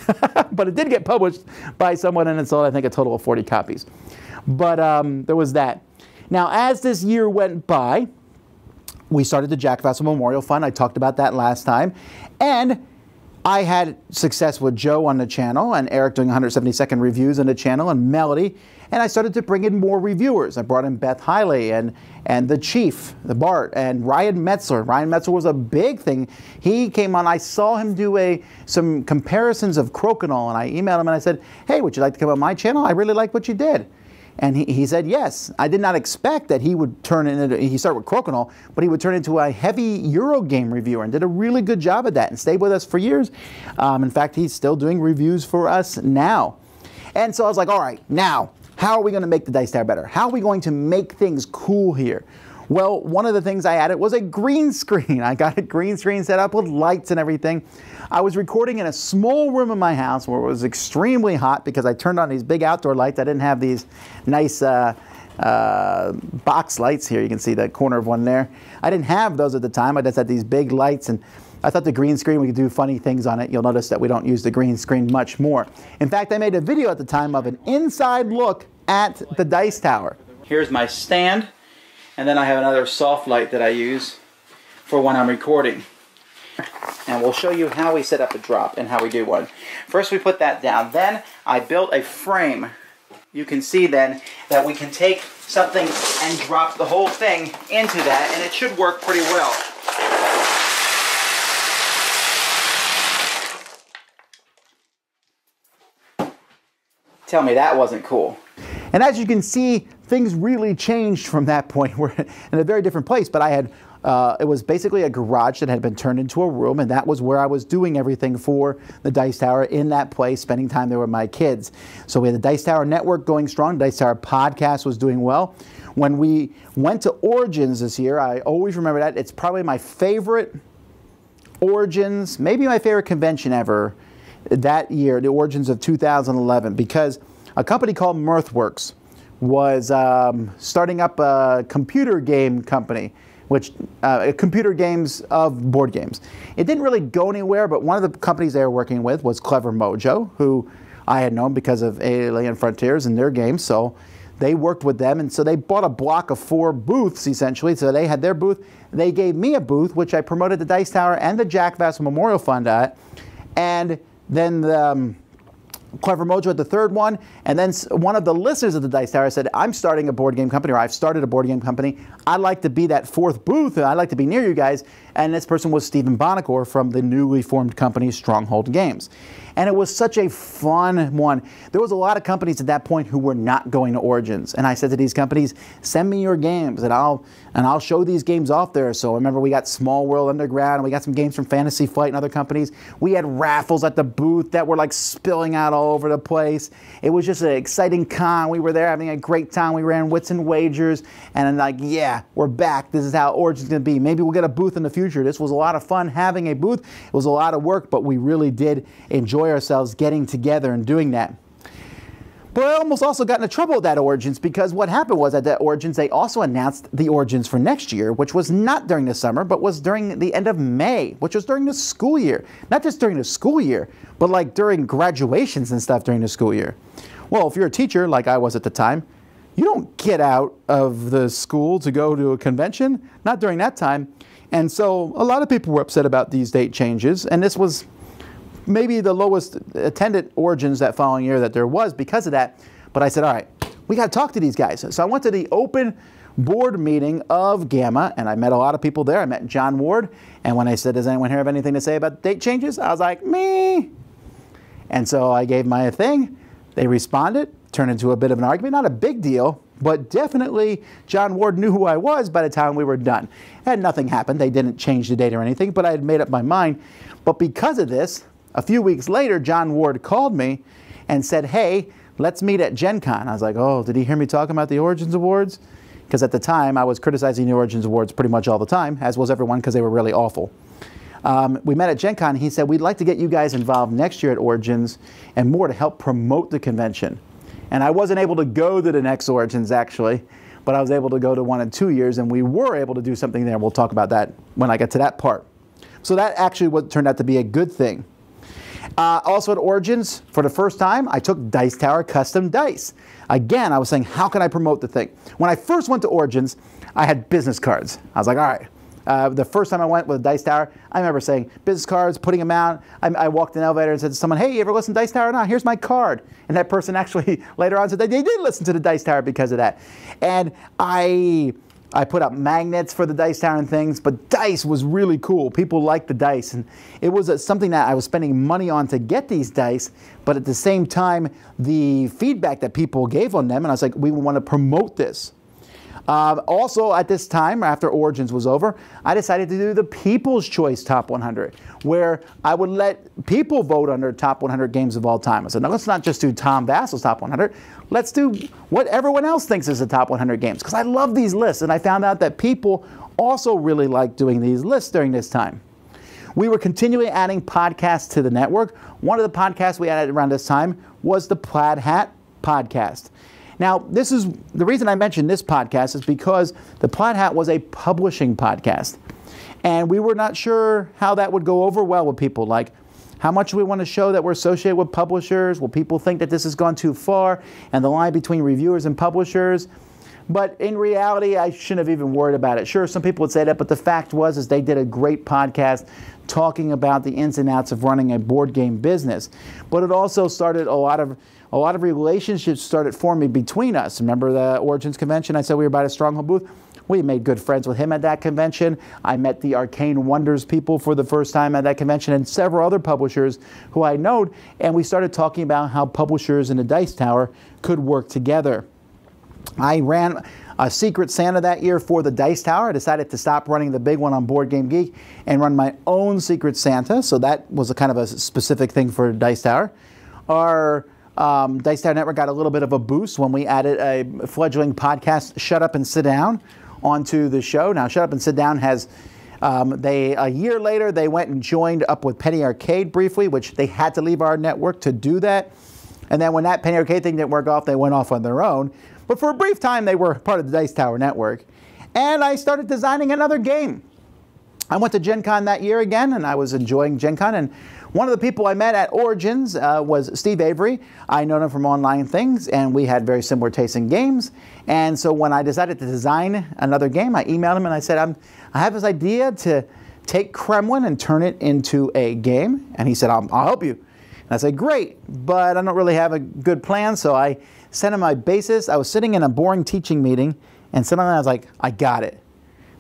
But it did get published by someone, and it sold, I think, a total of 40 copies. But there was that. Now, as this year went by, we started the Jack Vassal Memorial Fund. I talked about that last time. And I had success with Joe on the channel and Eric doing 172nd reviews on the channel and Melody. And I started to bring in more reviewers. I brought in Beth Hiley and the Chief, the Bart, and Ryan Metzler. Ryan Metzler was a big thing. He came on. I saw him do some comparisons of Crokinole, and I emailed him and I said, hey, would you like to come on my channel? I really like what you did. And he said yes. I did not expect that he would turn into, he started with Crokinole, but he would turn into a heavy Eurogame reviewer and did a really good job at that and stayed with us for years. In fact, he's still doing reviews for us now. And so I was like, all right, now, how are we going to make the Dice Tower better? How are we going to make things cool here? Well, one of the things I added was a green screen. I got a green screen set up with lights and everything. I was recording in a small room in my house where it was extremely hot because I turned on these big outdoor lights. I didn't have these nice box lights here. You can see the corner of one there. I didn't have those at the time. I just had these big lights, and I thought the green screen, we could do funny things on it. You'll notice that we don't use the green screen much more. In fact, I made a video at the time of an inside look at the Dice Tower. Here's my stand, and then I have another soft light that I use for when I'm recording. And we'll show you how we set up a drop and how we do one. First we put that down. Then I built a frame. You can see then that we can take something and drop the whole thing into that, and it should work pretty well. Tell me that wasn't cool. And as you can see, things really changed from that point. We're in a very different place, but I had it was basically a garage that had been turned into a room, and that was where I was doing everything for the Dice Tower in that place, spending time there with my kids. So we had the Dice Tower Network going strong. The Dice Tower Podcast was doing well. When we went to Origins this year, I always remember that. It's probably my favorite Origins, maybe my favorite convention ever that year, the Origins of 2011, because a company called Mirthworks was starting up a computer game company which computer games of board games. It didn't really go anywhere, but one of the companies they were working with was Clever Mojo, who I had known because of Alien Frontiers and their games, so they worked with them, and so they bought a block of 4 booths, essentially. So they had their booth. They gave me a booth, which I promoted the Dice Tower and the Jack Vassal Memorial Fund at. And then the Clever Mojo had the 3rd one. And then one of the listeners of the Dice Tower said, I'm starting a board game company, or I've started a board game company. I'd like to be that 4th booth, and I'd like to be near you guys. And this person was Stephen Bonacore from the newly formed company Stronghold Games. And it was such a fun one. There was a lot of companies at that point who were not going to Origins. And I said to these companies, send me your games and I'll show these games off there. So remember, we got Small World Underground, and we got some games from Fantasy Flight and other companies. We had raffles at the booth that were like spilling out all over the place. It was just an exciting con. We were there having a great time. We ran Wits and Wagers, and I'm like, yeah, we're back. This is how Origins going to be. Maybe we'll get a booth in the future. This was a lot of fun having a booth. It was a lot of work, but we really did enjoy ourselves getting together and doing that. But I almost also got into trouble with that Origins, because what happened was at that Origins they also announced the Origins for next year, which was not during the summer, but was during the end of May, which was during the school year. Not just during the school year, but like during graduations and stuff during the school year. Well, if you're a teacher, like I was at the time, you don't get out of the school to go to a convention, not during that time. And so a lot of people were upset about these date changes, and this was maybe the lowest attended Origins that following year that there was because of that. But I said, all right, we got to talk to these guys. So I went to the open board meeting of Gamma, and I met a lot of people there. I met John Ward, and when I said, does anyone here have anything to say about date changes? I was like, me. And so I gave my thing. They responded, turned into a bit of an argument. Not a big deal, but definitely John Ward knew who I was by the time we were done. And nothing happened. They didn't change the date or anything, but I had made up my mind. But because of this, a few weeks later, John Ward called me and said, hey, let's meet at Gen Con. I was like, oh, did he hear me talking about the Origins Awards? Because at the time, I was criticizing the Origins Awards pretty much all the time, as was everyone, because they were really awful. We met at Gen Con. He said, we'd like to get you guys involved next year at Origins and more to help promote the convention. And I wasn't able to go to the next Origins, actually, but I was able to go to 1 and 2 years, and we were able to do something there. We'll talk about that when I get to that part. So that actually turned out to be a good thing. Also at Origins, for the first time, I took Dice Tower custom dice. Again, I was saying, how can I promote the thing? When I first went to Origins, I had business cards. I was like, all right. The first time I went with Dice Tower, I remember saying, business cards, putting them out. I walked in an elevator and said to someone, hey, you ever listen to Dice Tower or not? Here's my card. And that person actually later on said they did listen to the Dice Tower because of that. And I put up magnets for the Dice Tower and things, but dice was really cool. People liked the dice, and it was something that I was spending money on to get these dice, but at the same time, the feedback that people gave on them, and I was like, we want to promote this. Also, at this time, after Origins was over, I decided to do the People's Choice Top 100, where I would let people vote on their top 100 games of all time. I said, no, let's not just do Tom Vassal's top 100. Let's do what everyone else thinks is the top 100 games, because I love these lists, and I found out that people also really like doing these lists during this time. We were continually adding podcasts to the network. One of the podcasts we added around this time was the Plaid Hat podcast. Now, this is the reason I mentioned this podcast is because the Plaid Hat was a publishing podcast. And we were not sure how that would go over well with people. Like, how much do we want to show that we're associated with publishers? Will people think that this has gone too far? And the line between reviewers and publishers? But in reality, I shouldn't have even worried about it. Sure, some people would say that, but the fact was is they did a great podcast talking about the ins and outs of running a board game business. But it also started a lot of relationships started forming between us. Remember the Origins convention? I said we were by a Stronghold booth. We made good friends with him at that convention. I met the Arcane Wonders people for the first time at that convention and several other publishers who I knowed, and we started talking about how publishers in the Dice Tower could work together. I ran a Secret Santa that year for the Dice Tower. I decided to stop running the big one on Board Game Geek and run my own Secret Santa, so that was a kind of a specific thing for Dice Tower. Our Dice Tower Network got a little bit of a boost when we added a fledgling podcast, Shut Up and Sit Down, onto the show. Now, Shut Up and Sit Down has, a year later, they went and joined up with Penny Arcade briefly, which they had to leave our network to do that. And then when that Penny Arcade thing didn't work off, they went off on their own. But for a brief time, they were part of the Dice Tower Network. and I started designing another game. I went to Gen Con that year again, and I was enjoying Gen Con, and one of the people I met at Origins was Steve Avery. I know him from online things, and we had very similar tastes in games. And so when I decided to design another game, I emailed him and I said, I have this idea to take Kremlin and turn it into a game. And he said, I'll help you. And I said, great, but I don't really have a good plan. So I sent him my basis. I was sitting in a boring teaching meeting, and suddenly I was like, I got it.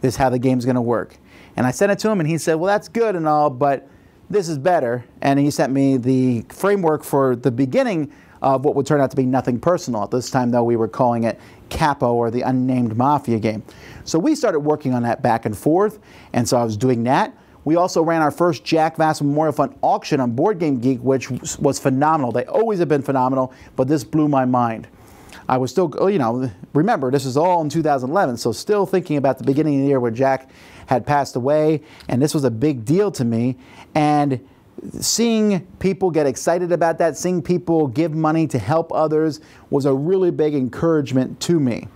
This is how the game's going to work. And I sent it to him, and he said, well, that's good and all, but this is better. And he sent me the framework for the beginning of what would turn out to be Nothing Personal. At this time, though, we were calling it Capo, or the Unnamed Mafia game. So we started working on that back and forth, and so I was doing that. We also ran our first Jack Vassal Memorial Fund auction on Board Game Geek, which was phenomenal. They always have been phenomenal, but this blew my mind. I was still, you know, remember, this is all in 2011, so still thinking about the beginning of the year where Jack had passed away, and this was a big deal to me. And seeing people get excited about that, seeing people give money to help others was a really big encouragement to me.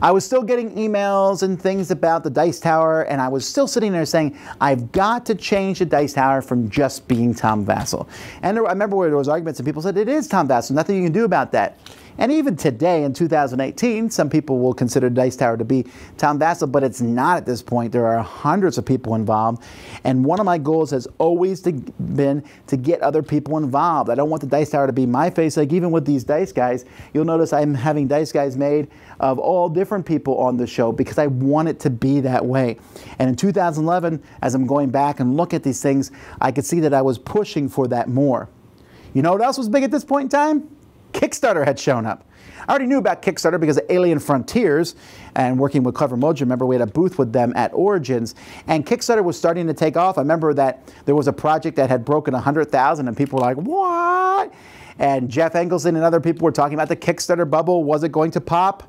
I was still getting emails and things about the Dice Tower, and I was still sitting there saying, I've got to change the Dice Tower from just being Tom Vassal. And I remember where there was arguments and people said, it is Tom Vassal, nothing you can do about that. And even today in 2018, some people will consider Dice Tower to be Tom Vassal, but it's not at this point. There are hundreds of people involved. And one of my goals has always been to get other people involved. I don't want the Dice Tower to be my face. Like even with these Dice Guys, you'll notice I'm having Dice Guys made of all different people on the show because I want it to be that way. And in 2011, as I'm going back and look at these things, I could see that I was pushing for that more. You know what else was big at this point in time? Kickstarter had shown up. I already knew about Kickstarter because of Alien Frontiers and working with Clever Mojo. Remember, we had a booth with them at Origins, and Kickstarter was starting to take off. I remember that there was a project that had broken 100,000, and people were like, what? And Jeff Engelson and other people were talking about the Kickstarter bubble. Was it going to pop?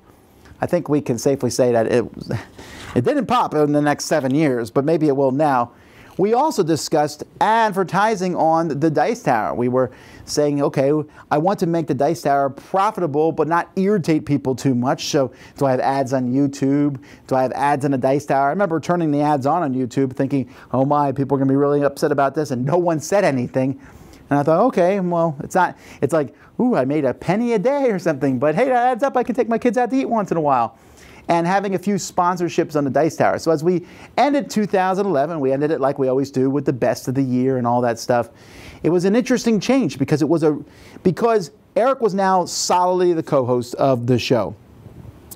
I think we can safely say that it didn't pop in the next 7 years, but maybe it will now. We also discussed advertising on the Dice Tower. We were saying, okay, I want to make the Dice Tower profitable but not irritate people too much. So do I have ads on YouTube? Do I have ads on the Dice Tower? I remember turning the ads on YouTube thinking, oh my, people are going to be really upset about this, and no one said anything. And I thought, okay, well, it's like, ooh, I made a penny a day or something, but hey, that adds up. I can take my kids out to eat once in a while. And having a few sponsorships on the Dice Tower. So as we ended 2011, we ended it like we always do with the best of the year and all that stuff. It was an interesting change because because Eric was now solidly the co-host of the show.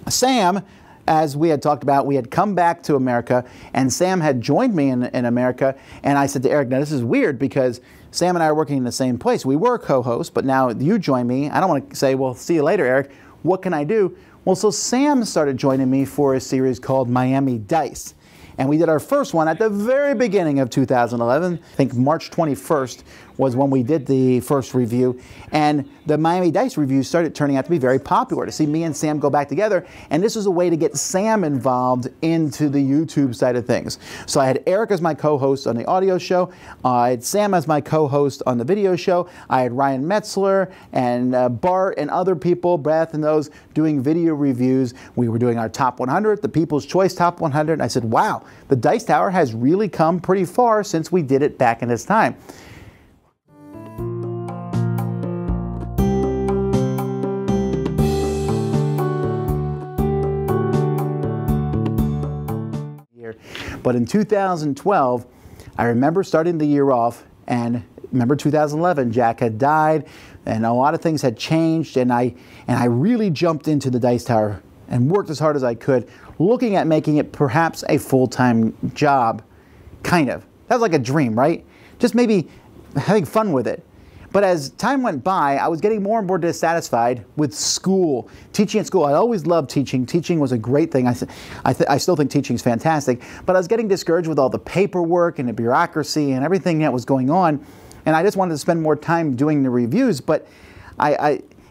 Sam, as we had talked about, we had come back to America, and Sam had joined me in America. And I said to Eric, now this is weird because Sam and I are working in the same place. We were co-hosts, but now you join me. I don't want to say, well, see you later, Eric. What can I do? Well, so Sam started joining me for a series called Miami Dice. And we did our first one at the very beginning of 2011. I think March 21st was when we did the first review. And the Miami Dice review started turning out to be very popular, to see me and Sam go back together. And this was a way to get Sam involved into the YouTube side of things. So I had Eric as my co-host on the audio show. I had Sam as my co-host on the video show. I had Ryan Metzler and Bart and other people, Beth and those, doing video reviews. We were doing our top 100, the People's Choice top 100. And I said, wow, the Dice Tower has really come pretty far since we did it back in this time. But in 2012, I remember starting the year off, and remember 2011, Jack had died, and a lot of things had changed, and I really jumped into the Dice Tower and worked as hard as I could, looking at making it perhaps a full-time job, kind of. That was like a dream, right? Just maybe having fun with it. But as time went by, I was getting more and more dissatisfied with school, teaching at school. I always loved teaching. Teaching was a great thing. I still think teaching is fantastic. But I was getting discouraged with all the paperwork and the bureaucracy and everything that was going on. And I just wanted to spend more time doing the reviews. But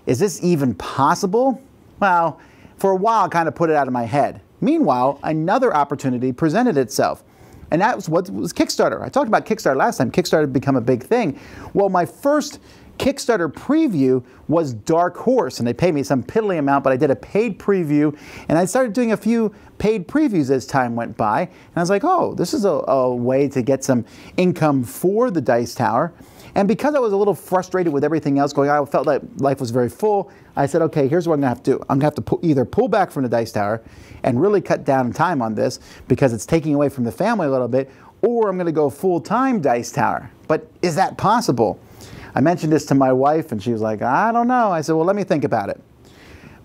is this even possible? Well, for a while, I kind of put it out of my head. Meanwhile, another opportunity presented itself. And that was what was Kickstarter. I talked about Kickstarter last time. Kickstarter had become a big thing. Well, my first Kickstarter preview was Dark Horse, and they paid me some piddly amount, but I did a paid preview, and I started doing a few paid previews as time went by, and I was like, oh, this is a way to get some income for the Dice Tower. And because I was a little frustrated with everything else going on, I felt that life was very full, I said, okay, here's what I'm going to have to do. I'm going to have to either pull back from the Dice Tower and really cut down time on this because it's taking away from the family a little bit, or I'm going to go full-time Dice Tower. But is that possible? I mentioned this to my wife, and she was like, I don't know. I said, well, let me think about it.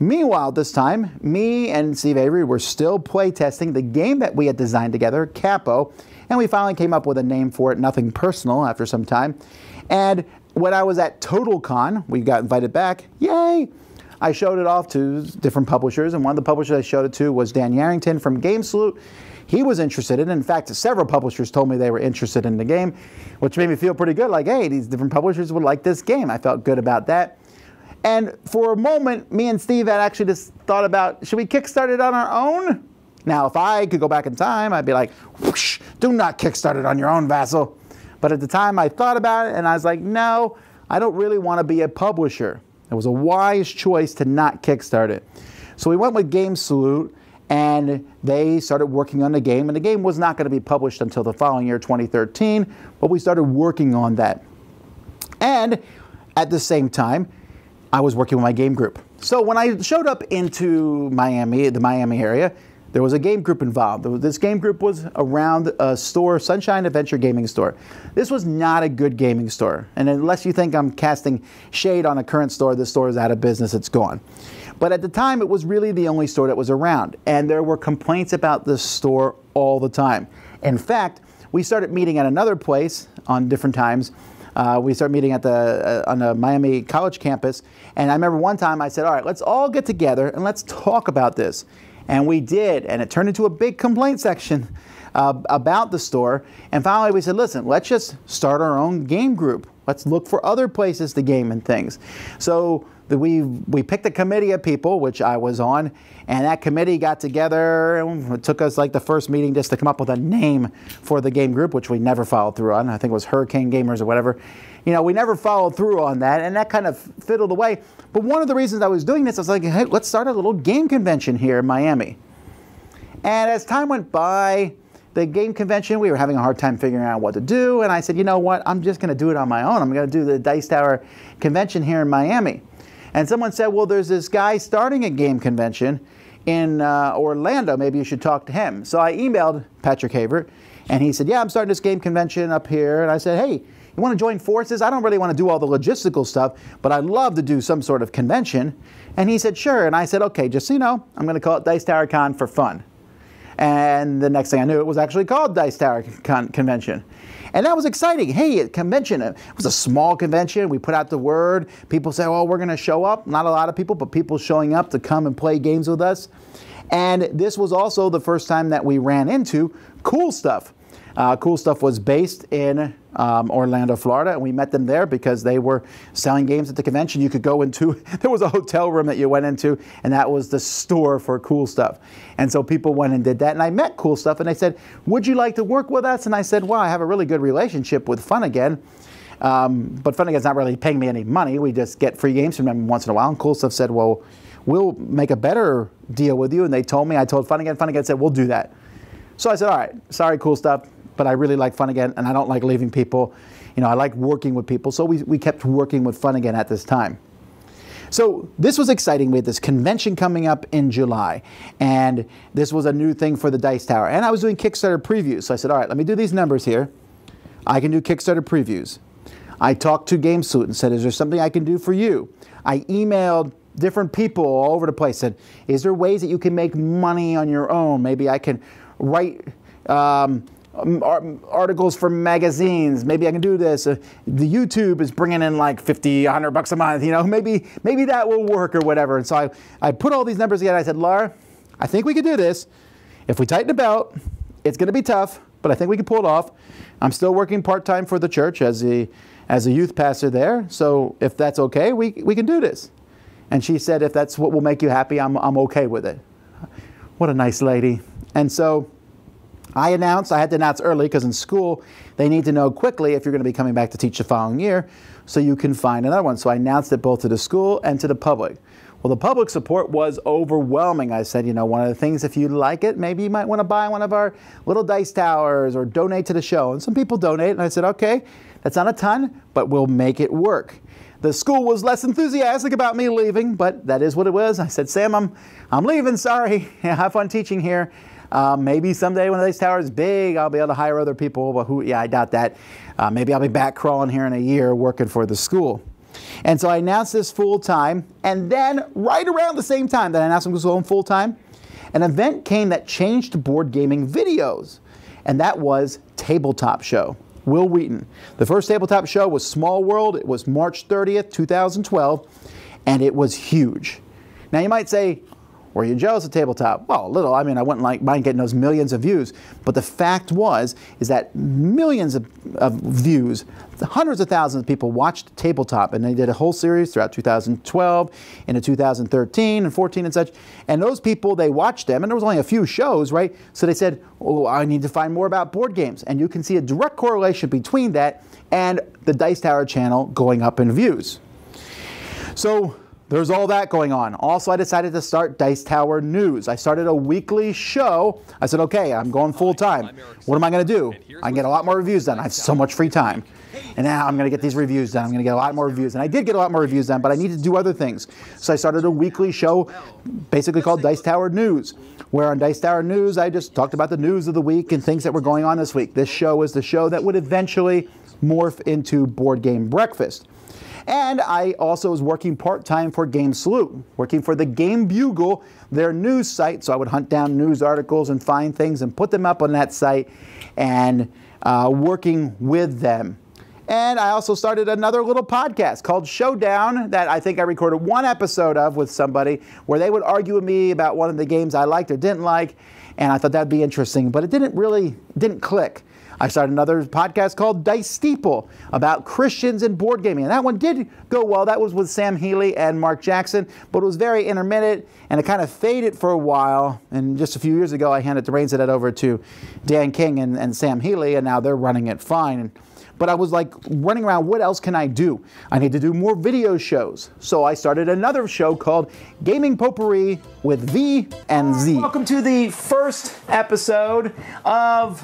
Meanwhile, this time, me and Steve Avery were still playtesting the game that we had designed together, Capo, and we finally came up with a name for it, Nothing Personal, after some time. And when I was at TotalCon, we got invited back, yay! I showed it off to different publishers, and one of the publishers I showed it to was Dan Yarrington from Game Salute. He was interested in it. In fact, several publishers told me they were interested in the game, which made me feel pretty good, like, hey, these different publishers would like this game. I felt good about that. And for a moment, me and Steve had actually just thought about, should we kickstart it on our own? Now, if I could go back in time, I'd be like, whoosh, do not kickstart it on your own, Vassal. But at the time, I thought about it, and I was like, no, I don't really want to be a publisher. It was a wise choice to not kickstart it. So we went with Game Salute, and they started working on the game, and the game was not going to be published until the following year, 2013, but we started working on that. And at the same time, I was working with my game group. So when I showed up into Miami, the Miami area, there was a game group involved. This game group was around a store, Sunshine Adventure Gaming Store. This was not a good gaming store. And unless you think I'm casting shade on a current store, this store is out of business, it's gone. But at the time, it was really the only store that was around. And there were complaints about this store all the time. In fact, we started meeting at another place on different times. We started meeting at on the Miami College campus. And I remember one time I said, all right, let's all get together and let's talk about this. And we did, and it turned into a big complaint section about the store. And finally we said, listen, let's just start our own game group. Let's look for other places to game and things. So we picked a committee of people, which I was on, and that committee got together, and it took us like the first meeting just to come up with a name for the game group, which we never followed through on. I think it was Hurricane Gamers or whatever. You know, we never followed through on that, and that kind of fiddled away. But one of the reasons I was doing this, I was like, hey, let's start a little game convention here in Miami. And as time went by, the game convention, we were having a hard time figuring out what to do, and I said, you know what, I'm just going to do it on my own. I'm going to do the Dice Tower convention here in Miami. And someone said, well, there's this guy starting a game convention in Orlando. Maybe you should talk to him. So I emailed Patrick Havert, and he said, yeah, I'm starting this game convention up here. And I said, hey, you want to join forces? I don't really want to do all the logistical stuff, but I'd love to do some sort of convention. And he said, sure. And I said, okay, just so you know, I'm going to call it Dice Tower Con for fun. And the next thing I knew, it was actually called Dice Tower Convention. And that was exciting. Hey, a convention, it was a small convention. We put out the word. People said, oh, we're going to show up. Not a lot of people, but people showing up to come and play games with us. And this was also the first time that we ran into Cool Stuff. Cool Stuff was based in Orlando, Florida, and we met them there because they were selling games at the convention. You could go into, there was a hotel room that you went into, and that was the store for Cool Stuff. And so people went and did that, and I met Cool Stuff, and they said, would you like to work with us? And I said, well, I have a really good relationship with Fun Again, but Fun Again's not really paying me any money. We just get free games from them once in a while. And Cool Stuff said, well, we'll make a better deal with you. And they told me, I told Fun Again said, we'll do that. So I said, all right, sorry, Cool Stuff, but I really like Fun Again, and I don't like leaving people. You know, I like working with people, so we kept working with Fun Again at this time. So this was exciting. We had this convention coming up in July, and this was a new thing for the Dice Tower. And I was doing Kickstarter previews, so I said, all right, let me do these numbers here. I can do Kickstarter previews. I talked to Game Salute and said, is there something I can do for you? I emailed different people all over the place, said, is there ways that you can make money on your own? Maybe I can write articles for magazines. Maybe I can do this. The YouTube is bringing in like $50, $100 a month. You know, maybe that will work or whatever. And so I put all these numbers together. I said, Laura, I think we could do this. If we tighten the belt, it's going to be tough, but I think we can pull it off. I'm still working part-time for the church as a youth pastor there. So if that's okay, we can do this. And she said, if that's what will make you happy, I'm okay with it. What a nice lady. And so I had to announce early because in school, they need to know quickly if you're going to be coming back to teach the following year so you can find another one. So I announced it both to the school and to the public. Well, the public support was overwhelming. I said, one of the things, if you like it, maybe you might want to buy one of our little dice towers or donate to the show. And some people donate, and I said, okay, that's not a ton, but we'll make it work. The school was less enthusiastic about me leaving, but that is what it was. I said, Sam, I'm leaving, sorry. Have fun teaching here. Maybe someday when the dice tower is big, I'll be able to hire other people, but I doubt that. Maybe I'll be back crawling here in a year working for the school. And so I announced this full time, and then right around the same time that I announced I was going full time, an event came that changed board gaming videos, and that was Tabletop Show. Will Wheaton. The first tabletop show was Small World. It was March 30th, 2012, and it was huge. Now you might say, were you jealous of tabletop? Well, a little. I wouldn't mind getting those millions of views. But the fact is that millions of views, hundreds of thousands of people watched tabletop, and they did a whole series throughout 2012 into 2013 and 14 and such. And those people, they watched them, and there was only a few shows, right? So they said, oh, I need to find more about board games. And you can see a direct correlation between that and the Dice Tower channel going up in views. So there's all that going on. Also, I decided to start Dice Tower News. I started a weekly show. I said, okay, I'm going full time. What am I going to do? I can get a lot more reviews done. I have so much free time. And now I'm going to get these reviews done. I'm going to get a lot more reviews. And I did get a lot more reviews done, but I need to do other things. So I started a weekly show basically called Dice Tower News, where on Dice Tower News, I just talked about the news of the week and things that were going on this week. This show is the show that would eventually morph into Board Game Breakfast. And I also was working part-time for Game Salute, working for the Game Bugle, their news site. So I would hunt down news articles and find things and put them up on that site and working with them. And I also started another little podcast called Showdown that I think I recorded one episode of with somebody where they would argue with me about one of the games I liked or didn't like. And I thought that'd be interesting, but it didn't click. I started another podcast called Dice Steeple about Christians and board gaming. And that one did go well. That was with Sam Healy and Mark Jackson, but it was very intermittent and it kind of faded for a while. And just a few years ago, I handed the reins of that over to Dan King and Sam Healy, and now they're running it fine. But I was like running around, what else can I do? I need to do more video shows. So I started another show called Gaming Potpourri with V and Z. Welcome to the first episode of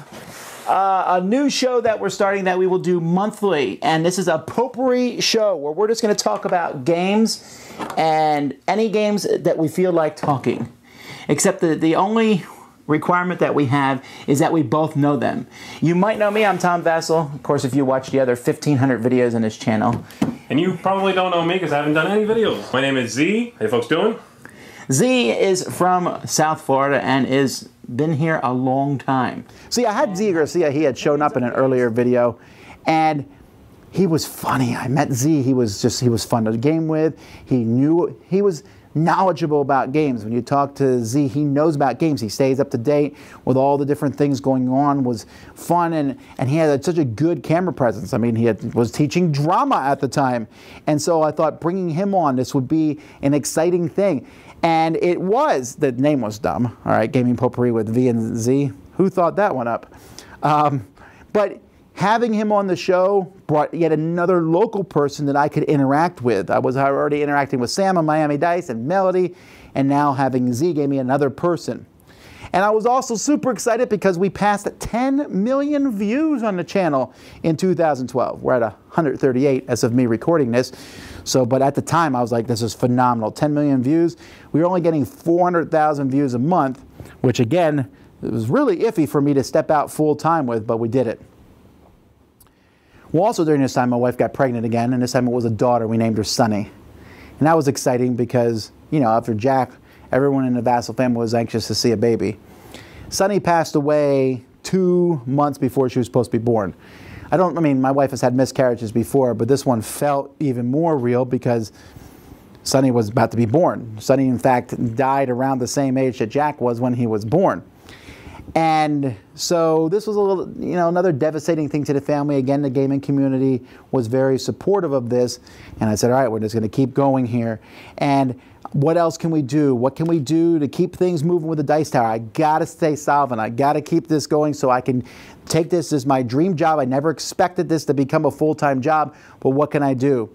a new show that we're starting that we will do monthly. And this is a potpourri show where we're just going to talk about games and any games that we feel like talking. Except the only requirement that we have is that we both know them. You might know me, I'm Tom Vassell. Of course, if you watch the other 1,500 videos on this channel. And you probably don't know me because I haven't done any videos. My name is Z. How you folks doing? Z is from South Florida and is been here a long time. See, I had Z Garcia. He had shown up in an earlier video, and he was funny. I met Z. He was fun to game with. He was knowledgeable about games. When you talk to Z, he knows about games. He stays up to date with all the different things going on. Was fun, and he had such a good camera presence. I mean, was teaching drama at the time, and so I thought bringing him on, this would be an exciting thing. And it was. The name was dumb. All right, Gaming Potpourri with V and Z. Who thought that one up? But having him on the show brought yet another local person that I could interact with. I was already interacting with Sam on Miami Dice and Melody, and now having Z gave me another person. And I was also super excited because we passed 10 million views on the channel in 2012. We're at 138 as of me recording this. So, but at the time, I was like, this is phenomenal. 10 million views. We were only getting 400,000 views a month, which again, it was really iffy for me to step out full time with, but we did it. Well, also during this time, my wife got pregnant again, and this time it was a daughter. We named her Sunny. And that was exciting because, after Jack, everyone in the Vassell family was anxious to see a baby. Sunny passed away 2 months before she was supposed to be born. My wife has had miscarriages before, but this one felt even more real because Sunny was about to be born. Sunny, in fact, died around the same age that Jack was when he was born. And so this was a little, another devastating thing to the family. Again, the gaming community was very supportive of this. And I said, all right, we're just going to keep going here. And what else can we do? What can we do to keep things moving with the Dice Tower? I got to stay solvent. I got to keep this going so I can take this as my dream job. I never expected this to become a full-time job, but what can I do?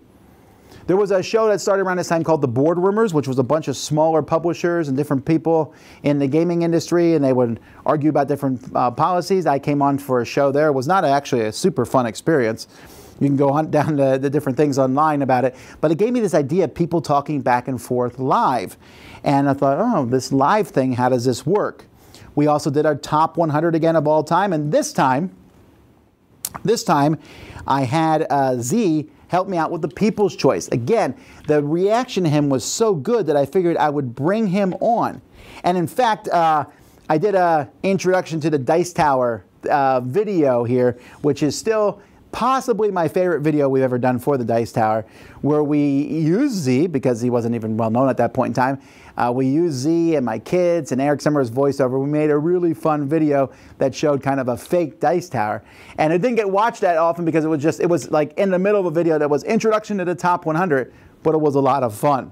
There was a show that started around this time called The Board Rumors, which was a bunch of smaller publishers and different people in the gaming industry, and they would argue about different policies. I came on for a show there. It was not actually a super fun experience. You can go hunt down the different things online about it. But it gave me this idea of people talking back and forth live. And I thought, oh, this live thing, how does this work? We also did our top 100 again of all time. And this time I had Z help me out with the People's Choice. Again, the reaction to him was so good that I figured I would bring him on. And in fact, I did an introduction to the Dice Tower video here, which is still possibly my favorite video we've ever done for the Dice Tower, where we used Z, because he wasn't even well known at that point in time. We used Z and my kids and Eric Summer's voiceover. We made a really fun video that showed kind of a fake Dice Tower. And it didn't get watched that often because it was like in the middle of a video that was introduction to the top 100, but it was a lot of fun.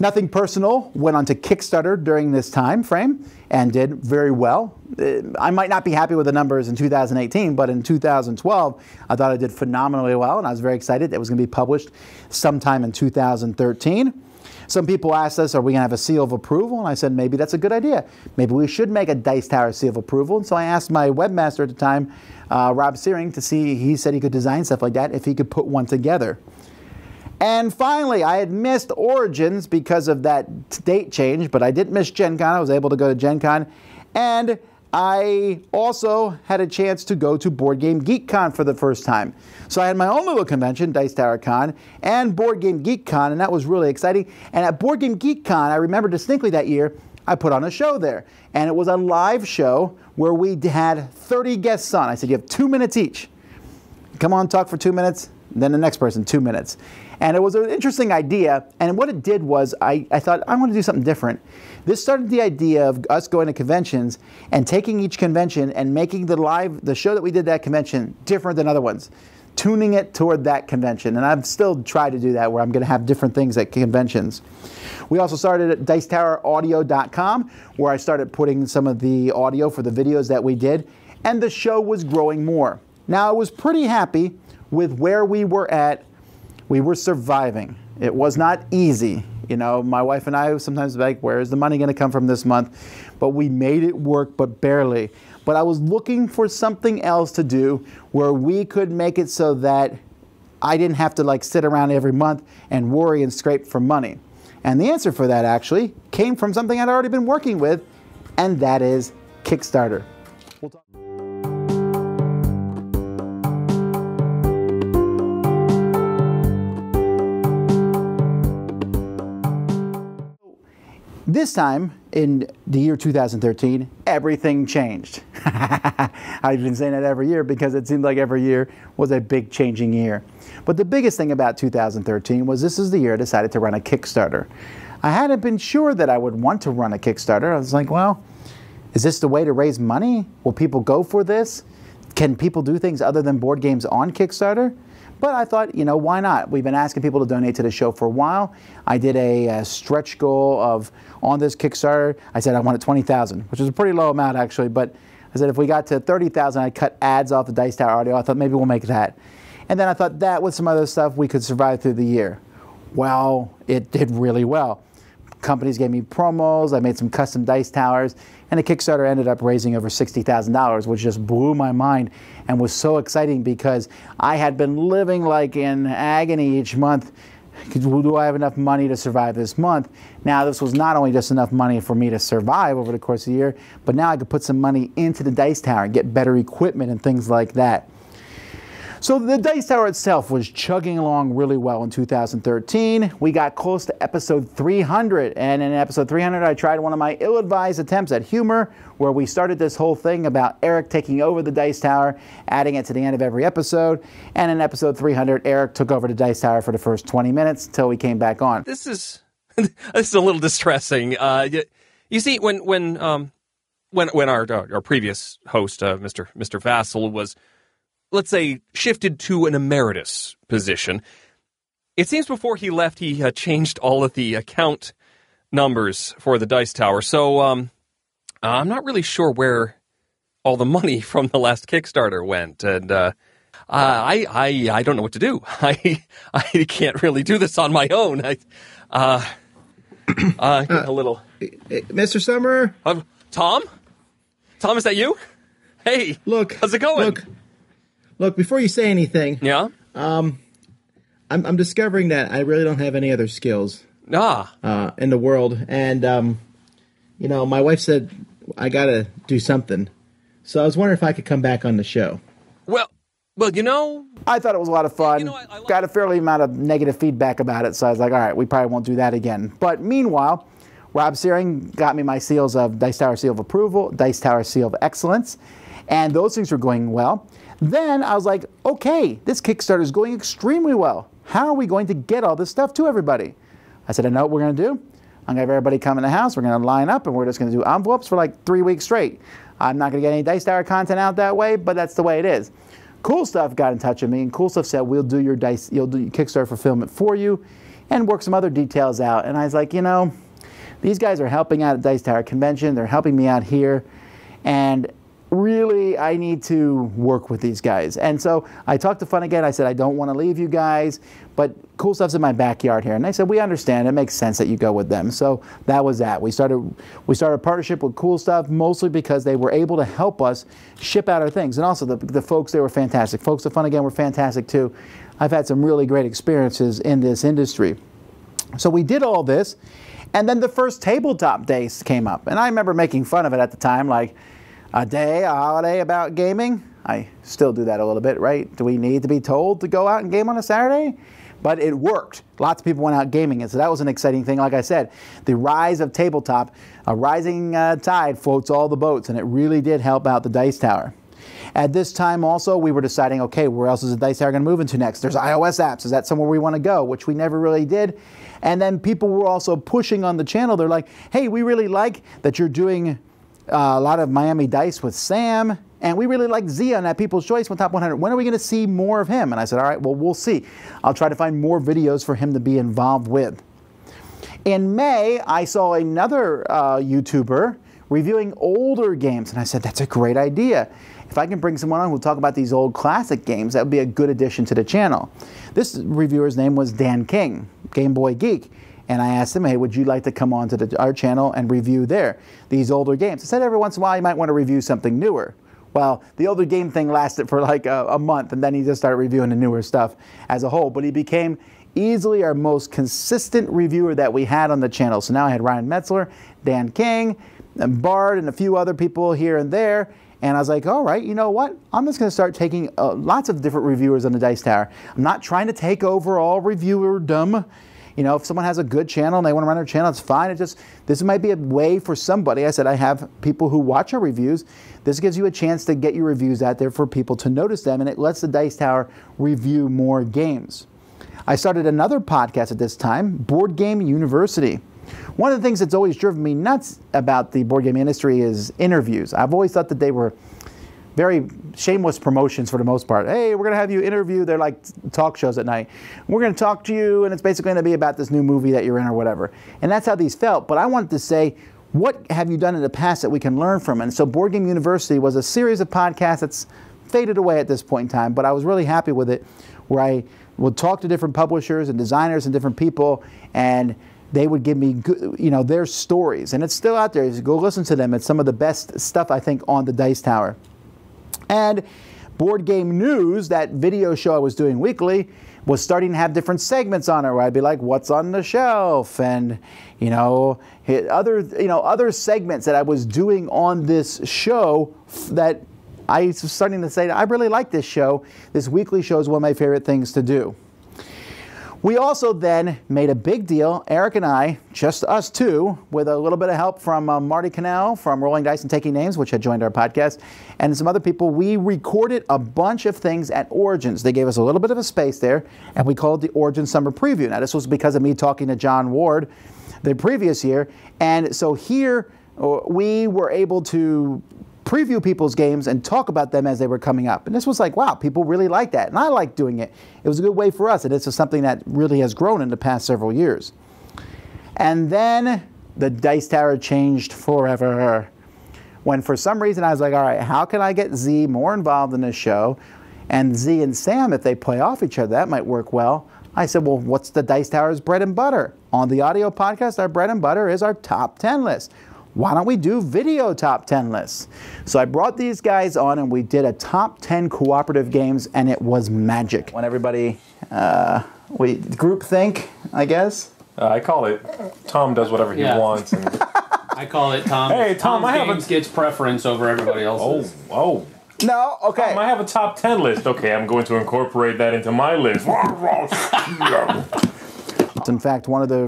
Nothing Personal went on to Kickstarter during this time frame and did very well. I might not be happy with the numbers in 2018, but in 2012, I thought it did phenomenally well, and I was very excited. It was going to be published sometime in 2013. Some people asked us, are we going to have a seal of approval? And I said, maybe that's a good idea. Maybe we should make a Dice Tower seal of approval. And so I asked my webmaster at the time, Rob Searing, to see, he said he could design stuff like that, if he could put one together. And finally, I had missed Origins because of that date change, but I didn't miss Gen Con. I was able to go to Gen Con. And I also had a chance to go to Board Game Geek Con for the first time. So I had my own little convention, Dice Tower Con, and Board Game Geek Con, and that was really exciting. And at Board Game Geek Con, I remember distinctly that year, I put on a show there. And it was a live show where we had 30 guests on. I said, you have 2 minutes each. Come on, talk for 2 minutes. Then the next person, 2 minutes. And it was an interesting idea. And what it did was I thought, I want to do something different. This started the idea of us going to conventions and taking each convention and making the show that we did at that convention different than other ones, tuning it toward that convention. And I've still tried to do that, where I'm going to have different things at conventions. We also started at DicetowerAudio.com, where I started putting some of the audio for the videos that we did. And the show was growing more. Now, I was pretty happy with where we were at. We were surviving. It was not easy. You know, my wife and I sometimes like, where is the money going to come from this month? But we made it work, but barely. But I was looking for something else to do where we could make it so that I didn't have to like sit around every month and worry and scrape for money. And the answer for that actually came from something I'd already been working with, and that is Kickstarter. We'll talk. This time, in the year 2013, everything changed. I've been saying that every year because it seemed like every year was a big changing year. But the biggest thing about 2013 was this is the year I decided to run a Kickstarter. I hadn't been sure that I would want to run a Kickstarter. I was like, well, is this the way to raise money? Will people go for this? Can people do things other than board games on Kickstarter? But I thought, you know, why not? We've been asking people to donate to the show for a while. I did a stretch goal of, on this Kickstarter, I said I wanted 20,000, which is a pretty low amount actually, but I said if we got to 30,000, I'd cut ads off the Dice Tower audio. I thought maybe we'll make that. And then I thought that with some other stuff, we could survive through the year. Well, it did really well. Companies gave me promos, I made some custom dice towers, and the Kickstarter ended up raising over $60,000, which just blew my mind and was so exciting because I had been living like in agony each month. Do I have enough money to survive this month? Now, this was not only just enough money for me to survive over the course of the year, but now I could put some money into the dice tower and get better equipment and things like that. So the Dice Tower itself was chugging along really well in 2013. We got close to episode 300, and in episode 300 I tried one of my ill-advised attempts at humor, where we started this whole thing about Eric taking over the Dice Tower, adding it to the end of every episode, and in episode 300 Eric took over the Dice Tower for the first 20 minutes until we came back on. This is a little distressing. You see, when when our previous host, Mr. Vassal, was, let's say, shifted to an emeritus position, it seems before he left, he changed all of the account numbers for the Dice Tower. So I'm not really sure where all the money from the last Kickstarter went, and I don't know what to do. I can't really do this on my own. A little. Mr. Summer? Tom? Tom, is that you? Hey, look, how's it going? Look, before you say anything, yeah, I'm discovering that I really don't have any other skills in the world, and my wife said I gotta do something, so I was wondering if I could come back on the show. Well, I thought it was a lot of fun. Got a fairly amount of negative feedback about it, so I was like, all right, we probably won't do that again. But meanwhile, Rob Searing got me my seals of Dice Tower Seal of Approval, Dice Tower Seal of Excellence, and those things were going well. Then I was like, okay, this Kickstarter is going extremely well. How are we going to get all this stuff to everybody? I said, I know what we're going to do. I'm going to have everybody come in the house. We're going to line up, and we're just going to do envelopes for like 3 weeks straight. I'm not going to get any Dice Tower content out that way, but that's the way it is. Cool Stuff got in touch with me, and Cool Stuff said, you'll do your Kickstarter fulfillment for you and work some other details out. And I was like, these guys are helping out at Dice Tower Convention. They're helping me out here. And really, I need to work with these guys. And so I talked to Fun Again. I said, I don't want to leave you guys, but Cool Stuff's in my backyard here. And they said, we understand. It makes sense that you go with them. So that was that. We started a partnership with Cool Stuff, mostly because they were able to help us ship out our things. And also the folks, they were fantastic. Folks at Fun Again were fantastic too. I've had some really great experiences in this industry. So we did all this. And then the first tabletop days came up. And I remember making fun of it at the time, like, a holiday about gaming. I still do that a little bit, right? Do we need to be told to go out and game on a Saturday? But it worked. Lots of people went out gaming, and so that was an exciting thing. Like I said, the rise of tabletop, a rising tide floats all the boats, and it really did help out the Dice Tower. At this time also, we were deciding, okay, where else is the Dice Tower going to move into next? There's iOS apps. Is that somewhere we want to go? Which we never really did. And then people were also pushing on the channel. They're like, hey, we really like that you're doing a lot of Miami Dice with Sam, and we really like Zia on that People's Choice with Top 100. When are we going to see more of him? And I said, all right, well, we'll see. I'll try to find more videos for him to be involved with. In May, I saw another YouTuber reviewing older games, and I said, that's a great idea. If I can bring someone on who'll talk about these old classic games, that would be a good addition to the channel. This reviewer's name was Dan King, Game Boy Geek. And I asked him, hey, would you like to come on to our channel and review these older games? I said every once in a while you might want to review something newer. Well, the older game thing lasted for like a month, and then he just started reviewing the newer stuff as a whole. But he became easily our most consistent reviewer that we had on the channel. So now I had Ryan Metzler, Dan King, and Bard, and a few other people here and there. And I was like, all right, you know what? I'm just going to start taking lots of different reviewers on the Dice Tower. I'm not trying to take over all reviewerdom. If someone has a good channel and they want to run their channel, it's fine. This might be a way for somebody. I said, I have people who watch our reviews. This gives you a chance to get your reviews out there for people to notice them, and it lets the Dice Tower review more games. I started another podcast at this time, Board Game University. One of the things that's always driven me nuts about the board game industry is interviews. I've always thought that they were very shameless promotions for the most part. Hey, we're going to have you interview. They're like talk shows at night. We're going to talk to you, and it's basically going to be about this new movie that you're in or whatever. And that's how these felt. But I wanted to say, what have you done in the past that we can learn from? And so Board Game University was a series of podcasts that's faded away at this point in time, but I was really happy with it, where I would talk to different publishers and designers and different people, and they would give me their stories. And it's still out there. You go listen to them. It's some of the best stuff, I think, on the Dice Tower. And Board Game News, that video show I was doing weekly, was starting to have different segments on it, where I'd be like, what's on the shelf? And, other segments that I was doing on this show that I was starting to say, I really like this show. This weekly show is one of my favorite things to do. We also then made a big deal, Eric and I, just us two, with a little bit of help from Marty Cannell from Rolling Dice and Taking Names, which had joined our podcast, and some other people. We recorded a bunch of things at Origins. They gave us a little bit of a space there, and we called it the Origins Summer Preview. Now, this was because of me talking to John Ward the previous year, and so here we were able to preview people's games and talk about them as they were coming up. And this was like, wow, people really like that. And I like doing it. It was a good way for us. And this is something that really has grown in the past several years. And then the Dice Tower changed forever. When for some reason I was like, all right, how can I get Z more involved in this show? And Z and Sam, if they play off each other, that might work well. I said, well, what's the Dice Tower's bread and butter? On the audio podcast, our bread and butter is our top 10 list. Why don't we do video top 10 lists? So I brought these guys on and we did a top 10 cooperative games, and it was magic. When everybody, group think, I guess. I call it Tom does whatever he wants. And I call it Tom. Hey, Tom, I have gets preference over everybody else's. Oh. No, okay. Tom, I have a top 10 list. Okay, I'm going to incorporate that into my list. In fact, one of the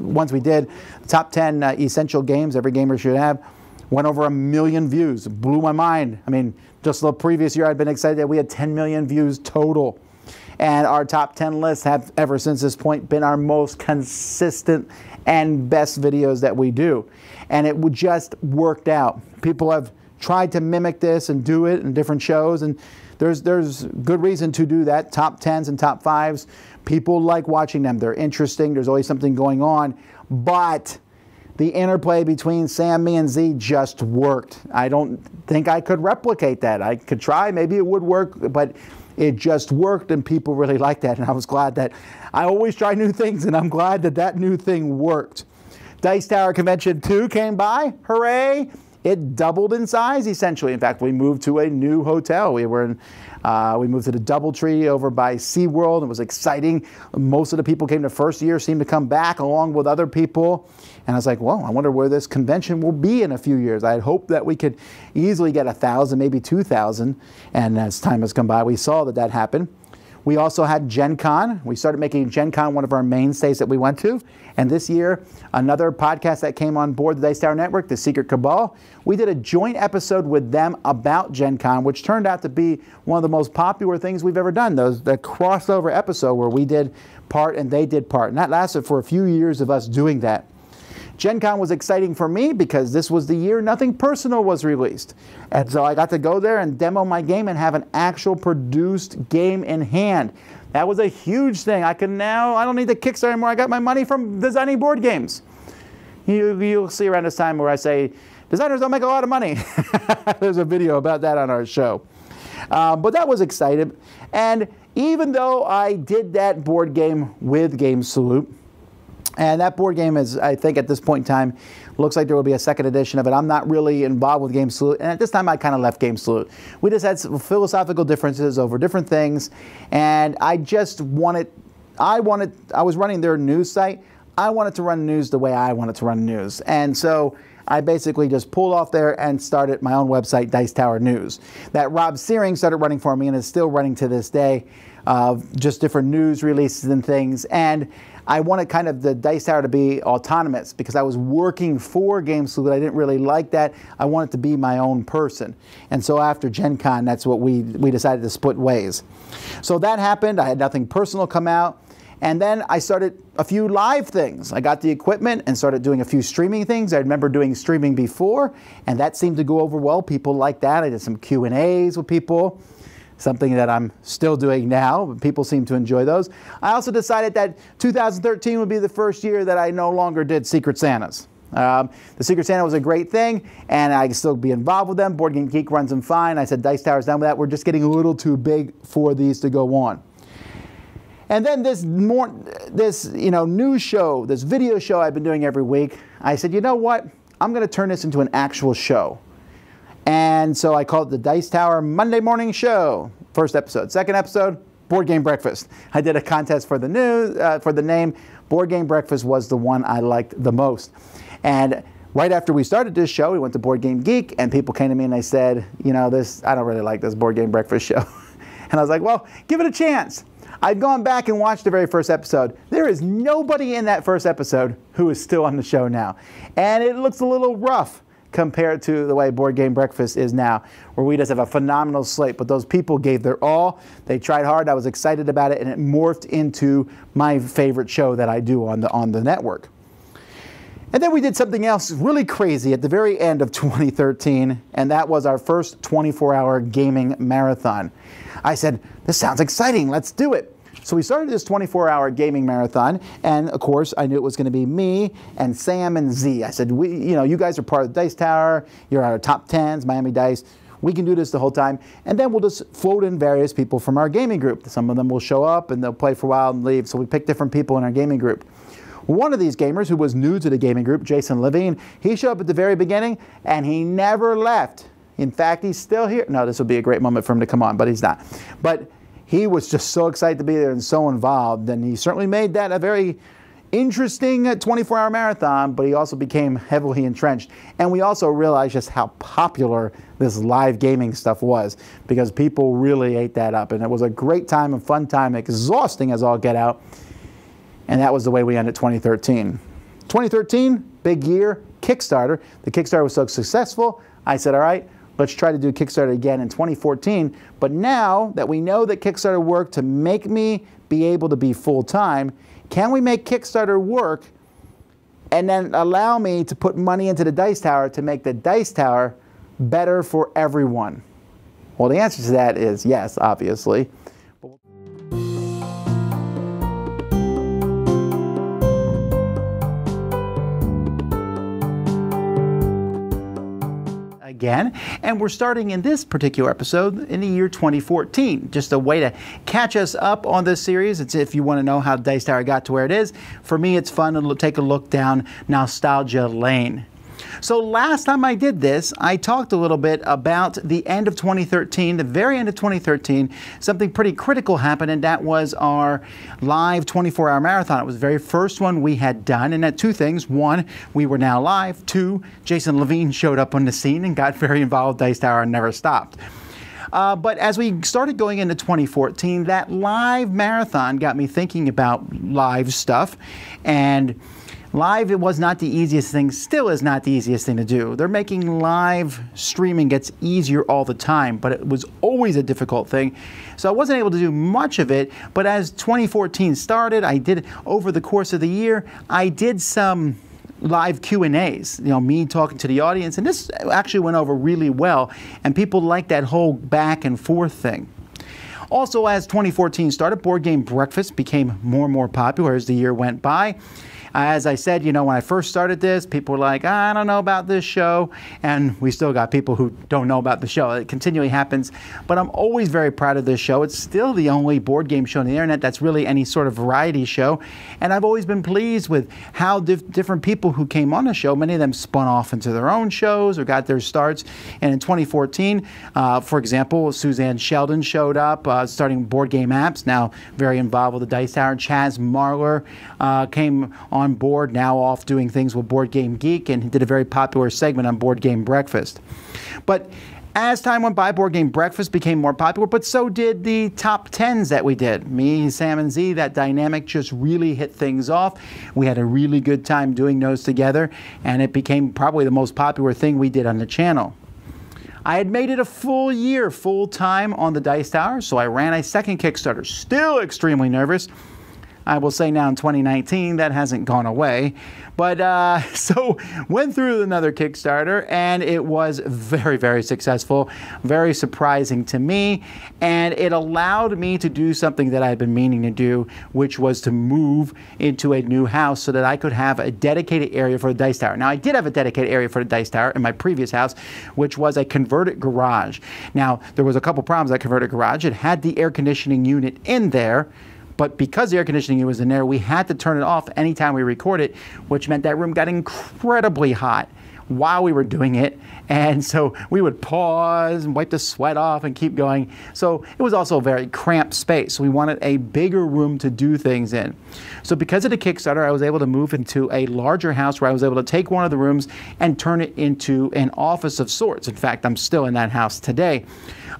ones we did, top 10 essential games every gamer should have, went over 1 million views. Blew my mind. I mean, just the previous year I'd been excited that we had 10 million views total. And our top 10 lists have, ever since this point, been our most consistent and best videos that we do. And it just worked out. People have tried to mimic this and do it in different shows, and there's good reason to do that. Top 10s and top 5s. People like watching them. They're interesting. There's always something going on. But the interplay between Sam, me, and Z just worked. I don't think I could replicate that. I could try. Maybe it would work, but it just worked, and people really liked that. And I was glad that I always try new things, and I'm glad that that new thing worked. Dice Tower Convention 2 came by. Hooray! It doubled in size, essentially. In fact, we moved to a new hotel. We moved to the Doubletree over by SeaWorld. It was exciting. Most of the people came the first year, seemed to come back along with other people. And I was like, well, I wonder where this convention will be in a few years. I had hoped that we could easily get 1,000, maybe 2,000. And as time has come by, we saw that happened. We also had Gen Con. We started making Gen Con one of our mainstays that we went to. And this year, another podcast that came on board the Dice Tower Network, The Secret Cabal, we did a joint episode with them about Gen Con, which turned out to be one of the most popular things we've ever done. The crossover episode where we did part and they did part. And that lasted for a few years of us doing that. Gen Con was exciting for me because this was the year Nothing Personal was released. And so I got to go there and demo my game and have an actual produced game in hand. That was a huge thing. I don't need the Kickstarter anymore. I got my money from designing board games. You'll see around this time where I say, designers don't make a lot of money. There's a video about that on our show. But that was exciting. And even though I did that board game with Game Salute, and that board game is, I think at this point in time, looks like there will be a second edition of it. I'm not really involved with Game Salute, and at this time I kind of left Game Salute. We just had some philosophical differences over different things, and I was running their news site. I wanted to run news the way I wanted to run news. And so I basically just pulled off there and started my own website, Dice Tower News, that Rob Searing started running for me and is still running to this day, just different news releases and things. And I wanted kind of the Dice Tower to be autonomous because I was working for Game Salute. I didn't really like that. I wanted to be my own person. And so after Gen Con, that's what we decided to split ways. So that happened. I had Nothing Personal come out. And then I started a few live things. I got the equipment and started doing a few streaming things. I remember doing streaming before, and that seemed to go over well. People liked that. I did some Q&As with people. Something that I'm still doing now, but people seem to enjoy those. I also decided that 2013 would be the first year that I no longer did Secret Santas. The Secret Santa was a great thing, and I can still be involved with them. Board Game Geek runs them fine. I said Dice Tower's done with that. We're just getting a little too big for these to go on. And then this news show, this video show I've been doing every week, I said, you know what? I'm going to turn this into an actual show. And so I called it the Dice Tower Monday Morning Show. First episode. Second episode, Board Game Breakfast. I did a contest for the name. Board Game Breakfast was the one I liked the most. And right after we started this show, we went to Board Game Geek, and people came to me and they said, I don't really like this Board Game Breakfast show. And I was like, well, give it a chance. I've gone back and watched the very first episode. There is nobody in that first episode who is still on the show now. And it looks a little rough compared to the way Board Game Breakfast is now, where we just have a phenomenal slate. But those people gave their all. They tried hard. I was excited about it, and it morphed into my favorite show that I do on the network. And then we did something else really crazy at the very end of 2013, and that was our first 24-hour gaming marathon. I said, this sounds exciting, let's do it. So we started this 24-hour gaming marathon, and of course I knew it was going to be me and Sam and Z. I said, you guys are part of the Dice Tower, you're our top 10s, Miami Dice. We can do this the whole time, and then we'll just float in various people from our gaming group. Some of them will show up and they'll play for a while and leave, so we pick different people in our gaming group. One of these gamers who was new to the gaming group, Jason Levine, he showed up at the very beginning and he never left. In fact, he's still here. No, this would be a great moment for him to come on, but he's not. But he was just so excited to be there and so involved, and he certainly made that a very interesting 24-hour marathon, but he also became heavily entrenched. And we also realized just how popular this live gaming stuff was, because people really ate that up. And it was a great time, a fun time, exhausting as all get out. And that was the way we ended 2013. 2013, big year, Kickstarter. The Kickstarter was so successful, I said, all right, let's try to do Kickstarter again in 2014. But now that we know that Kickstarter worked to make me be able to be full-time, can we make Kickstarter work and then allow me to put money into the Dice Tower to make the Dice Tower better for everyone? Well, the answer to that is yes, obviously. Again, and we're starting in this particular episode in the year 2014. Just a way to catch us up on this series. It's if you want to know how Dice Tower got to where it is. For me, it's fun to take a look down nostalgia lane. So last time I did this, I talked a little bit about the end of 2013, the very end of 2013. Something pretty critical happened, and that was our live 24-hour marathon. It was the very first one we had done, and that two things. One, we were now live. Two, Jason Levine showed up on the scene and got very involved with Dice Tower and never stopped. But as we started going into 2014, that live marathon got me thinking about live stuff, and live, it was not the easiest thing, still is not the easiest thing to do. They're making live streaming gets easier all the time, but it was always a difficult thing. So I wasn't able to do much of it, but as 2014 started, I did, over the course of the year, I did some live Q&As, me talking to the audience, and this actually went over really well, and people liked that whole back and forth thing. Also, as 2014 started, Board Game Breakfast became more and more popular as the year went by. As I said, when I first started this, people were like, I don't know about this show. And we still got people who don't know about the show. It continually happens. But I'm always very proud of this show. It's still the only board game show on the internet that's really any sort of variety show. And I've always been pleased with how different people who came on the show, many of them spun off into their own shows or got their starts. And in 2014, for example, Suzanne Sheldon showed up, starting Board Game Apps, now very involved with the Dice Tower. Chaz Marler came on board, now off doing things with Board Game Geek, and he did a very popular segment on Board Game Breakfast. But as time went by, Board Game Breakfast became more popular, but so did the top 10s that we did. Me, Sam, and Z, that dynamic just really hit things off. We had a really good time doing those together, and it became probably the most popular thing we did on the channel. I had made it a full year, full time on the Dice Tower, so I ran a second Kickstarter. Still extremely nervous. I will say now in 2019, that hasn't gone away. But so went through another Kickstarter, and it was very, very successful, very surprising to me. And it allowed me to do something that I've been meaning to do, which was to move into a new house so that I could have a dedicated area for the Dice Tower. Now, I did have a dedicated area for the Dice Tower in my previous house, which was a converted garage. Now, there was a couple problems with that converted garage. It had the air conditioning unit in there, but because the air conditioning was in there, we had to turn it off anytime we recorded, which meant that room got incredibly hot while we were doing it. And so we would pause and wipe the sweat off and keep going. So it was also a very cramped space. We wanted a bigger room to do things in. So because of the Kickstarter, I was able to move into a larger house where I was able to take one of the rooms and turn it into an office of sorts. In fact, I'm still in that house today.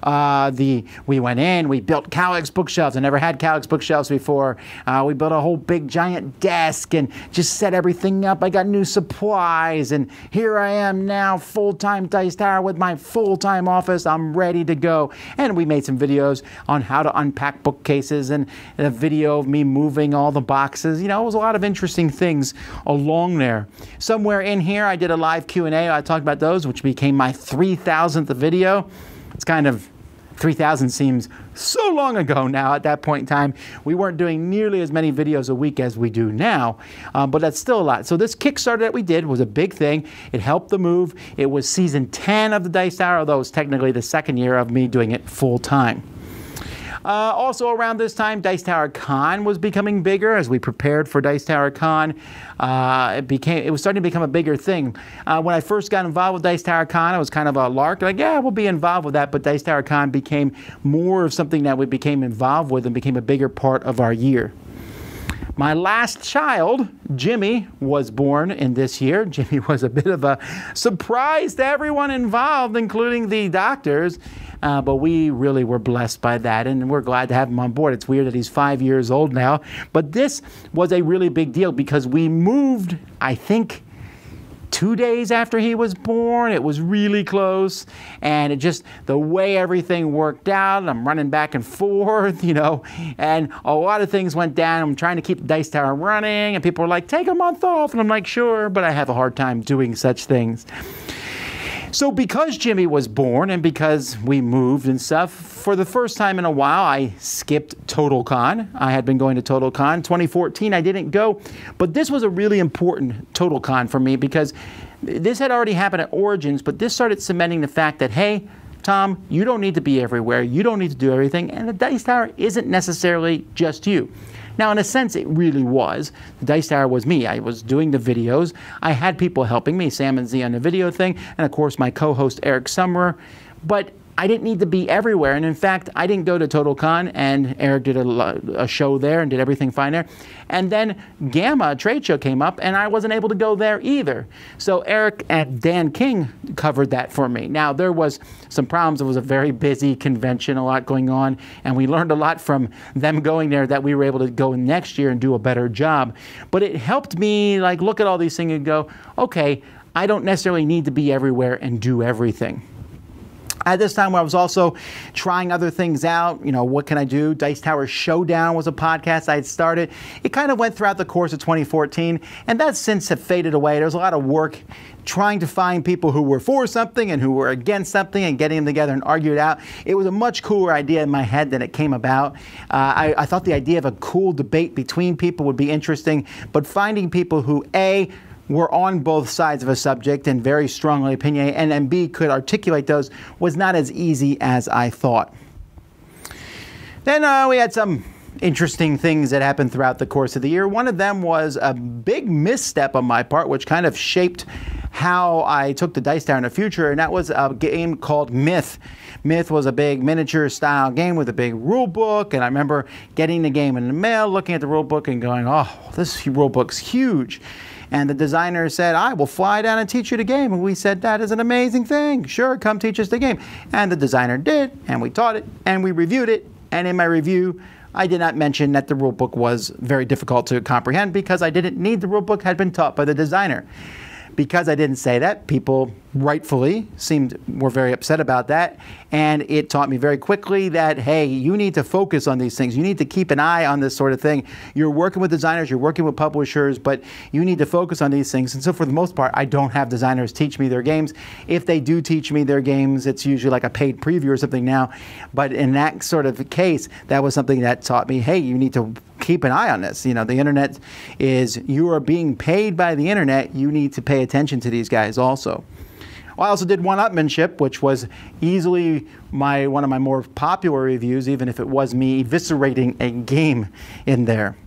We went in, we built Cowlix bookshelves. I never had Cowlix bookshelves before. We built a whole big giant desk and just set everything up. I got new supplies, and here here I am now, full-time Dice Tower with my full-time office. I'm ready to go. And we made some videos on how to unpack bookcases and a video of me moving all the boxes. You know, it was a lot of interesting things along there. Somewhere in here, I did a live Q&A. I talked about those, which became my 3,000th video. It's kind of 3,000 seems so long ago now. At that point in time, we weren't doing nearly as many videos a week as we do now, but that's still a lot. So this Kickstarter that we did was a big thing. It helped the move. It was season 10 of the Dice Tower, although it's technically the second year of me doing it full time. Also around this time, Dice Tower Con was becoming bigger as we prepared for Dice Tower Con. It was starting to become a bigger thing. When I first got involved with Dice Tower Con, it was kind of a lark, like, yeah, we'll be involved with that, but Dice Tower Con became more of something that we became involved with and became a bigger part of our year. My last child, Jimmy, was born in this year. Jimmy was a bit of a surprise to everyone involved, including the doctors. But we really were blessed by that, and we're glad to have him on board. It's weird that he's 5 years old now. But this was a really big deal because we moved, I think, 2 days after he was born. It was really close, and it just, the way everything worked out, I'm running back and forth, you know, and a lot of things went down. I'm trying to keep the Dice Tower running, and people were like, take a month off, and I'm like, sure, but I have a hard time doing such things. So because Jimmy was born and because we moved and stuff, for the first time in a while, I skipped TotalCon. I had been going to TotalCon. 2014, I didn't go. But this was a really important TotalCon for me because this had already happened at Origins, but this started cementing the fact that, hey, Tom, you don't need to be everywhere. You don't need to do everything. And the Dice Tower isn't necessarily just you. Now, in a sense, it really was. The Dice Tower was me. I was doing the videos. I had people helping me, Sam and Z on the video thing, and of course my co-host Eric Summerer. But I didn't need to be everywhere. And in fact, I didn't go to TotalCon, and Eric did a show there and did everything fine there. And then Gamma trade show came up, and I wasn't able to go there either. So Eric and Dan King covered that for me. Now, there was some problems. It was a very busy convention, a lot going on, and we learned a lot from them going there that we were able to go next year and do a better job. But it helped me like look at all these things and go, okay, I don't necessarily need to be everywhere and do everything. At this time, I was also trying other things out. You know, what can I do? Dice Tower Showdown was a podcast I had started. It kind of went throughout the course of 2014, and that's since have faded away. There was a lot of work trying to find people who were for something and who were against something and getting them together and argue it out. It was a much cooler idea in my head than it came about. I thought the idea of a cool debate between people would be interesting, but finding people who, A, were on both sides of a subject and very strongly opinionated, and B, could articulate those, was not as easy as I thought. Then we had some interesting things that happened throughout the course of the year. One of them was a big misstep on my part, which kind of shaped how I took the Dice Tower in the future, and that was a game called Myth. Myth was a big miniature style game with a big rule book, and I remember getting the game in the mail, looking at the rule book and going, oh, this rule book's huge. And the designer said, I will fly down and teach you the game. And we said, that is an amazing thing. Sure, come teach us the game. And the designer did, and we taught it, and we reviewed it. And in my review, I did not mention that the rulebook was very difficult to comprehend because I didn't need the rulebook had been taught by the designer. Because I didn't say that, people rightfully were very upset about that, and it taught me very quickly that, hey, you need to focus on these things. You need to keep an eye on this sort of thing. You're working with designers, you're working with publishers, but you need to focus on these things. And so for the most part, I don't have designers teach me their games. If they do teach me their games, it's usually like a paid preview or something now. But in that sort of case, that was something that taught me, hey, you need to keep an eye on this. You know, the internet you are being paid by the internet. You need to pay attention to these guys also. I also did one-upmanship, which was easily one of my more popular reviews, even if it was me eviscerating a game in there.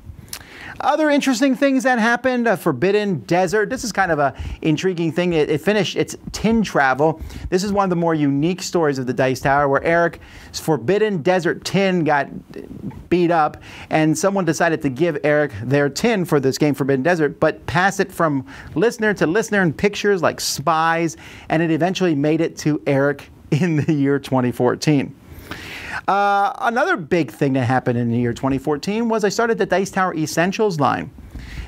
Other interesting things that happened, Forbidden Desert. This is kind of an intriguing thing. It finished its tin travel. This is one of the more unique stories of the Dice Tower where Eric's Forbidden Desert tin got beat up and someone decided to give Eric their tin for this game, Forbidden Desert, but pass it from listener to listener in pictures like spies, and it eventually made it to Eric in the year 2014. Another big thing that happened in the year 2014 was I started the Dice Tower Essentials line.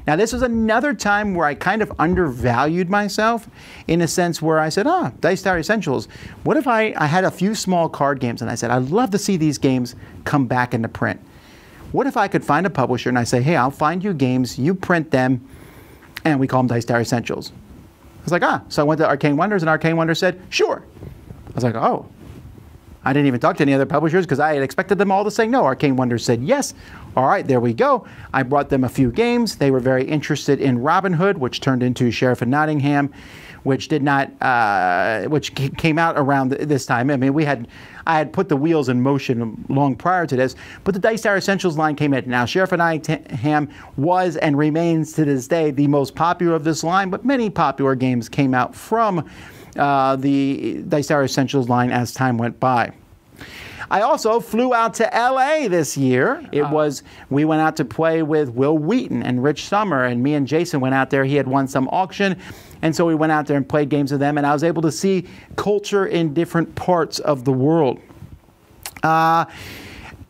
Now, this was another time where I kind of undervalued myself in a sense where I said, Dice Tower Essentials, what if I had a few small card games and I said, I'd love to see these games come back into print. What if I could find a publisher and I say, hey, I'll find you games, you print them, and we call them Dice Tower Essentials. I was like, So I went to Arcane Wonders, and Arcane Wonders said, sure. I was like, oh. I didn't even talk to any other publishers because I had expected them all to say no. Arcane Wonders said yes. All right, there we go. I brought them a few games. They were very interested in Robin Hood, which turned into Sheriff of Nottingham, which did not, which came out around this time. I mean, I had put the wheels in motion long prior to this, but the Dice Tower Essentials line came in. Now, Sheriff of Nottingham was and remains to this day the most popular of this line, but many popular games came out from the Dice Tower Essentials line as time went by. I also flew out to LA this year. We went out to play with Will Wheaton and Rich Summer, and me and Jason went out there. He had won some auction, and so we went out there and played games with them, and I was able to see culture in different parts of the world.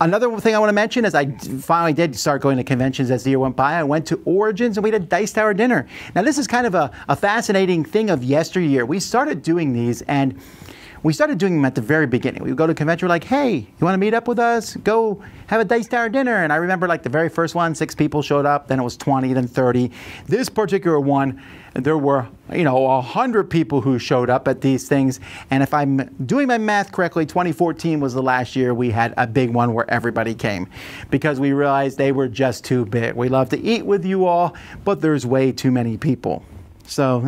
Another thing I want to mention is I finally did start going to conventions as the year went by. I went to Origins and we had a Dice Tower dinner. Now, this is kind of a fascinating thing of yesteryear. We started doing these, and we started doing them at the very beginning. We would go to a convention, we're like, hey, you want to meet up with us? Go have a Dice Tower dinner. And I remember like the very first one, 6 people showed up, then it was 20, then 30. This particular one, there were, 100 people who showed up at these things. And if I'm doing my math correctly, 2014 was the last year we had a big one where everybody came because we realized they were just too big. We love to eat with you all, but there's way too many people. So,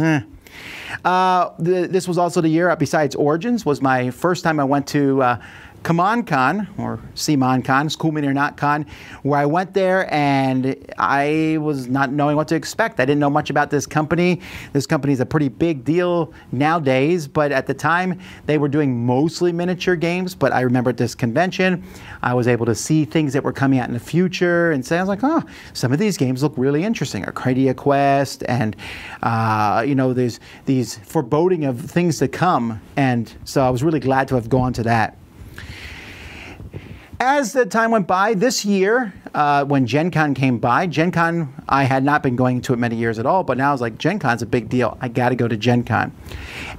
this was also the year, besides Origins, was my first time I went to CMON or CMON, School Me or Not Con, where I went there and I was not knowing what to expect. I didn't know much about this company. This company is a pretty big deal nowadays, but at the time they were doing mostly miniature games. But I remember at this convention, I was able to see things that were coming out in the future and say, I was like, some of these games look really interesting. Arcadia Quest and, there's these foreboding of things to come. And so I was really glad to have gone to that. As the time went by, this year, when Gen Con came by, Gen Con, I had not been going to it many years at all, but now I was like, Gen Con's a big deal. I got to go to Gen Con.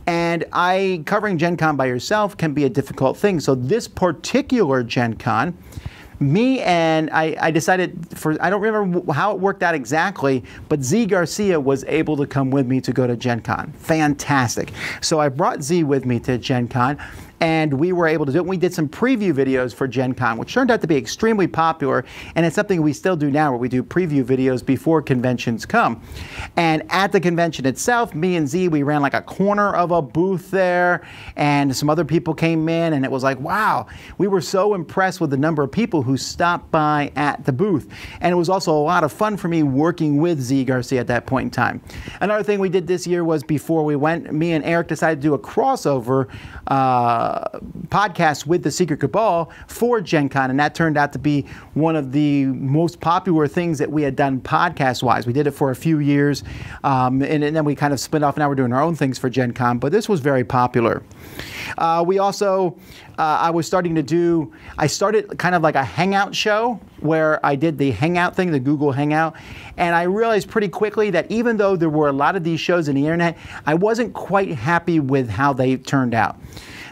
And covering Gen Con by yourself can be a difficult thing. So this particular Gen Con, I decided I don't remember how it worked out exactly, but Z Garcia was able to come with me to go to Gen Con. Fantastic. So I brought Z with me to Gen Con, and we were able to do it. We did some preview videos for Gen Con, which turned out to be extremely popular, and it's something we still do now where we do preview videos before conventions come. And at the convention itself, me and Z, we ran like a corner of a booth there, and some other people came in, and it was like, wow, we were so impressed with the number of people who stopped by at the booth. And it was also a lot of fun for me working with Z Garcia at that point in time. Another thing we did this year was before we went, me and Eric decided to do a crossover podcast with the Secret Cabal for Gen Con, and that turned out to be one of the most popular things that we had done podcast-wise. We did it for a few years, and then we kind of split off, and now we're doing our own things for Gen Con, but this was very popular. We also, I started kind of like a hangout show where I did the hangout thing, the Google Hangout, and I realized pretty quickly that even though there were a lot of these shows on the internet, I wasn't quite happy with how they turned out.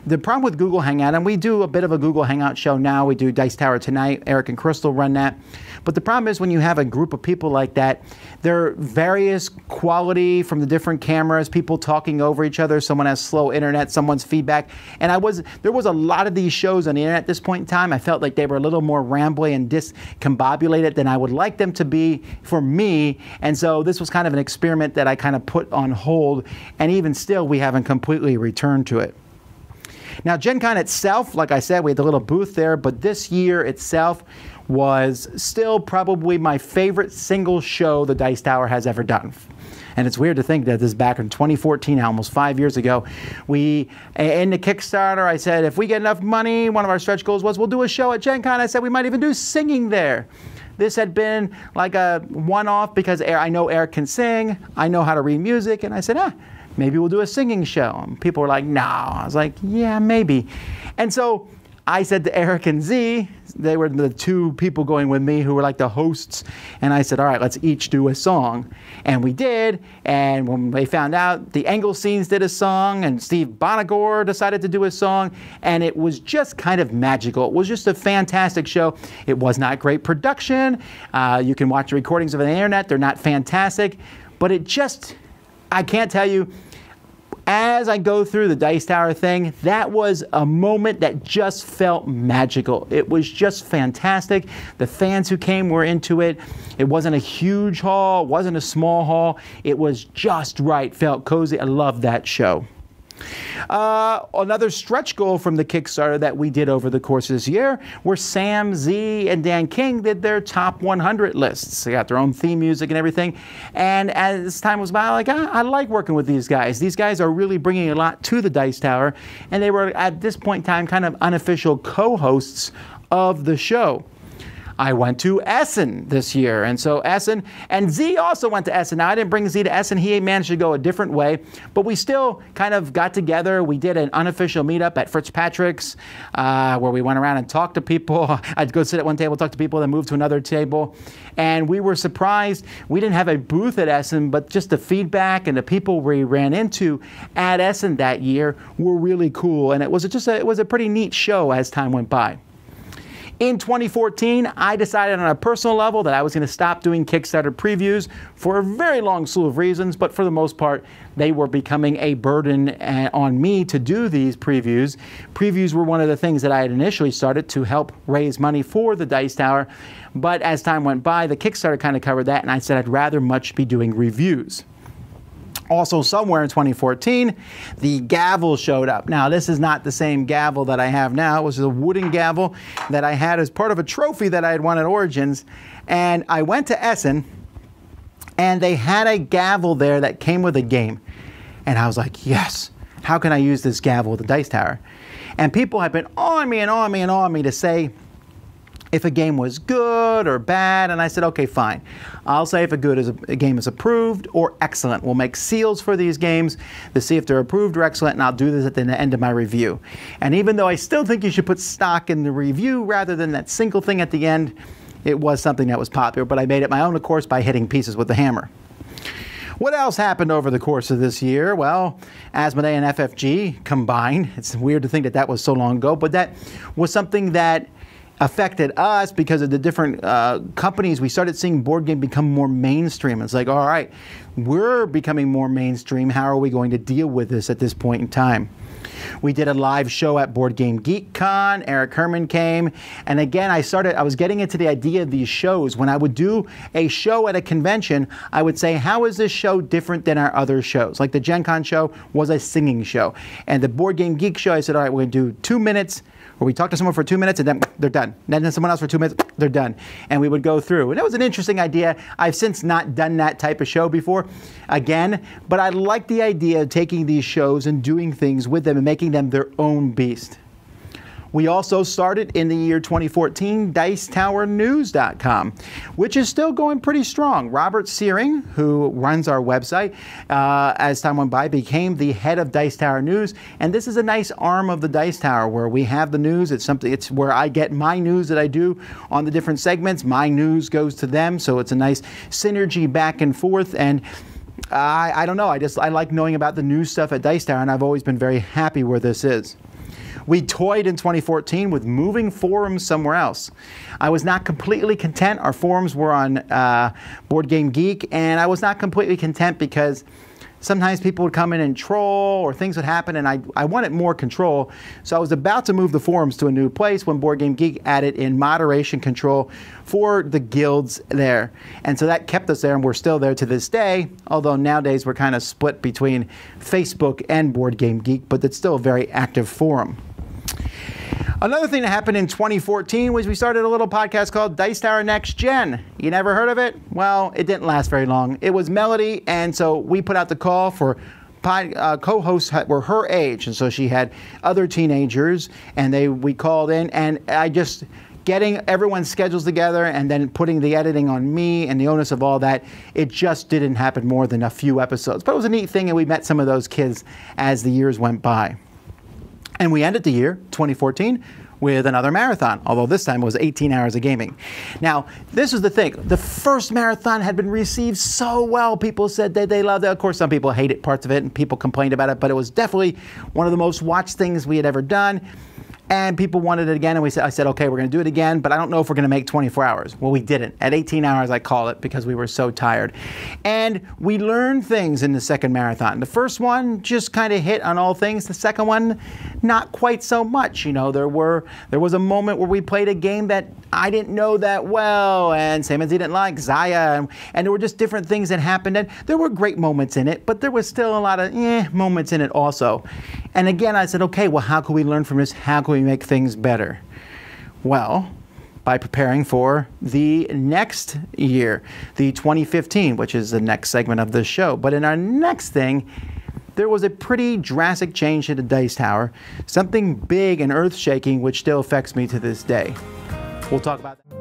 The problem with Google Hangout, and we do a bit of a Google Hangout show now, we do Dice Tower Tonight, Eric and Crystal run that, but the problem is when you have a group of people like that, there are various quality from the different cameras, people talking over each other, someone has slow internet, someone's feedback, and there was a lot of these shows on the internet at this point in time. I felt like they were a little more rambly and discombobulated than I would like them to be for me, and so this was kind of an experiment that I kind of put on hold, and even still we haven't completely returned to it. Now, Gen Con itself, like I said, we had the little booth there, but this year itself was still probably my favorite single show the Dice Tower has ever done. And it's weird to think that this is back in 2014, almost 5 years ago. In the Kickstarter, I said, if we get enough money, one of our stretch goals was we'll do a show at Gen Con. I said we might even do singing there. This had been like a one-off because I know Eric can sing, I know how to read music, and I said, maybe we'll do a singing show. And people were like, no. I was like, yeah, maybe. And so I said to Eric and Z, they were the two people going with me who were like the hosts, and I said, all right, let's each do a song. And we did, and when they found out, the Engel Scenes did a song, and Steve Bonagor decided to do a song, and it was just kind of magical. It was just a fantastic show. It was not great production. You can watch the recordings of it on the internet. They're not fantastic, but it just, I can't tell you, as I go through the Dice Tower thing, that was a moment that just felt magical. It was just fantastic. The fans who came were into it. It wasn't a huge hall, it wasn't a small hall. It was just right, felt cozy. I loved that show. Another stretch goal from the Kickstarter that we did over the course of this year were Sam, Z, and Dan King did their top 100 lists. They got their own theme music and everything. And as time was by, I like working with these guys. These guys are really bringing a lot to the Dice Tower, and they were at this point in time kind of unofficial co-hosts of the show. I went to Essen this year, and so Essen, and Z also went to Essen. Now, I didn't bring Z to Essen. He managed to go a different way, but we still kind of got together. We did an unofficial meetup at Fitzpatrick's where we went around and talked to people. I'd go sit at one table, talk to people, then move to another table, and we were surprised. We didn't have a booth at Essen, but just the feedback and the people we ran into at Essen that year were really cool, and it was a pretty neat show as time went by. In 2014, I decided on a personal level that I was going to stop doing Kickstarter previews for a very long slew of reasons, but for the most part, they were becoming a burden on me to do these previews. Previews were one of the things that I had initially started to help raise money for the Dice Tower, but as time went by, the Kickstarter kind of covered that, and I said I'd rather much be doing reviews. Also, somewhere in 2014, the gavel showed up. Now, this is not the same gavel that I have now. It was a wooden gavel that I had as part of a trophy that I had won at Origins. And I went to Essen, and they had a gavel there that came with a game. And I was like, yes, how can I use this gavel with the Dice Tower? And people have been on me and on me and on me to say if a game was good or bad, and I said, okay, fine. I'll say if a game is approved or excellent. We'll make seals for these games to see if they're approved or excellent, and I'll do this at the end of my review. And even though I still think you should put stock in the review rather than that single thing at the end, it was something that was popular, but I made it my own, of course, by hitting pieces with the hammer. What else happened over the course of this year? Well, Asmodee and FFG combined. It's weird to think that was so long ago, but that was something that affected us because of the different companies. We started seeing board game become more mainstream. It's like, all right, we're becoming more mainstream. How are we going to deal with this at this point in time? We did a live show at Board Game Geek Con. Eric Herman came. And again, I was getting into the idea of these shows. When I would do a show at a convention, I would say, how is this show different than our other shows? Like the Gen Con show was a singing show. And the Board Game Geek show, I said, all right, we're going to do 2 minutes, where we talk to someone for 2 minutes and then they're done. Then someone else for 2 minutes, they're done. And we would go through. And it was an interesting idea. I've since not done that type of show before again, but I like the idea of taking these shows and doing things with them and making them their own beast. We also started in the year 2014 DicetowerNews.com, which is still going pretty strong. Robert Searing, who runs our website, as time went by, became the head of Dice Tower News. And this is a nice arm of the Dice Tower where we have the news. It's where I get my news that I do on the different segments. My news goes to them, so it's a nice synergy back and forth. And I don't know, I like knowing about the news stuff at Dice Tower, and I've always been very happy where this is. We toyed in 2014 with moving forums somewhere else. I was not completely content. Our forums were on Board Game Geek, and I was not completely content because sometimes people would come in and troll or things would happen, and I wanted more control. So I was about to move the forums to a new place when Board Game Geek added in moderation control for the guilds there. And so that kept us there, and we're still there to this day, although nowadays we're kind of split between Facebook and Board Game Geek, but it's still a very active forum. Another thing that happened in 2014 was we started a little podcast called Dice Tower Next Gen. You never heard of it? Well, it didn't last very long. It was Melody, and so we put out the call for co-hosts that were her age, and so she had other teenagers, and we called in, and I just getting everyone's schedules together and then putting the editing on me and the onus of all that, it just didn't happen more than a few episodes. But it was a neat thing, and we met some of those kids as the years went by. And we ended the year, 2014, with another marathon, although this time it was 18 hours of gaming. Now, this is the thing. The first marathon had been received so well. People said that they loved it. Of course, some people hated parts of it and people complained about it, but it was definitely one of the most watched things we had ever done. And people wanted it again, and I said, okay, we're going to do it again, but I don't know if we're going to make 24 hours. Well, we didn't. At 18 hours, I call it, because we were so tired. And we learned things in the second marathon. The first one just kind of hit on all things. The second one, not quite so much. You know, there was a moment where we played a game that I didn't know that well, and Sam and Z didn't like, Zaya, and there were just different things that happened. And there were great moments in it, but there was still a lot of moments in it also. And again, I said, okay, well, how can we learn from this? How can we make things better? Well, by preparing for the next year, the 2015, which is the next segment of this show. But in our next thing, there was a pretty drastic change to the Dice Tower, something big and earth-shaking, which still affects me to this day. We'll talk about that.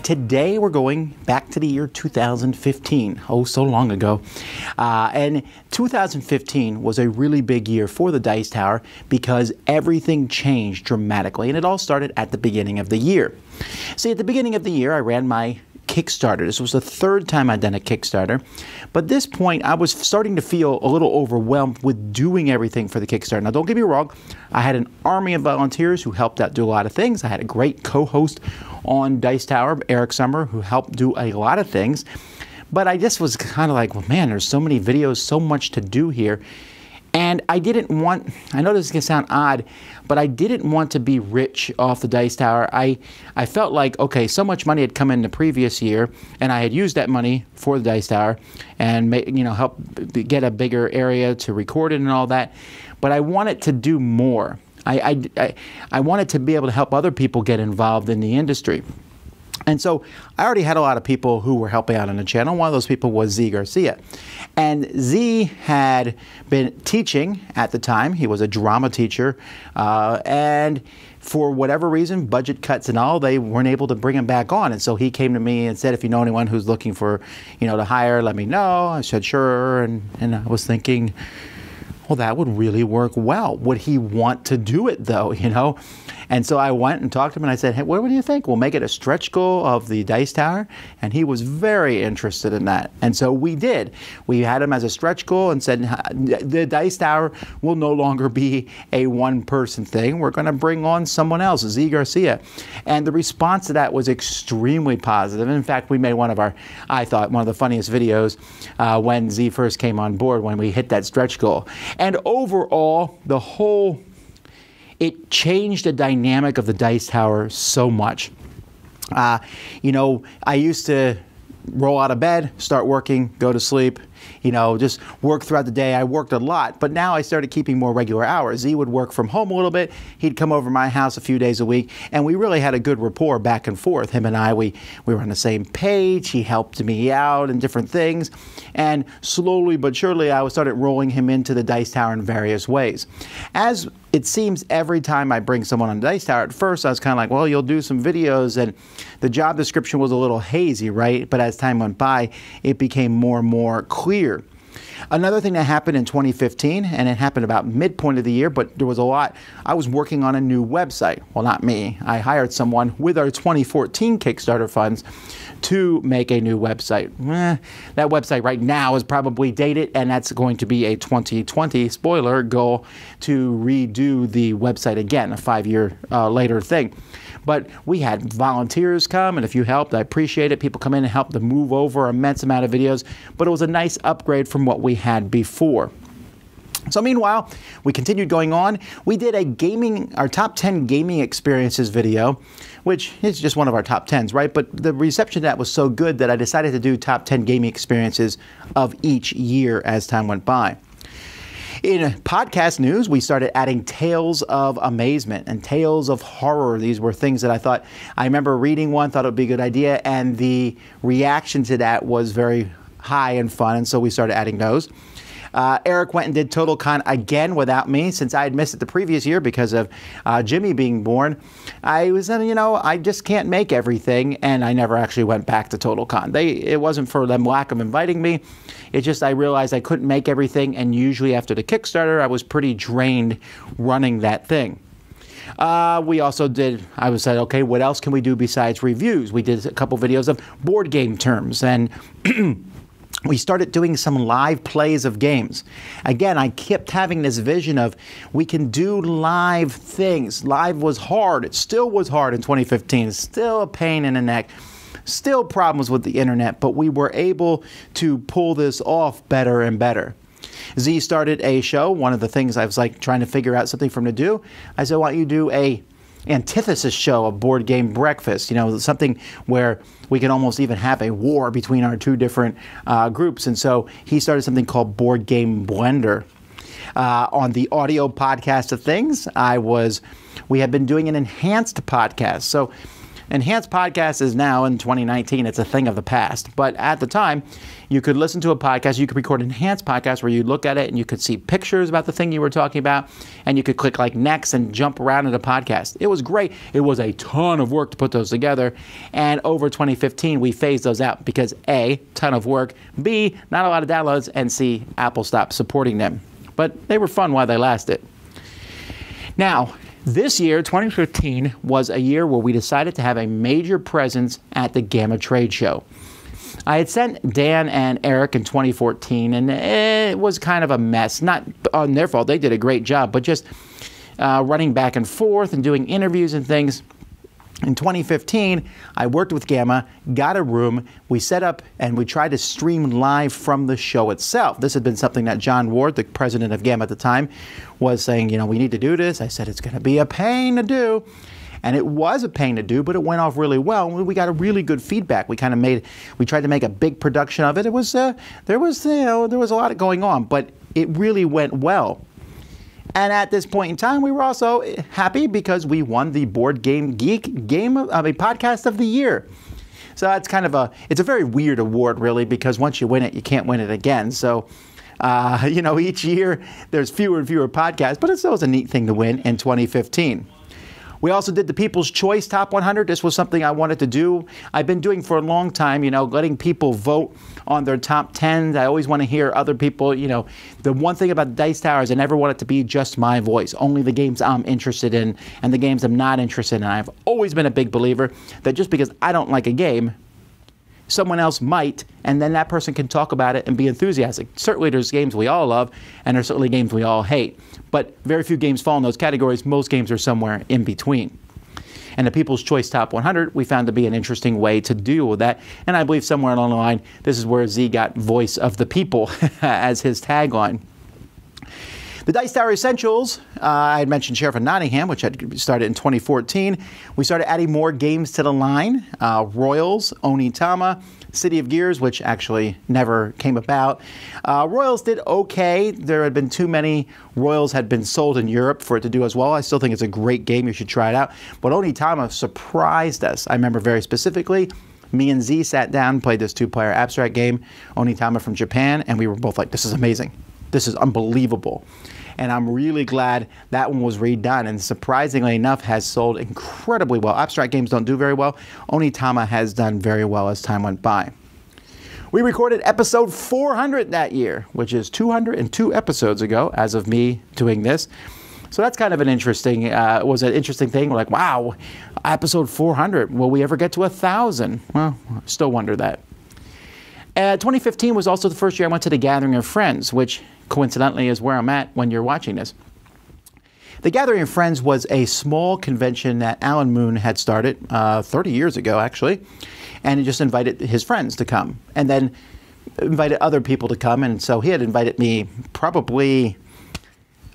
Today we're going back to the year 2015, oh so long ago. And 2015 was a really big year for the Dice Tower because everything changed dramatically, and it all started at the beginning of the year. See, at the beginning of the year I ran my Kickstarter. This was the third time I'd done a Kickstarter. But at this point, I was starting to feel a little overwhelmed with doing everything for the Kickstarter. Now, don't get me wrong. I had an army of volunteers who helped out do a lot of things. I had a great co-host on Dice Tower, Eric Summer, who helped do a lot of things. But I just was kind of like, well, man, there's so many videos, so much to do here. And I didn't want, I know this is going to sound odd, but I didn't want to be rich off the Dice Tower. I felt like, okay, so much money had come in the previous year, and I had used that money for the Dice Tower and help get a bigger area to record it and all that. But I wanted to do more. I wanted to be able to help other people get involved in the industry. And so I already had a lot of people who were helping out on the channel. One of those people was Z Garcia. And Z had been teaching at the time. He was a drama teacher. And for whatever reason, budget cuts and all, they weren't able to bring him back on. And so he came to me and said, if you know anyone who's looking for, to hire, let me know. I said, sure. And I was thinking, well, that would really work well. Would he want to do it, though, And so I went and talked to him, and I said, hey, what do you think? We'll make it a stretch goal of the Dice Tower. And he was very interested in that. And so we did. We had him as a stretch goal and said, the Dice Tower will no longer be a one-person thing. We're going to bring on someone else, Z Garcia. And the response to that was extremely positive. In fact, we made I thought, one of the funniest videos when Z first came on board, when we hit that stretch goal. And overall, it changed the dynamic of the Dice Tower so much. I used to roll out of bed, start working, go to sleep, just work throughout the day. I worked a lot, but now I started keeping more regular hours. He would work from home a little bit. He'd come over to my house a few days a week, and we really had a good rapport back and forth. Him and I, we were on the same page. He helped me out in different things, and slowly but surely, I started rolling him into the Dice Tower in various ways. As it seems every time I bring someone on Dice Tower, at first I was kind of like, well, you'll do some videos, and the job description was a little hazy, right? But as time went by, it became more and more clear. Another thing that happened in 2015, and it happened about midpoint of the year, but there was a lot. I was working on a new website. Well, not me. I hired someone with our 2014 Kickstarter funds to make a new website. That website right now is probably dated, and that's going to be a 2020, spoiler, goal to redo the website again, a 5-year later thing. But we had volunteers come, and if you helped, I appreciate it. People come in and help to move over an immense amount of videos, but it was a nice upgrade from what we had before. So meanwhile, we continued going on. We did our top 10 gaming experiences video, which is just one of our top 10s, right? But the reception to that was so good that I decided to do top 10 gaming experiences of each year as time went by. In podcast news, we started adding tales of amazement and tales of horror. These were things that I remember reading one, thought it would be a good idea, and the reaction to that was very high and fun, and so we started adding those. Eric went and did TotalCon again without me since I had missed it the previous year because of Jimmy being born. I was, I just can't make everything, and I never actually went back to TotalCon. It wasn't for them lack of inviting me. It's just I realized I couldn't make everything, and usually after the Kickstarter, I was pretty drained running that thing. We also said, okay, what else can we do besides reviews? We did a couple videos of board game terms, and we started doing some live plays of games. Again, I kept having this vision of we can do live things. Live was hard. It still was hard in 2015. It's still a pain in the neck. Still problems with the internet, but we were able to pull this off better and better. Z started a show. One of the things I was trying to figure out something for him to do. I said, why don't you do a antithesis show, a board game breakfast, something where we can almost even have a war between our two different groups. And so he started something called Board Game Blender. On the audio podcast of things, we had been doing an enhanced podcast. So enhanced podcast is now in 2019, it's a thing of the past. But at the time, you could listen to a podcast, you could record an enhanced podcast where you look at it and you could see pictures about the thing you were talking about, and you could click next and jump around in the podcast. It was great. It was a ton of work to put those together. And over 2015, we phased those out because A, ton of work, B, not a lot of downloads, and C, Apple stopped supporting them. But they were fun while they lasted. Now, this year, 2015, was a year where we decided to have a major presence at the Gamma Trade Show. I had sent Dan and Eric in 2014, and it was kind of a mess. Not on their fault. They did a great job, but just running back and forth and doing interviews and things. In 2015, I worked with Gamma, got a room, we set up, and we tried to stream live from the show itself. This had been something that John Ward, the president of Gamma at the time, was saying, we need to do this. I said, it's going to be a pain to do. And it was a pain to do, but it went off really well. We got a really good feedback. We tried to make a big production of it. There was a lot going on, but it really went well. And at this point in time, we were also happy because we won the Board Game Geek Podcast of the Year. So that's it's a very weird award, really, because once you win it, you can't win it again. So, each year there's fewer and fewer podcasts, but it's always a neat thing to win in 2015. We also did the People's Choice Top 100. This was something I wanted to do. I've been doing for a long time, letting people vote on their top 10s. I always want to hear other people, The one thing about Dice Tower is I never want it to be just my voice, only the games I'm interested in and the games I'm not interested in. I've always been a big believer that just because I don't like a game, someone else might, and then that person can talk about it and be enthusiastic. Certainly there's games we all love, and there's certainly games we all hate. But very few games fall in those categories. Most games are somewhere in between. And the People's Choice Top 100 we found to be an interesting way to deal with that. And I believe somewhere along the line, this is where Z got Voice of the People as his tagline. The Dice Tower Essentials, I had mentioned Sheriff of Nottingham, which had started in 2014. We started adding more games to the line. Royals, Onitama, City of Gears, which actually never came about. Royals did okay. There had been too many Royals had been sold in Europe for it to do as well. I still think it's a great game. You should try it out. But Onitama surprised us. I remember very specifically, me and Z sat down, played this two-player abstract game, Onitama from Japan, and we were both like, this is amazing. This is unbelievable. And I'm really glad that one was redone, and surprisingly enough has sold incredibly well. Abstract games don't do very well. Onitama has done very well as time went by. We recorded episode 400 that year, which is 202 episodes ago as of me doing this. So that's kind of an interesting, was an interesting thing. We're like, wow, episode 400. Will we ever get to 1,000? Well, still wonder that. 2015 was also the first year I went to the Gathering of Friends, which coincidentally is where I'm at when you're watching this. The Gathering of Friends was a small convention that Alan Moon had started 30 years ago, actually, and he just invited his friends to come, and then invited other people to come, and so he had invited me probably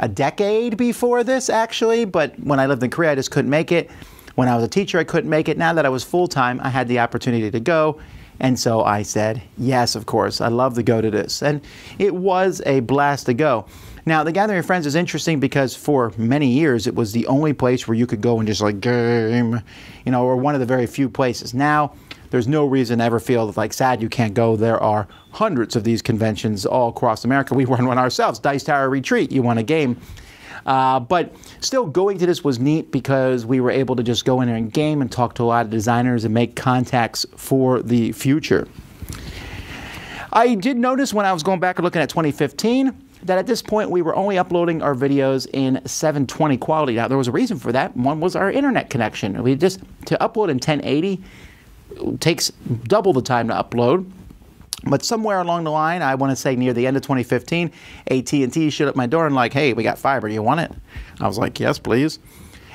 a decade before this, actually, but when I lived in Korea, I just couldn't make it. When I was a teacher, I couldn't make it. Now that I was full-time, I had the opportunity to go. And so I said, yes, of course, I'd love to go to this. And it was a blast to go. Now, the Gathering of Friends is interesting because for many years, it was the only place where you could go and just like game, or one of the very few places. Now, there's no reason to ever feel like sad you can't go. There are hundreds of these conventions all across America. We run one ourselves. Dice Tower Retreat, you want a game. But still, going to this was neat because we were able to just go in there and game and talk to a lot of designers and make contacts for the future. I did notice when I was going back and looking at 2015 that at this point we were only uploading our videos in 720 quality. Now, there was a reason for that. One was our internet connection. To upload in 1080 takes double the time to upload. But somewhere along the line, I want to say near the end of 2015, AT&T showed up my door and like, hey, we got fiber. Do you want it? I was like, yes, please.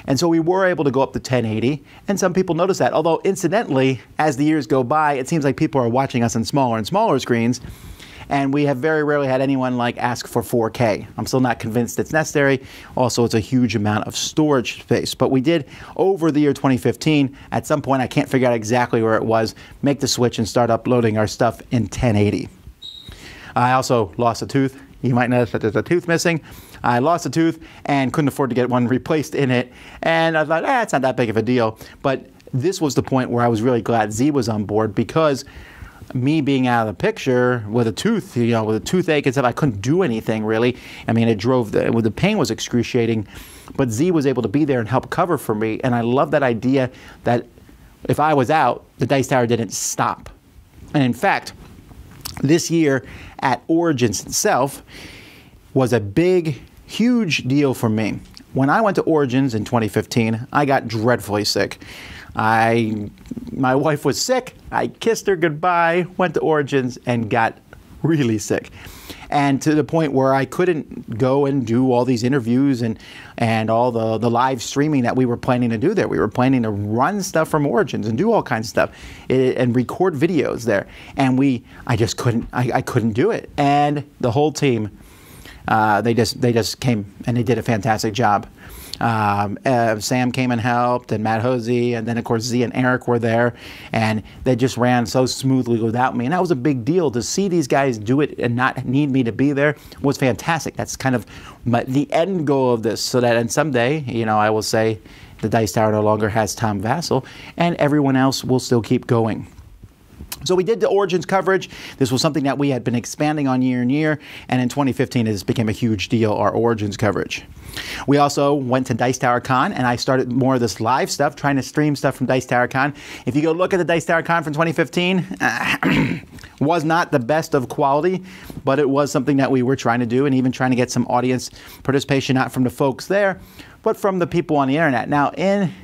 And so we were able to go up to 1080, and some people noticed that. Although, incidentally, as the years go by, it seems like people are watching us on smaller and smaller screens, and we have very rarely had anyone like ask for 4K. I'm still not convinced it's necessary. Also, it's a huge amount of storage space. But we did, over the year 2015, at some point, I can't figure out exactly where it was, make the switch and start uploading our stuff in 1080. I also lost a tooth. You might notice that there's a tooth missing. I lost a tooth and couldn't afford to get one replaced in it. And I thought, it's not that big of a deal. But this was the point where I was really glad Z was on board, because me being out of the picture with a tooth, with a toothache and stuff, I couldn't do anything really. I mean, the pain was excruciating, but Z was able to be there and help cover for me. And I love that idea that if I was out, the Dice Tower didn't stop. And in fact, this year at Origins itself was a big, huge deal for me. When I went to Origins in 2015, I got dreadfully sick. My wife was sick. I kissed her goodbye, went to Origins, and got really sick. And to the point where I couldn't go and do all these interviews and all the live streaming that we were planning to do there. We were planning to run stuff from Origins and do all kinds of stuff and record videos there. And I just couldn't. I couldn't do it. And the whole team, they just came and they did a fantastic job. Sam came and helped, and Matt Hosey, and then of course Z and Eric were there, and they just ran so smoothly without me. And that was a big deal. To see these guys do it and not need me to be there was fantastic. That's kind of the end goal of this, so that and someday, I will say the Dice Tower no longer has Tom Vassell, and everyone else will still keep going. So we did the Origins coverage. This was something that we had been expanding on year and year, and in 2015 it became a huge deal, our Origins coverage. We also went to Dice Tower Con, and I started more of this live stuff, trying to stream stuff from Dice Tower Con. If you go look at the Dice Tower Con from 2015, was not the best of quality, but it was something that we were trying to do, and even trying to get some audience participation, not from the folks there, but from the people on the internet. Now,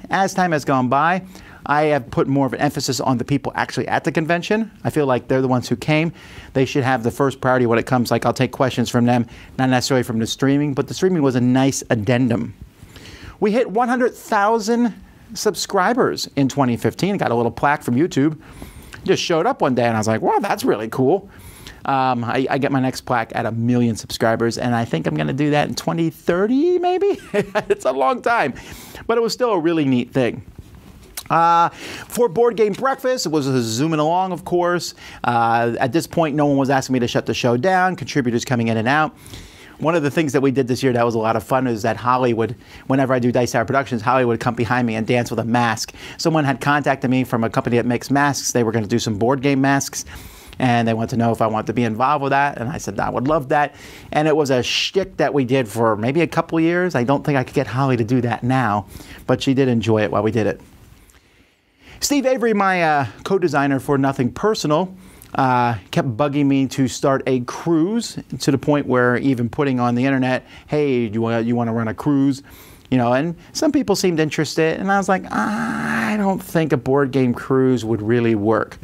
as time has gone by, I have put more of an emphasis on the people actually at the convention. I feel like they're the ones who came. They should have the first priority when it comes. Like, I'll take questions from them, not necessarily from the streaming, but the streaming was a nice addendum. We hit 100,000 subscribers in 2015. Got a little plaque from YouTube. Just showed up one day, and I was like, wow, that's really cool. I get my next plaque at 1 million subscribers, and I think I'm going to do that in 2030, maybe? It's a long time, but it was still a really neat thing. For Board Game Breakfast, it was zooming along, of course. At this point, no one was asking me to shut the show down, contributors coming in and out. One of the things that we did this year that was a lot of fun is that Holly would, whenever I do Dice Tower Productions, Holly would come behind me and dance with a mask. Someone had contacted me from a company that makes masks. They were going to do some board game masks, and they wanted to know if I wanted to be involved with that, and I said I would love that. And it was a shtick that we did for maybe a couple years. I don't think I could get Holly to do that now, but she did enjoy it while we did it. Steve Avery, my co-designer for Nothing Personal, kept bugging me to start a cruise, to the point where even putting on the internet, hey, you want to run a cruise? And some people seemed interested, and I was like, I don't think a board game cruise would really work.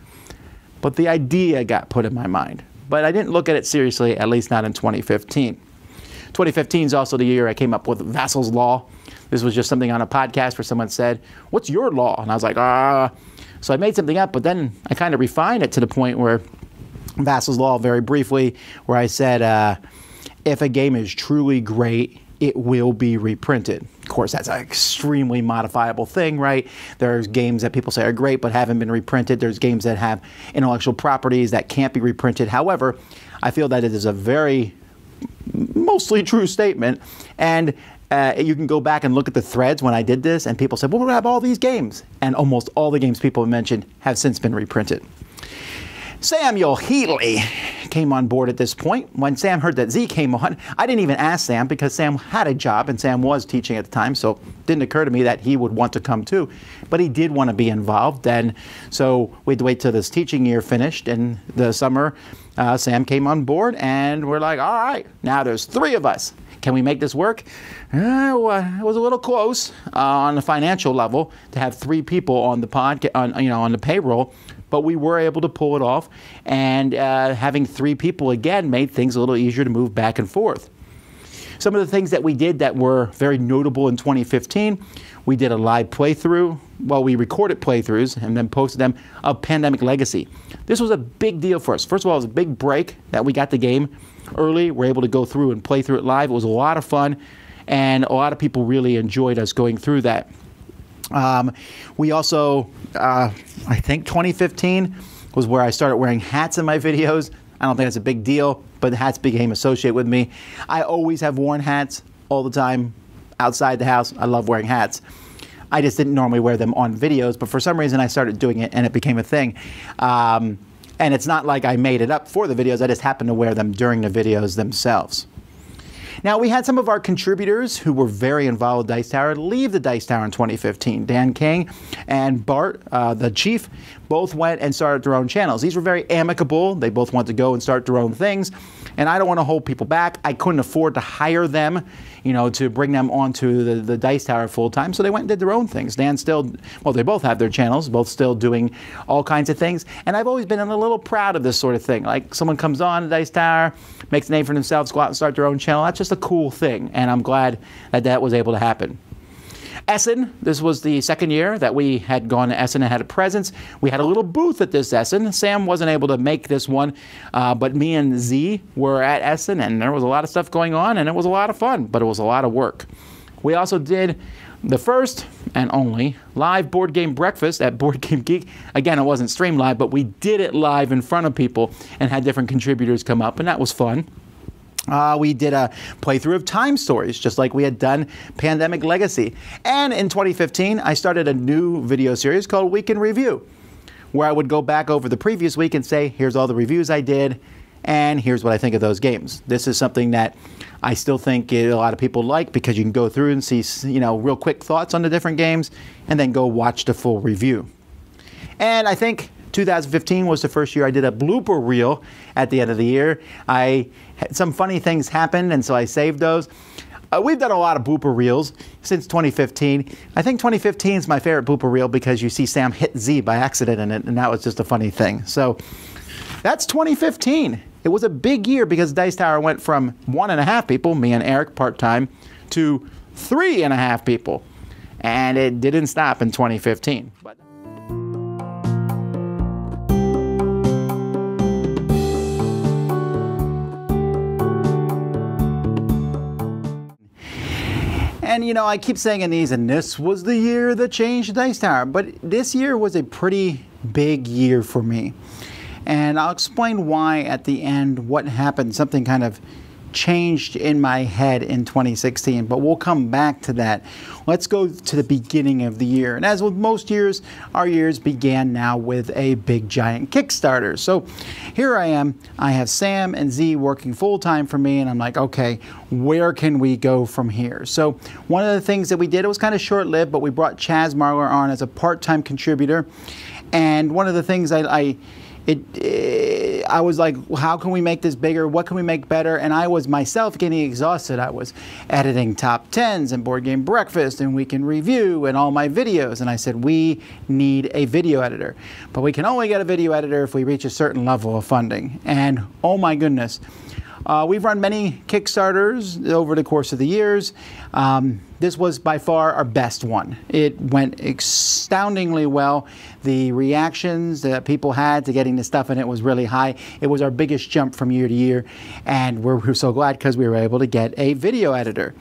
But the idea got put in my mind. But I didn't look at it seriously, at least not in 2015. 2015 is also the year I came up with Vassall's Law. This was just something on a podcast where someone said, what's your law? And I was like, So I made something up, but then I kind of refined it to the point where Vassall's Law, very briefly, where I said, if a game is truly great, it will be reprinted. Of course, that's an extremely modifiable thing, right? There's games that people say are great but haven't been reprinted. There's games that have intellectual properties that can't be reprinted. However, I feel that it is a very mostly true statement, and You can go back and look at the threads when I did this, and people said, well, we'll have all these games. And almost all the games people mentioned have since been reprinted. Samuel Healy came on board at this point. When Sam heard that Z came on, I didn't even ask Sam because Sam had a job and Sam was teaching at the time, so it didn't occur to me that he would want to come too. But he did want to be involved, and so we had to wait till this teaching year finished in the summer. Sam came on board, and we're like, all right, now there's 3 of us. Can we make this work? Well, it was a little close on the financial level to have 3 people on the on the payroll. But we were able to pull it off, and having 3 people again made things a little easier to move back and forth. Some of the things that we did that were very notable in 2015, we did a live playthrough. Well, we recorded playthroughs and then posted them of Pandemic Legacy. This was a big deal for us. First of all, it was a big break that we got the game early. We're able to go through and play through it live. It was a lot of fun, and a lot of people really enjoyed us going through that. We also, I think 2015 was where I started wearing hats in my videos. I don't think that's a big deal, but the hats became associated with me. I always have worn hats all the time outside the house. I love wearing hats. I just didn't normally wear them on videos, but for some reason I started doing it and it became a thing. And it's not like I made it up for the videos. I just happened to wear them during the videos themselves. Now, we had some of our contributors who were very involved with Dice Tower leave the Dice Tower in 2015. Dan King and Bart, the chief, both went and started their own channels. These were very amicable. They both wanted to go and start their own things. And I don't want to hold people back. I couldn't afford to hire them, to bring them onto the Dice Tower full time. So they went and did their own things. Dan still, well, they both have their channels, both still doing all kinds of things. And I've always been a little proud of this sort of thing. Like someone comes on the Dice Tower, makes a name for themselves, go out and start their own channel. That's just a cool thing. And I'm glad that that was able to happen. Essen, this was the second year that we had gone to Essen and had a presence. We had a little booth at this Essen. Sam wasn't able to make this one, but me and Z were at Essen, and there was a lot of stuff going on, and it was a lot of fun, but it was a lot of work. We also did the first and only live board game breakfast at Board Game Geek. Again, it wasn't streamed live, but we did it live in front of people and had different contributors come up, and that was fun. We did a playthrough of Time Stories, just like we had done Pandemic Legacy. And in 2015, I started a new video series called Week in Review, where I would go back over the previous week and say, here's all the reviews I did, and here's what I think of those games. This is something that I still think a lot of people like because you can go through and see, real quick thoughts on the different games, and then go watch the full review. And I think 2015 was the first year I did a blooper reel at the end of the year. Some funny things happened, and so I saved those. We've done a lot of blooper reels since 2015. I think 2015 is my favorite blooper reel because you see Sam hit Z by accident in it, and that was just a funny thing. So that's 2015. It was a big year because Dice Tower went from 1.5 people, me and Eric part-time, to 3.5 people. And it didn't stop in 2015. But and, I keep saying in these, and this was the year that changed Dice Tower, but this year was a pretty big year for me. And I'll explain why at the end, what happened, something kind of changed in my head in 2016, but we'll come back to that. Let's go to the beginning of the year. And as with most years, our years began now with a big giant Kickstarter. So here I am, I have Sam and Z working full time for me, and I'm like, okay, where can we go from here? So one of the things that we did, it was kind of short-lived, but we brought Chaz Marler on as a part-time contributor. And one of the things I was like, how can we make this bigger? What can we make better? And I was myself getting exhausted. I was editing top 10s and Board Game Breakfast and Week in Review and all my videos. And I said, we need a video editor. But we can only get a video editor if we reach a certain level of funding. And oh my goodness. We've run many Kickstarters over the course of the years. This was by far our best one. It went astoundingly well. The reactions that people had to getting the stuff in it was really high. It was our biggest jump from year to year, and we're so glad because we were able to get a video editor.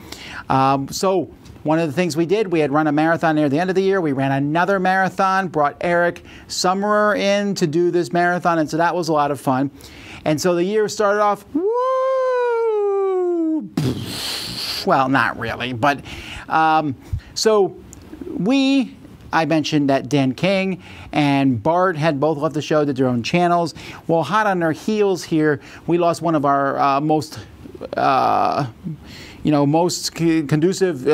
So one of the things we did, we had run a marathon near the end of the year. We ran another marathon, brought Eric Summerer in to do this marathon, and so that was a lot of fun. And so the year started off, woo! well, not really, but so I mentioned that Dan King and Bart had both left the show, did their own channels. Well, hot on their heels here, we lost one of our most conducive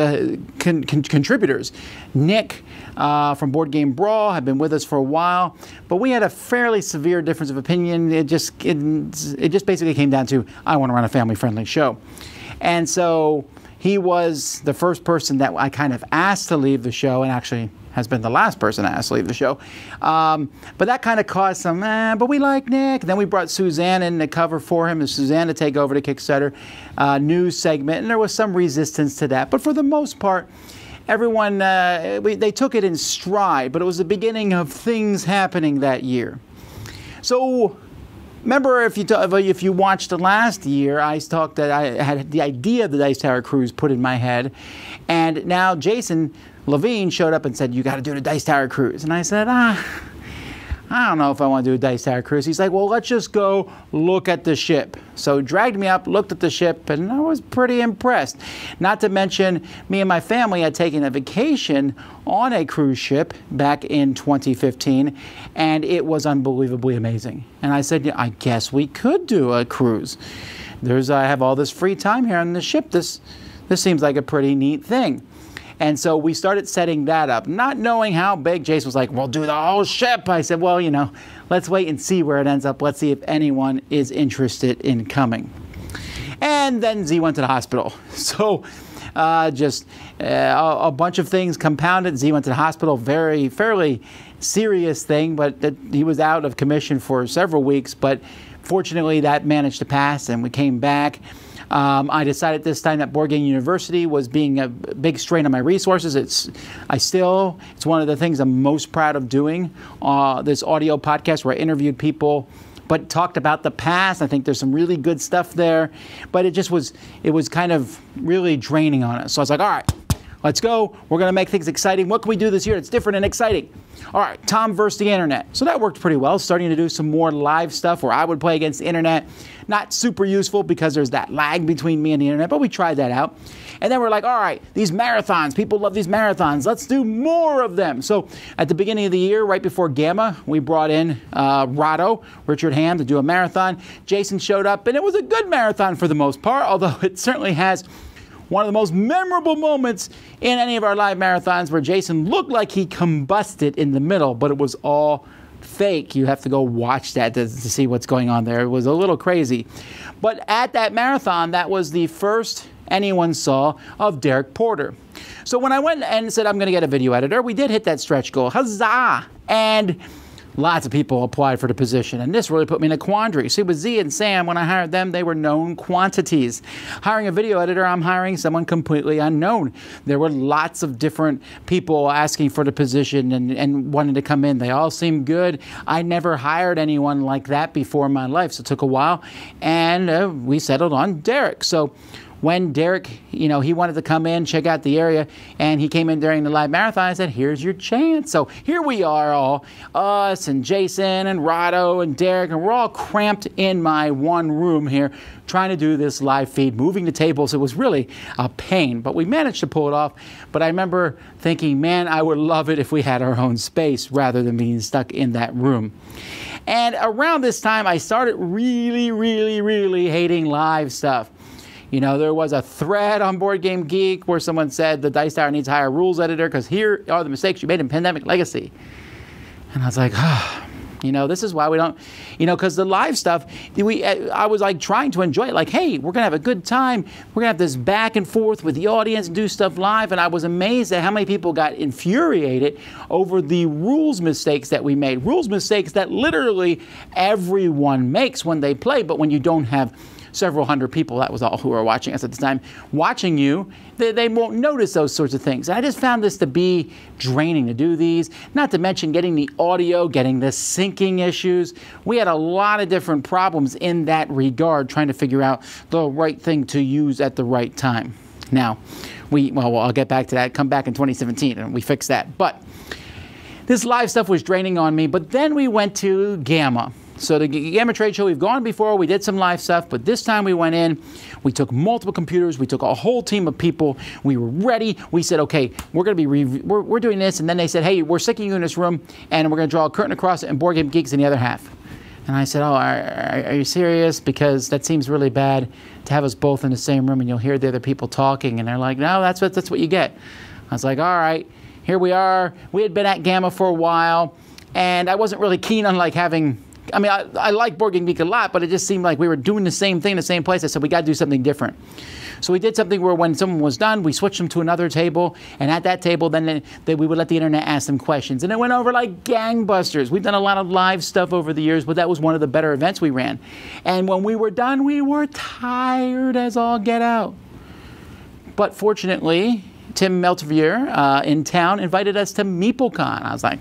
contributors. Nick from Board Game Brawl had been with us for a while, but we had a fairly severe difference of opinion. It just basically came down to, I want to run a family-friendly show. And so he was the first person that I kind of asked to leave the show, and actually has been the last person asked to leave the show. But that kind of caused some, but we like Nick. Then we brought Suzanne in to cover for him, and Suzanne to take over the Kickstarter news segment, and there was some resistance to that. But for the most part, everyone, they took it in stride, but it was the beginning of things happening that year. So remember, if you watched the last year, I talked that I had the idea of the Dice Tower Cruise put in my head, and now Jason Levine showed up and said, you got to do the Dice Tower Cruise. And I said, I don't know if I want to do a Dice Tower Cruise. He's like, well, let's just go look at the ship. So he dragged me up, looked at the ship, and I was pretty impressed. Not to mention, me and my family had taken a vacation on a cruise ship back in 2015, and it was unbelievably amazing. And I said, yeah, I guess we could do a cruise. I have all this free time here on the ship. This seems like a pretty neat thing. And so we started setting that up, not knowing how big. Jason was like, we'll do the whole ship. I said, well, let's wait and see where it ends up. Let's see if anyone is interested in coming. And then Z went to the hospital. So a bunch of things compounded. Z went to the hospital, fairly serious thing, but he was out of commission for several weeks. But fortunately, that managed to pass, and we came back. I decided this time that Board Game University was being a big strain on my resources. It's one of the things I'm most proud of doing, this audio podcast where I interviewed people but talked about the past. I think there's some really good stuff there, but it was kind of really draining on us. So I was like, all right, let's go. We're going to make things exciting. What can we do this year that's different and exciting? All right, Tom versus the internet. So that worked pretty well, starting to do some more live stuff where I would play against the internet. Not super useful because there's that lag between me and the internet, but we tried that out. And then we're like, all right, these marathons, people love these marathons. Let's do more of them. So at the beginning of the year, right before Gamma, we brought in Richard Ham, to do a marathon. Jason showed up, and it was a good marathon for the most part, although it certainly has one of the most memorable moments in any of our live marathons where Jason looked like he combusted in the middle, but it was all fake. You have to go watch that to see what's going on there. It was a little crazy. But at that marathon, that was the first anyone saw of Derek Porter. So when I went and said I'm going to get a video editor, we did hit that stretch goal. Huzzah! And lots of people applied for the position, and this really put me in a quandary. See, with Z and Sam, when I hired them, they were known quantities. Hiring a video editor, I'm hiring someone completely unknown. There were lots of different people asking for the position and wanting to come in. They all seemed good. I never hired anyone like that before in my life, so it took a while, and we settled on Derek. So when Derek, he wanted to come in, check out the area, and he came in during the live marathon, I said, here's your chance. So here we are all, us and Jason and Rado and Derek, and we're all cramped in my one room here trying to do this live feed, moving the tables. It was really a pain, but we managed to pull it off. But I remember thinking, man, I would love it if we had our own space rather than being stuck in that room. And around this time, I started really, really, really hating live stuff. There was a thread on Board Game Geek where someone said the Dice Tower needs a higher rules editor because here are the mistakes you made in Pandemic Legacy. And I was like, this is why we don't, because the live stuff, I was like trying to enjoy it. Like, hey, we're going to have a good time. We're going to have this back and forth with the audience and do stuff live. And I was amazed at how many people got infuriated over the rules mistakes that we made. Rules mistakes that literally everyone makes when they play, but when you don't have several hundred people, that was all who were watching us at the time, watching you, they won't notice those sorts of things. And I just found this to be draining to do these, not to mention getting the audio, getting the syncing issues. We had a lot of different problems in that regard, trying to figure out the right thing to use at the right time. Now, I'll get back to that, come back in 2017, and we fixed that. But this live stuff was draining on me, but then we went to Gamma. So the Gamma Trade Show, we've gone before, we did some live stuff, but this time we went in, we took multiple computers, we took a whole team of people, we were ready, we said, okay, we're going to be, we're doing this, and then they said, hey, we're sticking you in this room, and we're going to draw a curtain across it, and Board Game Geeks in the other half. And I said, oh, are you serious? Because that seems really bad to have us both in the same room, and you'll hear the other people talking, and they're like, no, that's what you get. I was like, all right, here we are. We had been at Gamma for a while, and I wasn't really keen on like having, I mean, I like Board Game Geek a lot, but it just seemed like we were doing the same thing in the same place. I said, we got to do something different. So we did something where when someone was done, we switched them to another table, and at that table, then we would let the internet ask them questions. And it went over like gangbusters. We've done a lot of live stuff over the years, but that was one of the better events we ran. And when we were done, we were tired as all get out. But fortunately, Tim Meltvier in town invited us to MeepleCon. I was like,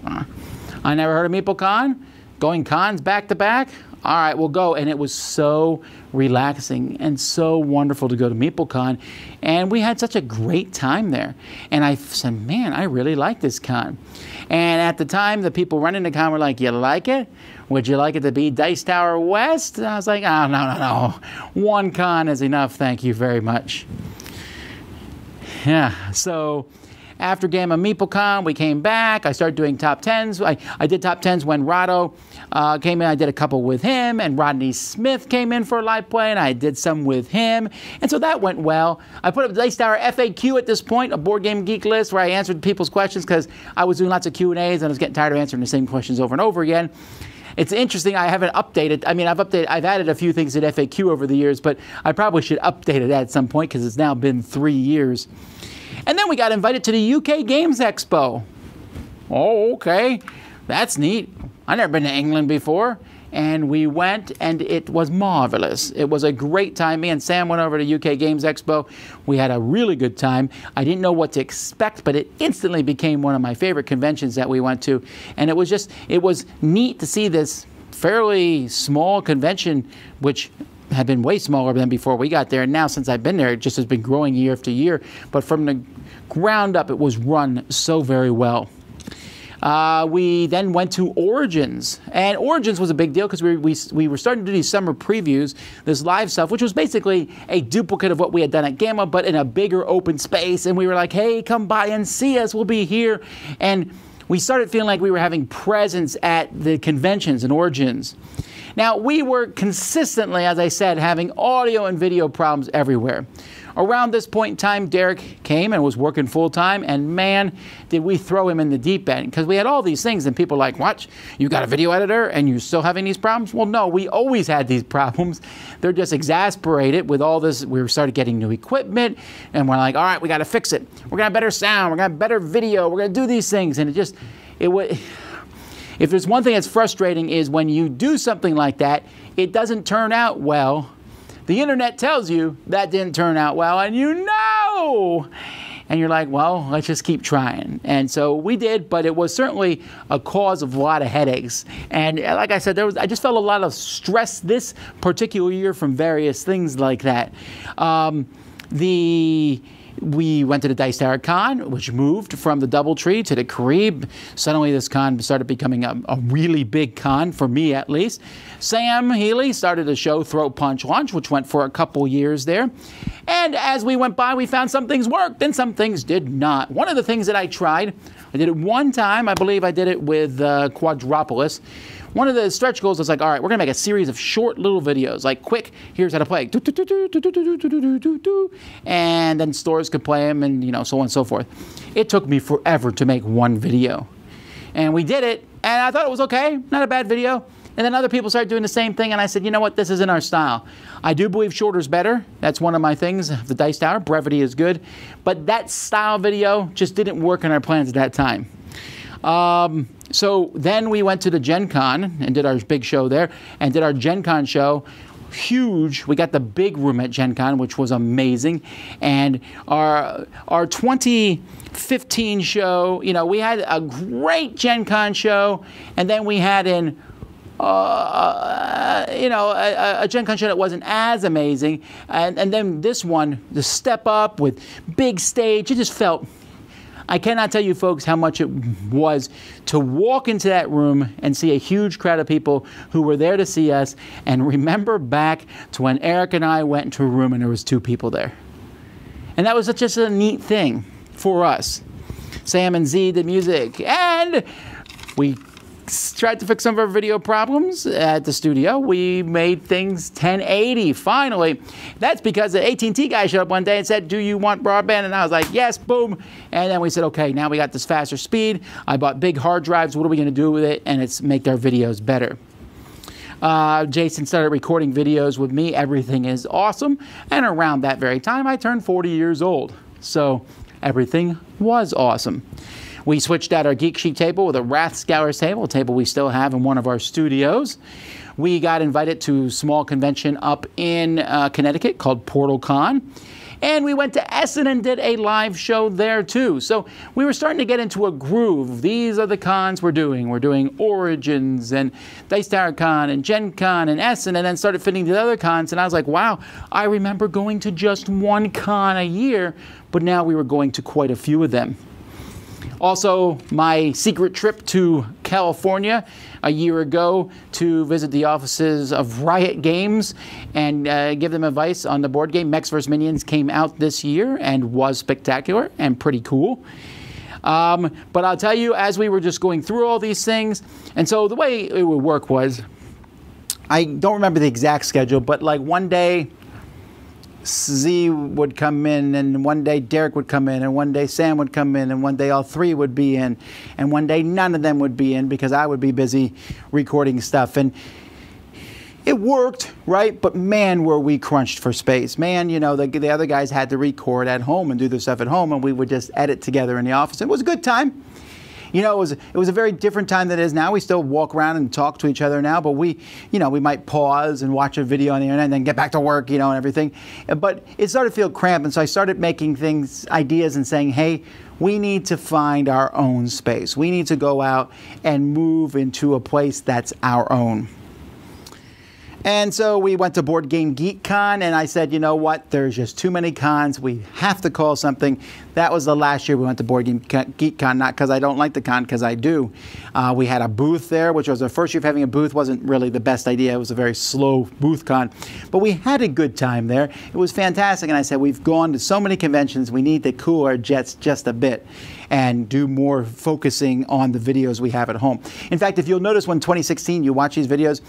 I never heard of MeepleCon. Going cons back to back? All right, we'll go. And it was so relaxing and so wonderful to go to MeepleCon. And we had such a great time there. And I said, man, I really like this con. And at the time, the people running the con were like, you like it? Would you like it to be Dice Tower West? And I was like, oh, no. One con is enough. Thank you very much. Yeah, so after Gamma MeepleCon, we came back. I started doing top 10s. I did top 10s when Rado came in. I did a couple with him, and Rodney Smith came in for a live play, and I did some with him. And so that went well. I put up Dice Tower FAQ at this point, a Board Game Geek list where I answered people's questions because I was doing lots of Q&As, and I was getting tired of answering the same questions over and over again. It's interesting, I haven't updated. I mean, I've added a few things at FAQ over the years, but I probably should update it at some point because it's now been 3 years. And then we got invited to the UK Games Expo. Oh, okay. That's neat. I've never been to England before. And we went, and it was marvelous. It was a great time. Me and Sam went over to UK Games Expo. We had a really good time. I didn't know what to expect, but it instantly became one of my favorite conventions that we went to. And it was neat to see this fairly small convention, which had been way smaller than before we got there. And now, since I've been there, it just has been growing year after year. But from the ground up, it was run so very well. We then went to Origins, and Origins was a big deal because we were starting to do these summer previews, this live stuff, which was basically a duplicate of what we had done at Gamma, but in a bigger open space. And we were like, hey, come by and see us. We'll be here. And we started feeling like we were having presence at the conventions and Origins. Now, we were consistently, as I said, having audio and video problems everywhere. Around this point in time, Derek came and was working full-time, and man, did we throw him in the deep end. Because we had all these things, and people were like, what? You got a video editor, and you're still having these problems? Well, no, we always had these problems. They're just exasperated with all this. We started getting new equipment, and we're like, all right, we got to fix it. We're going to have better sound. We're going to have better video. We're going to do these things. And if there's one thing that's frustrating is when you do something like that, it doesn't turn out well. The internet tells you that didn't turn out well, and you know. And you're like, well, let's just keep trying. And so we did, but it was certainly a cause of a lot of headaches. And like I said, I just felt a lot of stress this particular year from various things like that. We went to the Dice Tower Con, which moved from the Doubletree to the Carib. Suddenly this con started becoming a really big con, for me at least. Sam Healy started a show, Throw Punch Lunch, which went for a couple years there. And as we went by, we found some things worked and some things did not. One of the things that I tried, I did it one time. I believe I did it with Quadropolis. One of the stretch goals was like, all right, we're going to make a series of short little videos, like quick, here's how to play. And then stores could play them and, so on and so forth. It took me forever to make one video. And we did it, and I thought it was okay, not a bad video. And then other people started doing the same thing, and I said, you know what, this isn't our style. I do believe shorter's better. That's one of my things, the Dice Tower. Brevity is good. But that style video just didn't work in our plans at that time. So then we went to the Gen Con and did our big show there and did our Gen Con show. Huge. We got the big room at Gen Con, which was amazing. And our 2015 show, we had a great Gen Con show, and then we had a Gen Con show that wasn't as amazing. And then this one, the step up with big stage, it just felt I cannot tell you folks how much it was to walk into that room and see a huge crowd of people who were there to see us, and remember back to when Eric and I went into a room and there was 2 people there. And that was just a neat thing for us. Sam and Z did music, and we tried to fix some of our video problems at the studio. We made things 1080 finally. That's because the AT&T guy showed up one day and said, "Do you want broadband?" And I was like, "Yes," boom. And then we said, "Okay, now we got this faster speed. I bought big hard drives. What are we going to do with it?" And it's make our videos better. Jason started recording videos with me. Everything is awesome. And around that very time, I turned 40 years old. So everything was awesome. We switched out our Geek Sheet table with a Rathscour's table, a table we still have in one of our studios. We got invited to a small convention up in Connecticut called PortalCon. And we went to Essen and did a live show there too. So we were starting to get into a groove. These are the cons we're doing. We're doing Origins and Dice Tower Con and Gen Con and Essen, and then started fitting the other cons. And I was like, wow, I remember going to just one con a year, but now we were going to quite a few of them. Also, my secret trip to California a year ago to visit the offices of Riot Games and give them advice on the board game. Mechs vs. Minions came out this year and was spectacular and pretty cool. But I'll tell you, as we were just going through all these things, and so the way it would work was, I don't remember the exact schedule, but like one day, Z would come in, and one day Derek would come in, and one day Sam would come in, and one day all 3 would be in, and one day none of them would be in because I would be busy recording stuff. And it worked, right? But man, were we crunched for space. Man, you know, the other guys had to record at home and do their stuff at home, and we would just edit together in the office. It was a good time. You know, it was a very different time than it is now. We still walk around and talk to each other now, but we might pause and watch a video on the internet and then get back to work, and everything. But it started to feel cramped, and so I started making ideas and saying, hey, we need to find our own space. We need to go out and move into a place that's our own. And so we went to Board Game Geek Con, and I said, you know what, there's just too many cons. We have to call something. That was the last year we went to Board Game Geek Con, not because I don't like the con, because I do. We had a booth there, which was our first year of having a booth. Wasn't really the best idea. It was a very slow booth con. But we had a good time there. It was fantastic, and I said, we've gone to so many conventions, we need to cool our jets just a bit and do more focusing on the videos we have at home. In fact, if you'll notice when 2016 you watch these videos,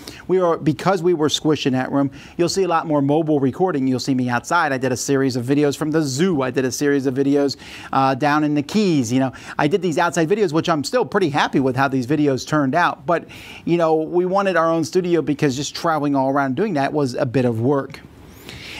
because we were squished in that room, you'll see a lot more mobile recording. You'll see me outside. I did a series of videos from the zoo. I did a series of videos down in the Keys. I did these outside videos, which I'm still pretty happy with how these videos turned out. But, we wanted our own studio because just traveling all around doing that was a bit of work.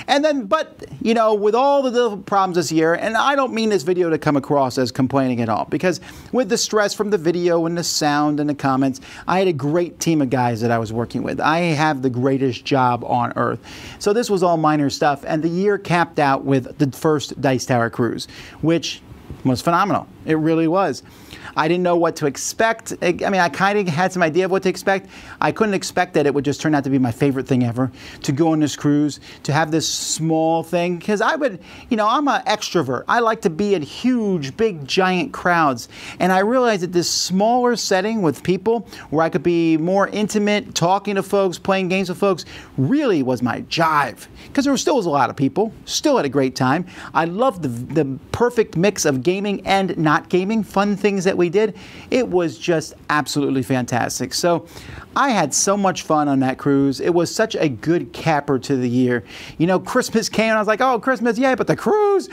And then, with all the little problems this year, and I don't mean this video to come across as complaining at all, because with the stress from the video and the sound and the comments, I had a great team of guys that I was working with. I have the greatest job on earth. So this was all minor stuff, and the year capped out with the first Dice Tower cruise, which was phenomenal. It really was. I didn't know what to expect. I kind of had some idea of what to expect. I couldn't expect that it would just turn out to be my favorite thing ever, to go on this cruise, to have this small thing, because I'm an extrovert. I like to be in huge, big, giant crowds. And I realized that this smaller setting with people where I could be more intimate, talking to folks, playing games with folks, really was my jive. Because there still was a lot of people, still had a great time. I loved the perfect mix of gaming and not gaming, fun things that we did. It was just absolutely fantastic. So I had so much fun on that cruise. It was such a good capper to the year. Christmas came and I was like, oh, Christmas, yay, but the cruise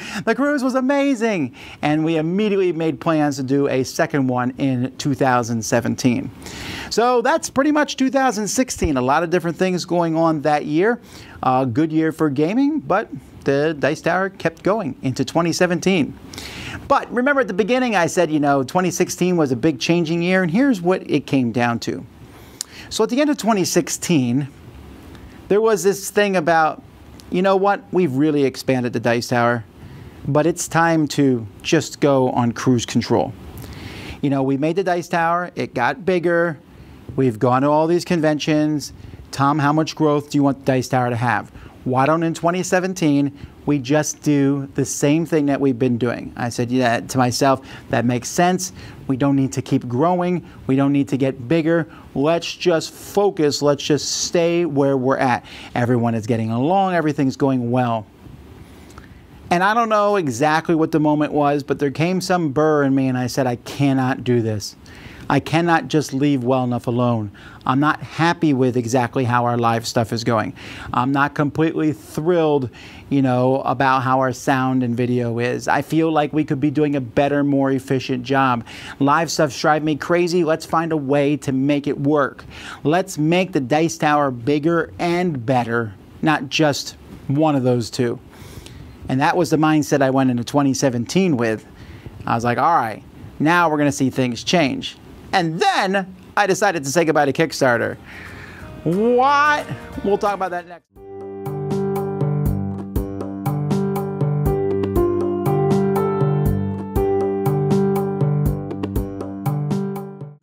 was amazing. And we immediately made plans to do a second one in 2017. So that's pretty much 2016. A lot of different things going on that year. Good year for gaming, but the Dice Tower kept going into 2017. But remember at the beginning I said, 2016 was a big changing year, and here's what it came down to. So at the end of 2016, there was this thing about, you know what, we've really expanded the Dice Tower, but it's time to just go on cruise control. We made the Dice Tower, it got bigger, we've gone to all these conventions. Tom, how much growth do you want the Dice Tower to have? why don't in 2017 we just do the same thing that we've been doing? I said to myself, that makes sense. We don't need to keep growing. We don't need to get bigger. Let's just focus. Let's just stay where we're at. Everyone is getting along. Everything's going well. And I don't know exactly what the moment was, but there came some burr in me and I said, I cannot do this. I cannot just leave well enough alone. I'm not happy with exactly how our live stuff is going. I'm not completely thrilled, about how our sound and video is. I feel like we could be doing a better, more efficient job. Live stuff's driving me crazy. Let's find a way to make it work. Let's make the Dice Tower bigger and better, not just one of those two. And that was the mindset I went into 2017 with. I was like, all right, now we're going to see things change. And then I decided to say goodbye to Kickstarter. What? We'll talk about that next.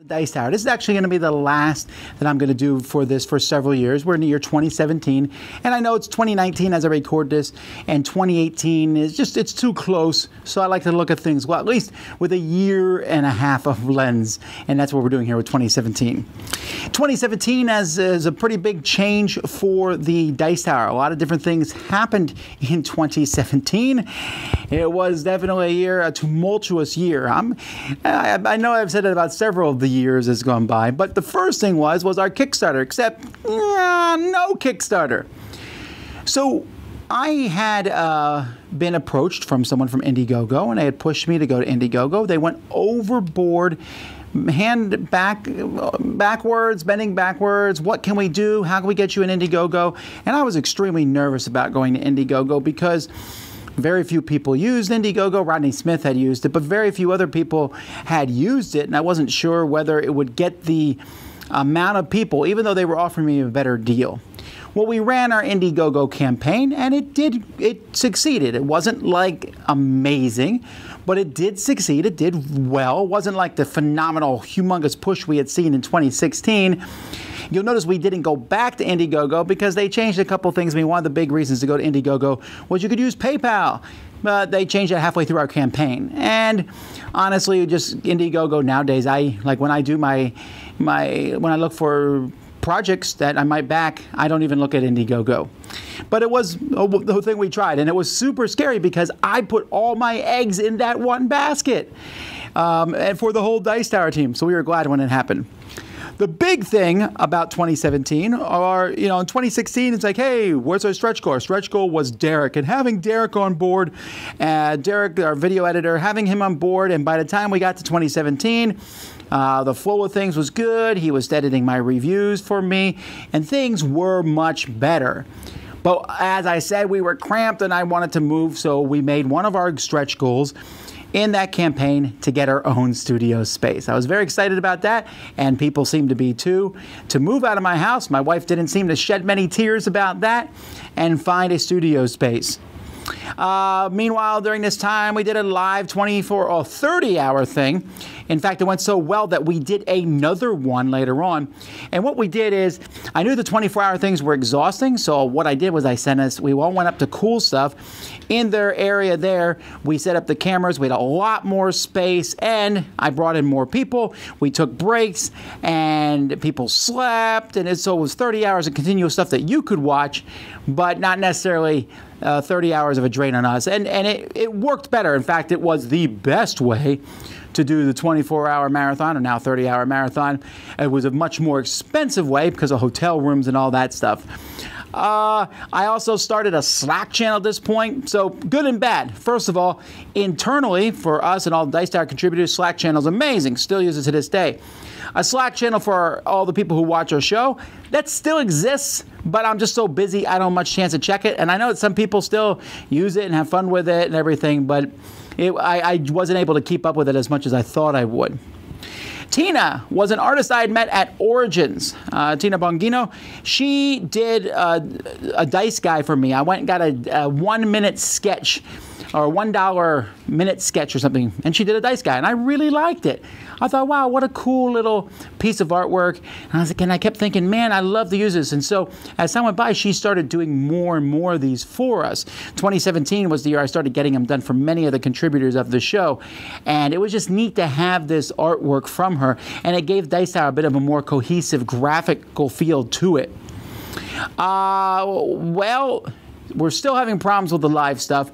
Dice Tower. This is actually going to be the last that I'm going to do for this for several years. We're in the year 2017, and I know it's 2019 as I record this, and 2018 is just, it's too close, so I like to look at things, well, at least with a year and a half of lens, and that's what we're doing here with 2017. 2017 is a pretty big change for the Dice Tower. A lot of different things happened in 2017. It was definitely a tumultuous year. I know I've said it about several of the years has gone by, but the first thing was our Kickstarter, except no Kickstarter. So I had been approached from someone from Indiegogo, and they had pushed me to go to Indiegogo. They went overboard, bending backwards. What can we do? How can we get you an Indiegogo? And I was extremely nervous about going to Indiegogo because very few people used Indiegogo. Rodney Smith had used it, but very few other people had used it, and I wasn't sure whether it would get the amount of people, even though they were offering me a better deal. Well, we ran our Indiegogo campaign, and it succeeded. It wasn't like amazing, but it did succeed. It did well. It wasn't like the phenomenal, humongous push we had seen in 2016. You'll notice we didn't go back to Indiegogo because they changed a couple things. I mean, one of the big reasons to go to Indiegogo was you could use PayPal, but they changed that halfway through our campaign. And honestly, just Indiegogo nowadays, when I do when I look for projects that I might back, I don't even look at Indiegogo. But it was the thing we tried, and it was super scary because I put all my eggs in that one basket, and for the whole Dice Tower team. So we were glad when it happened. The big thing about 2017 are, in 2016, it's like, hey, where's our stretch goal? Our stretch goal was Derek, and having Derek on board, Derek, our video editor, having him on board, and by the time we got to 2017, the flow of things was good. He was editing my reviews for me, and things were much better. But as I said, we were cramped, and I wanted to move, so we made one of our stretch goals in that campaign to get our own studio space. I was very excited about that, and people seemed to be too. To move out of my house, my wife didn't seem to shed many tears about that, and find a studio space. Meanwhile, during this time, we did a live 24 or 30-hour thing. In fact, it went so well that we did another one later on. And what we did is, I knew the 24-hour things were exhausting, so what I did was we all went up to Cool Stuff. In their area there, we set up the cameras. We had a lot more space, and I brought in more people. We took breaks, and people slept, and so it was 30 hours of continuous stuff that you could watch, but not necessarily 30 hours of a drain on us. And it worked better. In fact, it was the best way to do the 24-hour marathon, or now 30-hour marathon. It was a much more expensive way because of hotel rooms and all that stuff. I also started a Slack channel at this point, so good and bad. First of all, internally, for us and all the Dice Tower contributors, Slack channel is amazing, still use it to this day. A Slack channel for all the people who watch our show, that still exists, but I'm just so busy, I don't have much chance to check it, and I know that some people still use it and have fun with it and everything, but I wasn't able to keep up with it as much as I thought I would. Tina was an artist I had met at Origins. Tina Bongino. She did a dice guy for me. I went and got a 1-minute sketch or $1 minute sketch or something, and she did a dice guy, and I really liked it. I thought, wow, what a cool little piece of artwork. And I was like, and I kept thinking, man, I love to use this. And so as time went by, she started doing more and more of these for us. 2017 was the year I started getting them done for many of the contributors of the show. And it was just neat to have this artwork from her. And it gave Dice Tower a bit of a more cohesive graphical feel to it. Well, we're still having problems with the live stuff.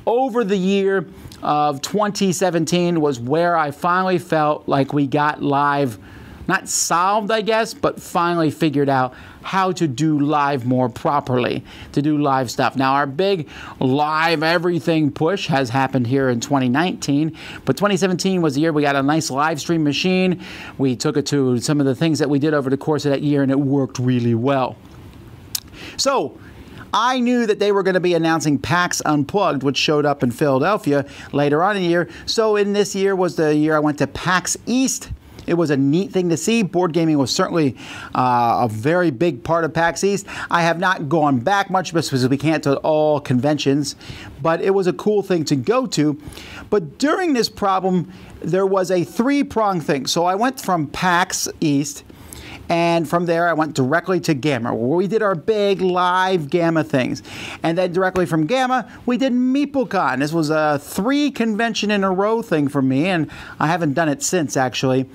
Over the year of 2017 was where I finally felt like we got live, not solved, I guess, but finally figured out how to do live more properly, to do live stuff. Now, our big live everything push has happened here in 2019, but 2017 was the year we got a nice live stream machine. We took it to some of the things that we did over the course of that year, and it worked really well. So, I knew that they were going to be announcing PAX Unplugged, which showed up in Philadelphia later on in the year. So in this year was the year I went to PAX East. It was a neat thing to see. Board gaming was certainly a very big part of PAX East. I have not gone back much because we can't do all conventions, but it was a cool thing to go to. But during this problem, there was a three-pronged thing. So I went from PAX East, and from there, I went directly to Gamma, where we did our big live Gamma things. And then directly from Gamma, we did MeepleCon. This was a 3-convention-in-a-row thing for me, and I haven't done it since, actually.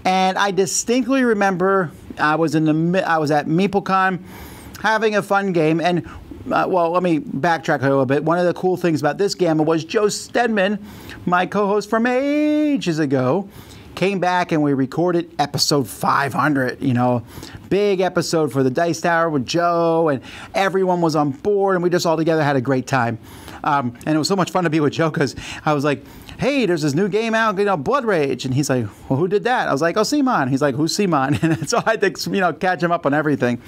And I distinctly remember I was at MeepleCon having a fun game, and well, let me backtrack a little bit. One of the cool things about this Gamma was Joe Stedman, my co-host from ages ago, came back and we recorded episode 500, big episode for the Dice Tower with Joe, and everyone was on board, and we just all together had a great time. And it was so much fun to be with Joe because I was like, hey, there's this new game out, Blood Rage. And he's like, well, who did that? I was like, oh, Simon. He's like, who's Simon? And so I had to, catch him up on everything.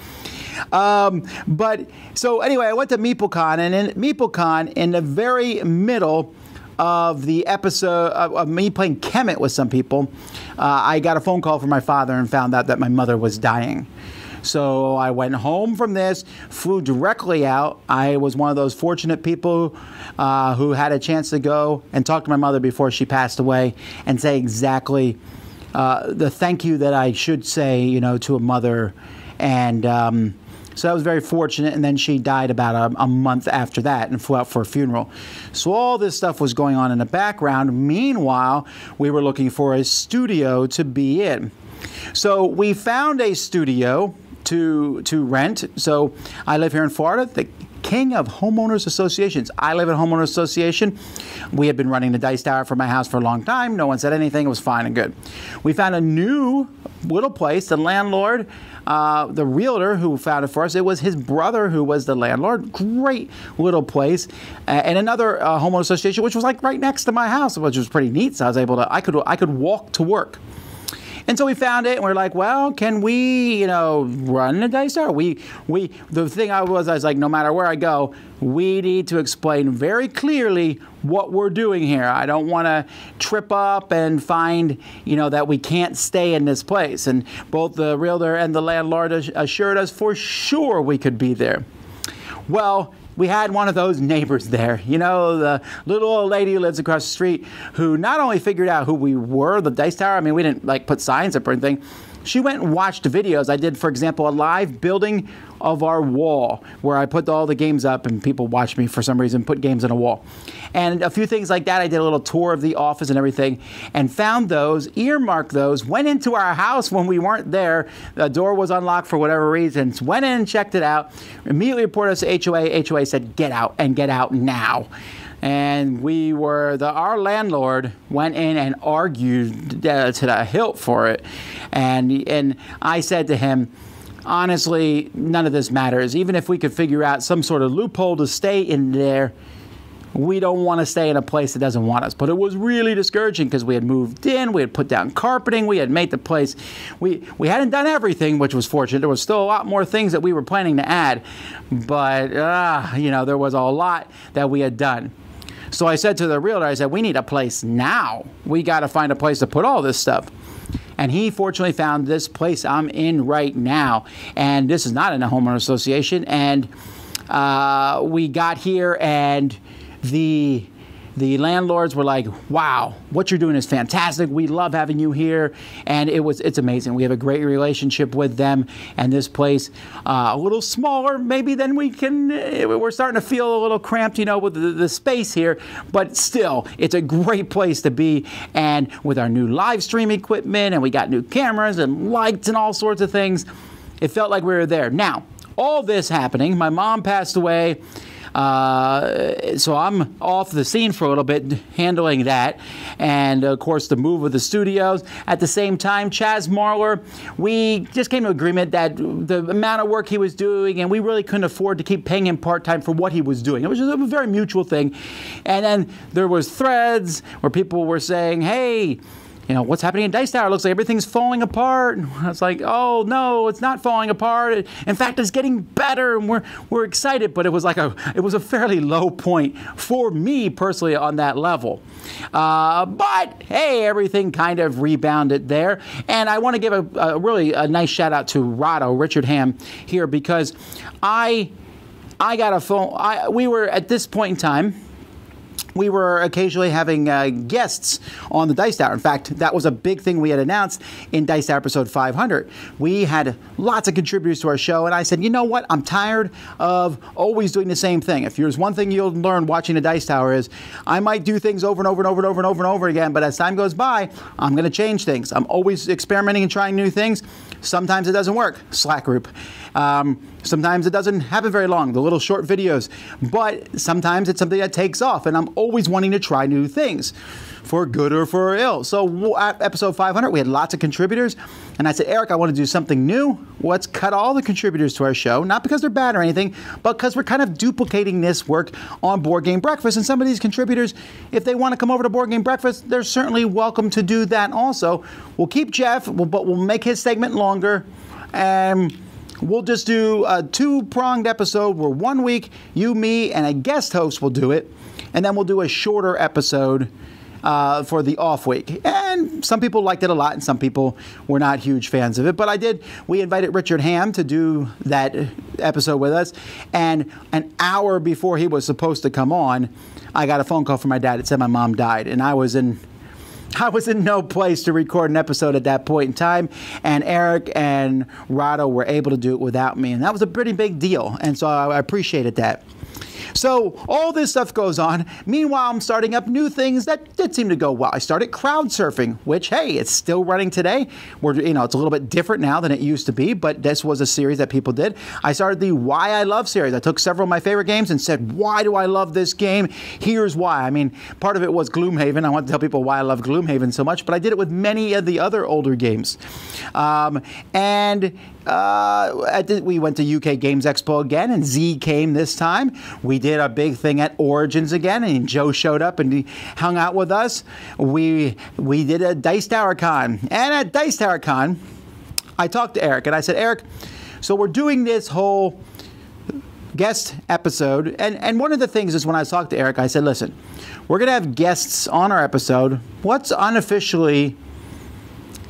But so anyway, I went to MeepleCon, and in MeepleCon, in the very middle of the episode of me playing Kemet with some people, I got a phone call from my father and found out that my mother was dying. So I went home from this, flew directly out. I was one of those fortunate people who had a chance to go and talk to my mother before she passed away and say exactly the thank you that I should say, to a mother. And so I was very fortunate, and then she died about a month after that and flew out for a funeral. So all this stuff was going on in the background. Meanwhile, we were looking for a studio to be in. So we found a studio to rent. So I live here in Florida, the king of homeowners associations. I live in a homeowners association. We had been running the Dice Tower for my house for a long time. No one said anything. It was fine and good. We found a new little place. The landlord, the realtor who found it for us, it was his brother who was the landlord. Great little place. And another homeowner association, which was like right next to my house, which was pretty neat. So I was able to, I could walk to work. And so we found it, and we're like, well, can we, run the Dice Tower? The thing I was like, no matter where I go, we need to explain very clearly what we're doing here. I don't want to trip up and find, that we can't stay in this place. And both the realtor and the landlord assured us for sure we could be there. Well, we had one of those neighbors there, the little old lady who lives across the street, who not only figured out who we were, the Dice Tower. I mean, we didn't put signs up or anything. She went and watched videos. I did, for example, a live building of our wall where I put all the games up and people watched me for some reason put games on a wall. And a few things like that. I did a little tour of the office and everything and found those, earmarked those, went into our house when we weren't there. The door was unlocked for whatever reasons. Went in and checked it out. Immediately reported us to HOA. HOA said, get out and get out now. And our landlord went in and argued to the hilt for it. And I said to him, honestly, none of this matters. Even if we could figure out some sort of loophole to stay in there, we don't want to stay in a place that doesn't want us. But it was really discouraging because we had moved in, we had put down carpeting, we had made the place. We hadn't done everything, which was fortunate. There was still a lot more things that we were planning to add. But, there was a lot that we had done. So I said to the realtor, I said, we need a place now. We got to find a place to put all this stuff. And he fortunately found this place I'm in right now. And this is not in a homeowner association. And we got here, and the The landlords were like, wow, what you're doing is fantastic. We love having you here. And it's amazing. We have a great relationship with them. And this place, a little smaller maybe than we're starting to feel a little cramped, with the space here. But still, it's a great place to be. And with our new live stream equipment, and we got new cameras and lights and all sorts of things, it felt like we were there. Now, all this happening, my mom passed away. So I'm off the scene for a little bit handling that. And, of course, the move of the studios. At the same time, Chaz Marler, we just came to agreement that the amount of work he was doing, and we really couldn't afford to keep paying him part-time for what he was doing. It was just a very mutual thing. And then there was threads where people were saying, hey, what's happening in Dice Tower? It looks like everything's falling apart. And I was like, oh, no, it's not falling apart. In fact, it's getting better, and we're excited. But it was a fairly low point for me personally on that level. But, hey, everything kind of rebounded there. And I want to give a really nice shout-out to Richard Ham here, because I got a phone. We were, at this point in time, we were occasionally having guests on the Dice Tower. In fact, that was a big thing we had announced in Dice Tower episode 500. We had lots of contributors to our show, and I said, you know what? I'm tired of always doing the same thing. If there's one thing you'll learn watching the Dice Tower is I might do things over and over and over and over and over and over again, but as time goes by, I'm going to change things. I'm always experimenting and trying new things. Sometimes it doesn't work. Slack group. Sometimes it doesn't happen very long, the little short videos. But sometimes it's something that takes off, and I'm always wanting to try new things, for good or for ill. So at episode 500, we had lots of contributors, and I said, Eric, I want to do something new. Let's cut all the contributors to our show, not because they're bad or anything, but because we're kind of duplicating this work on Board Game Breakfast. And some of these contributors, if they want to come over to Board Game Breakfast, they're certainly welcome to do that also. We'll keep Jeff, but we'll make his segment longer, and we'll just do a two-pronged episode where 1 week, you, me, and a guest host will do it, and then we'll do a shorter episode for the off week. And some people liked it a lot, and some people were not huge fans of it. But we invited Richard Ham to do that episode with us, and an hour before he was supposed to come on, I got a phone call from my dad. It said my mom died, and I was in no place to record an episode at that point in time, and Eric and Rado were able to do it without me, and that was a pretty big deal, and so I appreciated that. So all this stuff goes on. Meanwhile, I'm starting up new things that did seem to go well. I started crowd surfing, which, hey, it's still running today. It's a little bit different now than it used to be, but this was a series that people did. I started the Why I Love series. I took several of my favorite games and said, why do I love this game? Here's why. I mean, part of it was Gloomhaven. I want to tell people why I love Gloomhaven so much, but I did it with many of the other older games. We went to UK Games Expo again, and Z came this time. We did a big thing at Origins again, and Joe showed up and he hung out with us. We did a Dice Tower Con, and at Dice Tower Con, I talked to Eric, and I said, Eric, so we're doing this whole guest episode, and one of the things is when I talked to Eric, I said, listen, we're going to have guests on our episode. Let's unofficially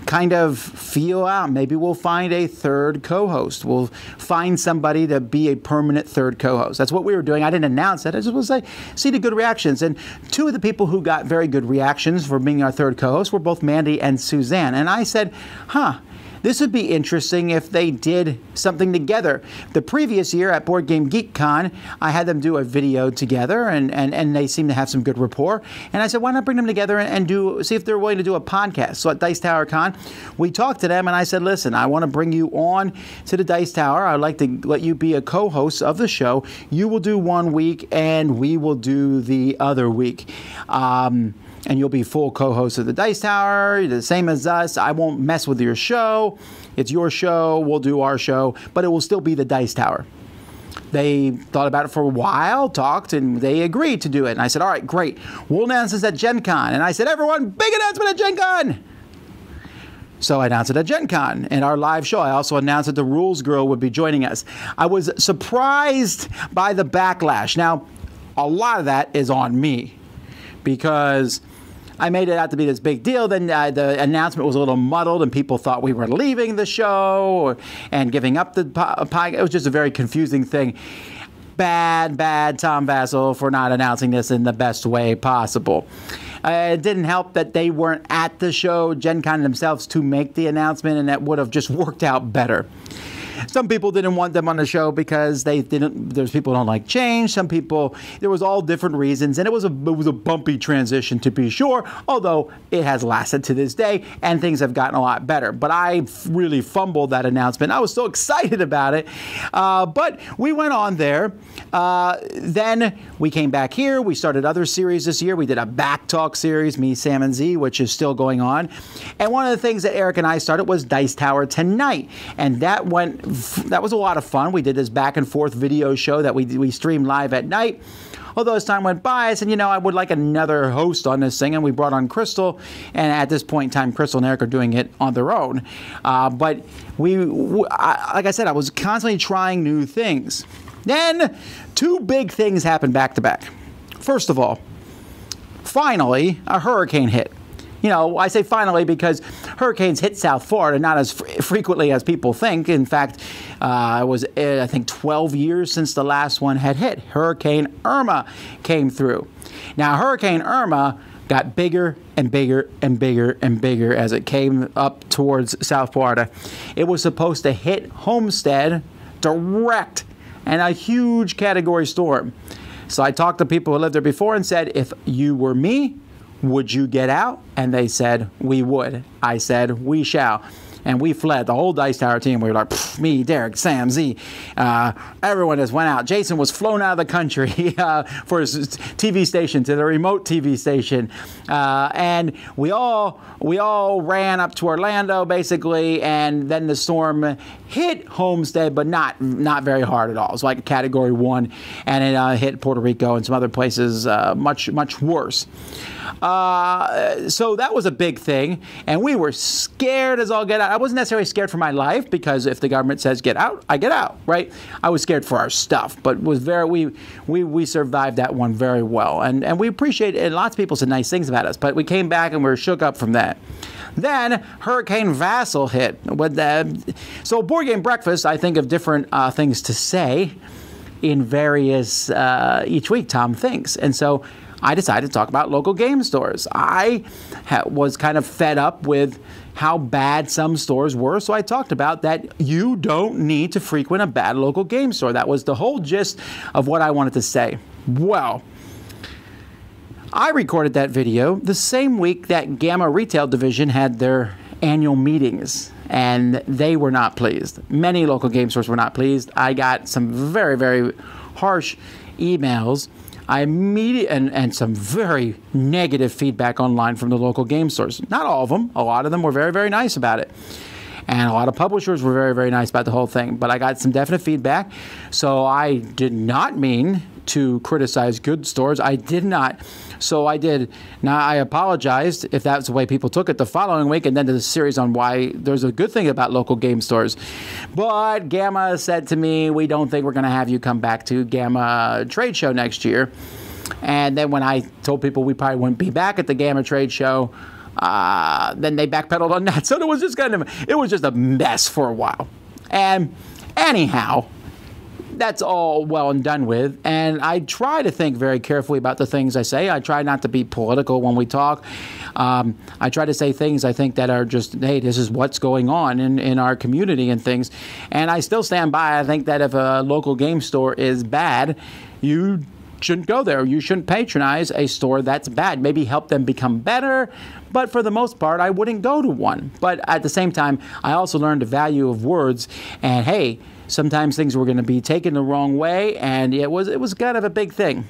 kind of feel out. Maybe we'll find a third co-host. We'll find somebody to be a permanent third co-host. That's what we were doing. I didn't announce that. I just was like, see the good reactions. And two of the people who got very good reactions for being our third co-host were both Mandy and Suzanne. And I said, this would be interesting if they did something together. The previous year at Board Game Geek Con, I had them do a video together, and they seemed to have some good rapport. And I said, why not bring them together and see if they're willing to do a podcast? So at Dice Tower Con, we talked to them, and I said, listen, I want to bring you on to the Dice Tower. I'd like to let you be a co-host of the show. You will do 1 week, and we will do the other week. And you'll be full co-host of the Dice Tower, the same as us. I won't mess with your show. It's your show. We'll do our show. But it will still be the Dice Tower. They thought about it for a while, talked, and they agreed to do it. And I said, all right, great. We'll announce this at Gen Con. And I said, everyone, big announcement at Gen Con. So I announced it at Gen Con in our live show. I also announced that the Rules Girl would be joining us. I was surprised by the backlash. Now, a lot of that is on me, because I made it out to be this big deal. Then the announcement was a little muddled, and people thought we were leaving the show and giving up the pie. It was just a very confusing thing. bad Tom Vassell for not announcing this in the best way possible. It didn't help that they weren't at the show, Gen Con themselves, to make the announcement, and that would have just worked out better. Some people didn't want them on the show because there's people who don't like change. Some people, there was all different reasons, and it was a bumpy transition, to be sure, although it has lasted to this day, and things have gotten a lot better. But I really fumbled that announcement. I was so excited about it. But we went on there. Then we came back here. We started other series this year. We did a Back Talk series, me, Sam, and Z, which is still going on. And one of the things that Eric and I started was Dice Tower Tonight. And that was a lot of fun. We did this back and forth video show that we streamed live at night. Although as time went by, I said, I would like another host on this thing, and we brought on Crystal, and at this point in time, Crystal and Eric are doing it on their own. But like I said, I was constantly trying new things. Then, two big things happened back to back. First of all, finally, a hurricane hit. I say finally because hurricanes hit South Florida not as frequently as people think. In fact, it was, I think, 12 years since the last one had hit. Hurricane Irma came through. Now, Hurricane Irma got bigger and bigger and bigger and bigger as it came up towards South Florida. It was supposed to hit Homestead direct, and a huge category storm. So I talked to people who lived there before and said, if you were me, would you get out? And they said, we would. I said, we shall. And we fled. The whole Dice Tower team, we were like, me, Derek, Sam, Z. Everyone just went out. Jason was flown out of the country for his TV station, to the remote TV station. And we all ran up to Orlando, basically, and then the storm hit Homestead, but not very hard at all. It was like a Category 1, and it hit Puerto Rico and some other places much worse. So that was a big thing, and we were scared as all get out. I wasn't necessarily scared for my life, because if the government says get out, I get out, right? I was scared for our stuff, but we survived that one very well, and we appreciate it. And lots of people said nice things about us, but we came back and we were shook up from that. Then Hurricane Vassal hit. So Board Game Breakfast, I think of different things to say in various each week. Tom thinks, and so I decided to talk about local game stores. I was kind of fed up with how bad some stores were, so I talked about that you don't need to frequent a bad local game store. That was the whole gist of what I wanted to say. Well, I recorded that video the same week that Gamma Retail Division had their annual meetings, and they were not pleased. Many local game stores were not pleased. I got some very, very harsh emails. And some very negative feedback online from the local game stores. Not all of them. A lot of them were very, very nice about it. And a lot of publishers were very, very nice about the whole thing. But I got some definite feedback. So I did not mean to criticize good stores. I did not. So I did. Now, I apologized if that's the way people took it the following week, and then did a series on why there's a good thing about local game stores. But Gamma said to me, we don't think we're going to have you come back to Gamma Trade Show next year. And then when I told people we probably wouldn't be back at the Gamma Trade Show, then they backpedaled on that. So it was just a mess for a while. And anyhow, that's all well and done with, and I try to think very carefully about the things I say. I try not to be political when we talk. I try to say things I think that are just, hey, this is what's going on in our community and things. And I still stand by. I think that if a local game store is bad, you shouldn't go there. You shouldn't patronize a store that's bad. Maybe help them become better, but for the most part, I wouldn't go to one. But at the same time, I also learned the value of words, and hey, sometimes things were going to be taken the wrong way, and it was kind of a big thing.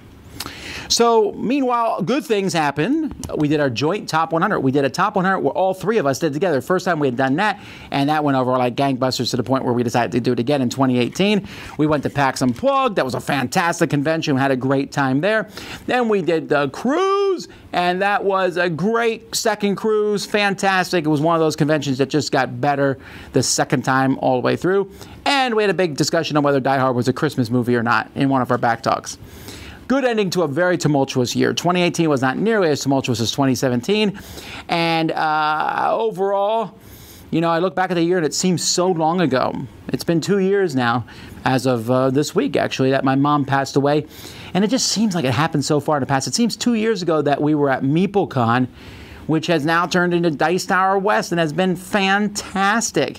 So, meanwhile, good things happened. We did our joint Top 100. We did a Top 100 where all three of us did together. First time we had done that, and that went over like gangbusters to the point where we decided to do it again in 2018. We went to PAX Unplugged. That was a fantastic convention. We had a great time there. Then we did the cruise, and that was a great second cruise. Fantastic. It was one of those conventions that just got better the second time all the way through. And we had a big discussion on whether Die Hard was a Christmas movie or not in one of our back talks. Good ending to a very tumultuous year. 2018 was not nearly as tumultuous as 2017. And overall, You know, I look back at the year and it seems so long ago. It's been 2 years now, as of this week, actually, that my mom passed away. And it just seems like it happened so far in the past. It seems 2 years ago that we were at MeepleCon, which has now turned into Dice Tower West and has been fantastic.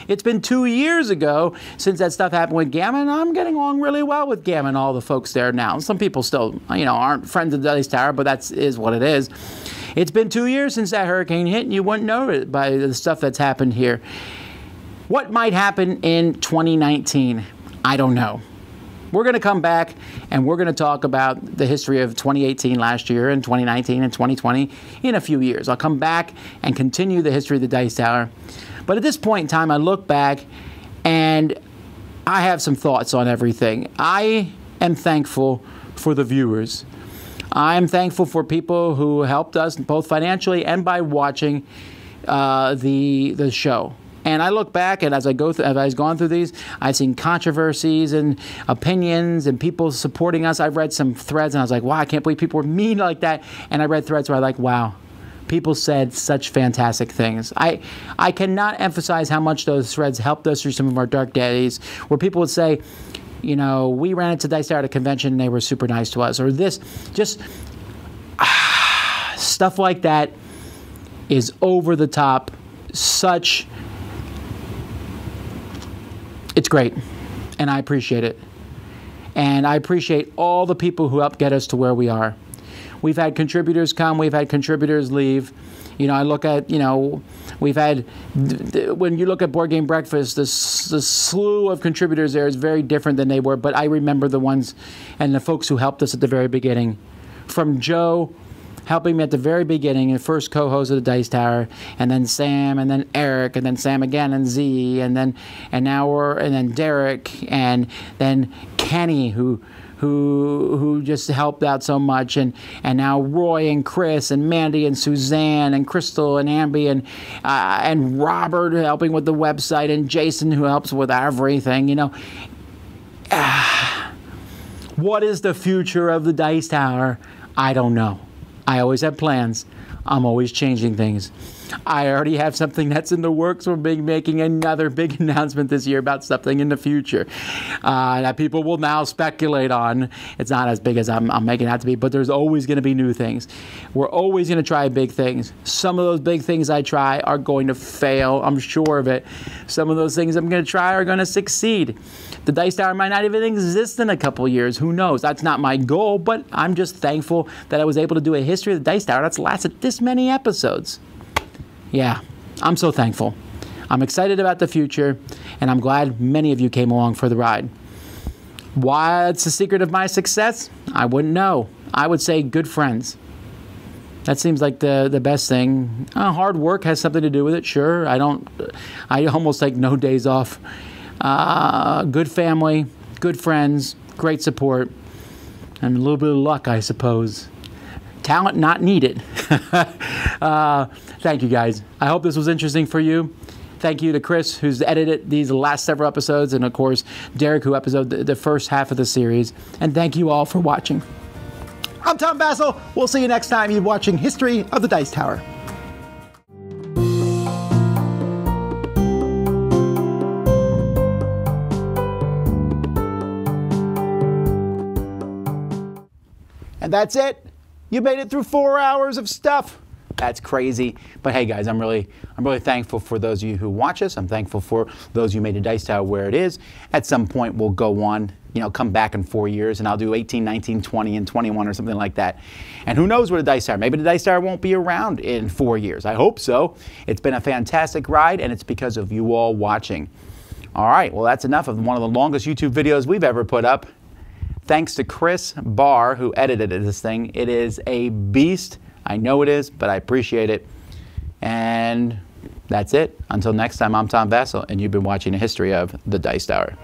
It's been 2 years ago since that stuff happened with Gamma, and I'm getting along really well with Gamma and all the folks there now. Some people still, you know, aren't friends of Dice Tower, but that is what it is. It's been 2 years since that hurricane hit, and you wouldn't know it by the stuff that's happened here. What might happen in 2019? I don't know. We're going to come back and we're going to talk about the history of 2018 last year and 2019 and 2020 in a few years. I'll come back and continue the history of the Dice Tower. But at this point in time, I look back and I have some thoughts on everything. I am thankful for the viewers. I'm thankful for people who helped us both financially and by watching the show. And I look back, and as I've gone through these, I've seen controversies and opinions and people supporting us. I've read some threads, and I was like, wow, I can't believe people were mean like that. And I read threads where I like, wow, people said such fantastic things. I cannot emphasize how much those threads helped us through some of our dark days, where people would say, you know, we ran into Dice Tower at a convention, and they were super nice to us. Or this, just stuff like that is over the top. It's great, and I appreciate it. And I appreciate all the people who helped get us to where we are. We've had contributors come, we've had contributors leave. You know, I look at, you know, we've had, when you look at Board Game Breakfast, the slew of contributors there is very different than they were, but I remember the ones and the folks who helped us at the very beginning. From Joe, helping me at the very beginning, the first co-host of the Dice Tower, and then Sam, and then Eric, and then Sam again, and Z, and then Derek, and then Kenny, who just helped out so much, and now Roy and Chris and Mandy and Suzanne and Crystal and Amby and Robert helping with the website, and Jason who helps with everything. You know, what is the future of the Dice Tower? I don't know. I always have plans. I'm always changing things. I already have something that's in the works. We're making another big announcement this year about something in the future that people will now speculate on. It's not as big as I'm making it out to be, but there's always going to be new things. We're always going to try big things. Some of those big things I try are going to fail. I'm sure of it. Some of those things I'm going to try are going to succeed. The Dice Tower might not even exist in a couple years. Who knows? That's not my goal, but I'm just thankful that I was able to do a history of the Dice Tower that's lasted this many episodes. Yeah, I'm so thankful. I'm excited about the future, and I'm glad many of you came along for the ride. What's the secret of my success? I wouldn't know. I would say good friends. That seems like the best thing. Hard work has something to do with it, sure. I almost take no days off. Good family, good friends, great support, and a little bit of luck, I suppose. Talent not needed. Thank you, guys. I hope this was interesting for you. Thank you to Chris, who's edited these last several episodes, and of course, Derek, who episode the first half of the series. And thank you all for watching. I'm Tom Vasel. We'll see you next time you're watching History of the Dice Tower. And that's it. You made it through 4 hours of stuff. That's crazy. But hey, guys, I'm really thankful for those of you who watch us. I'm thankful for those who made the Dice Tower where it is. At some point, we'll go on, come back in 4 years, and I'll do 18, 19, 20, and 21 or something like that. And who knows where the Dice Tower? Maybe the Dice Tower won't be around in 4 years. I hope so. It's been a fantastic ride, and it's because of you all watching. All right, well, that's enough of one of the longest YouTube videos we've ever put up. Thanks to Chris Barr, who edited this thing. It is a beast. I know it is, but I appreciate it. And that's it. Until next time, I'm Tom Vasel, and you've been watching a history of the Dice Tower.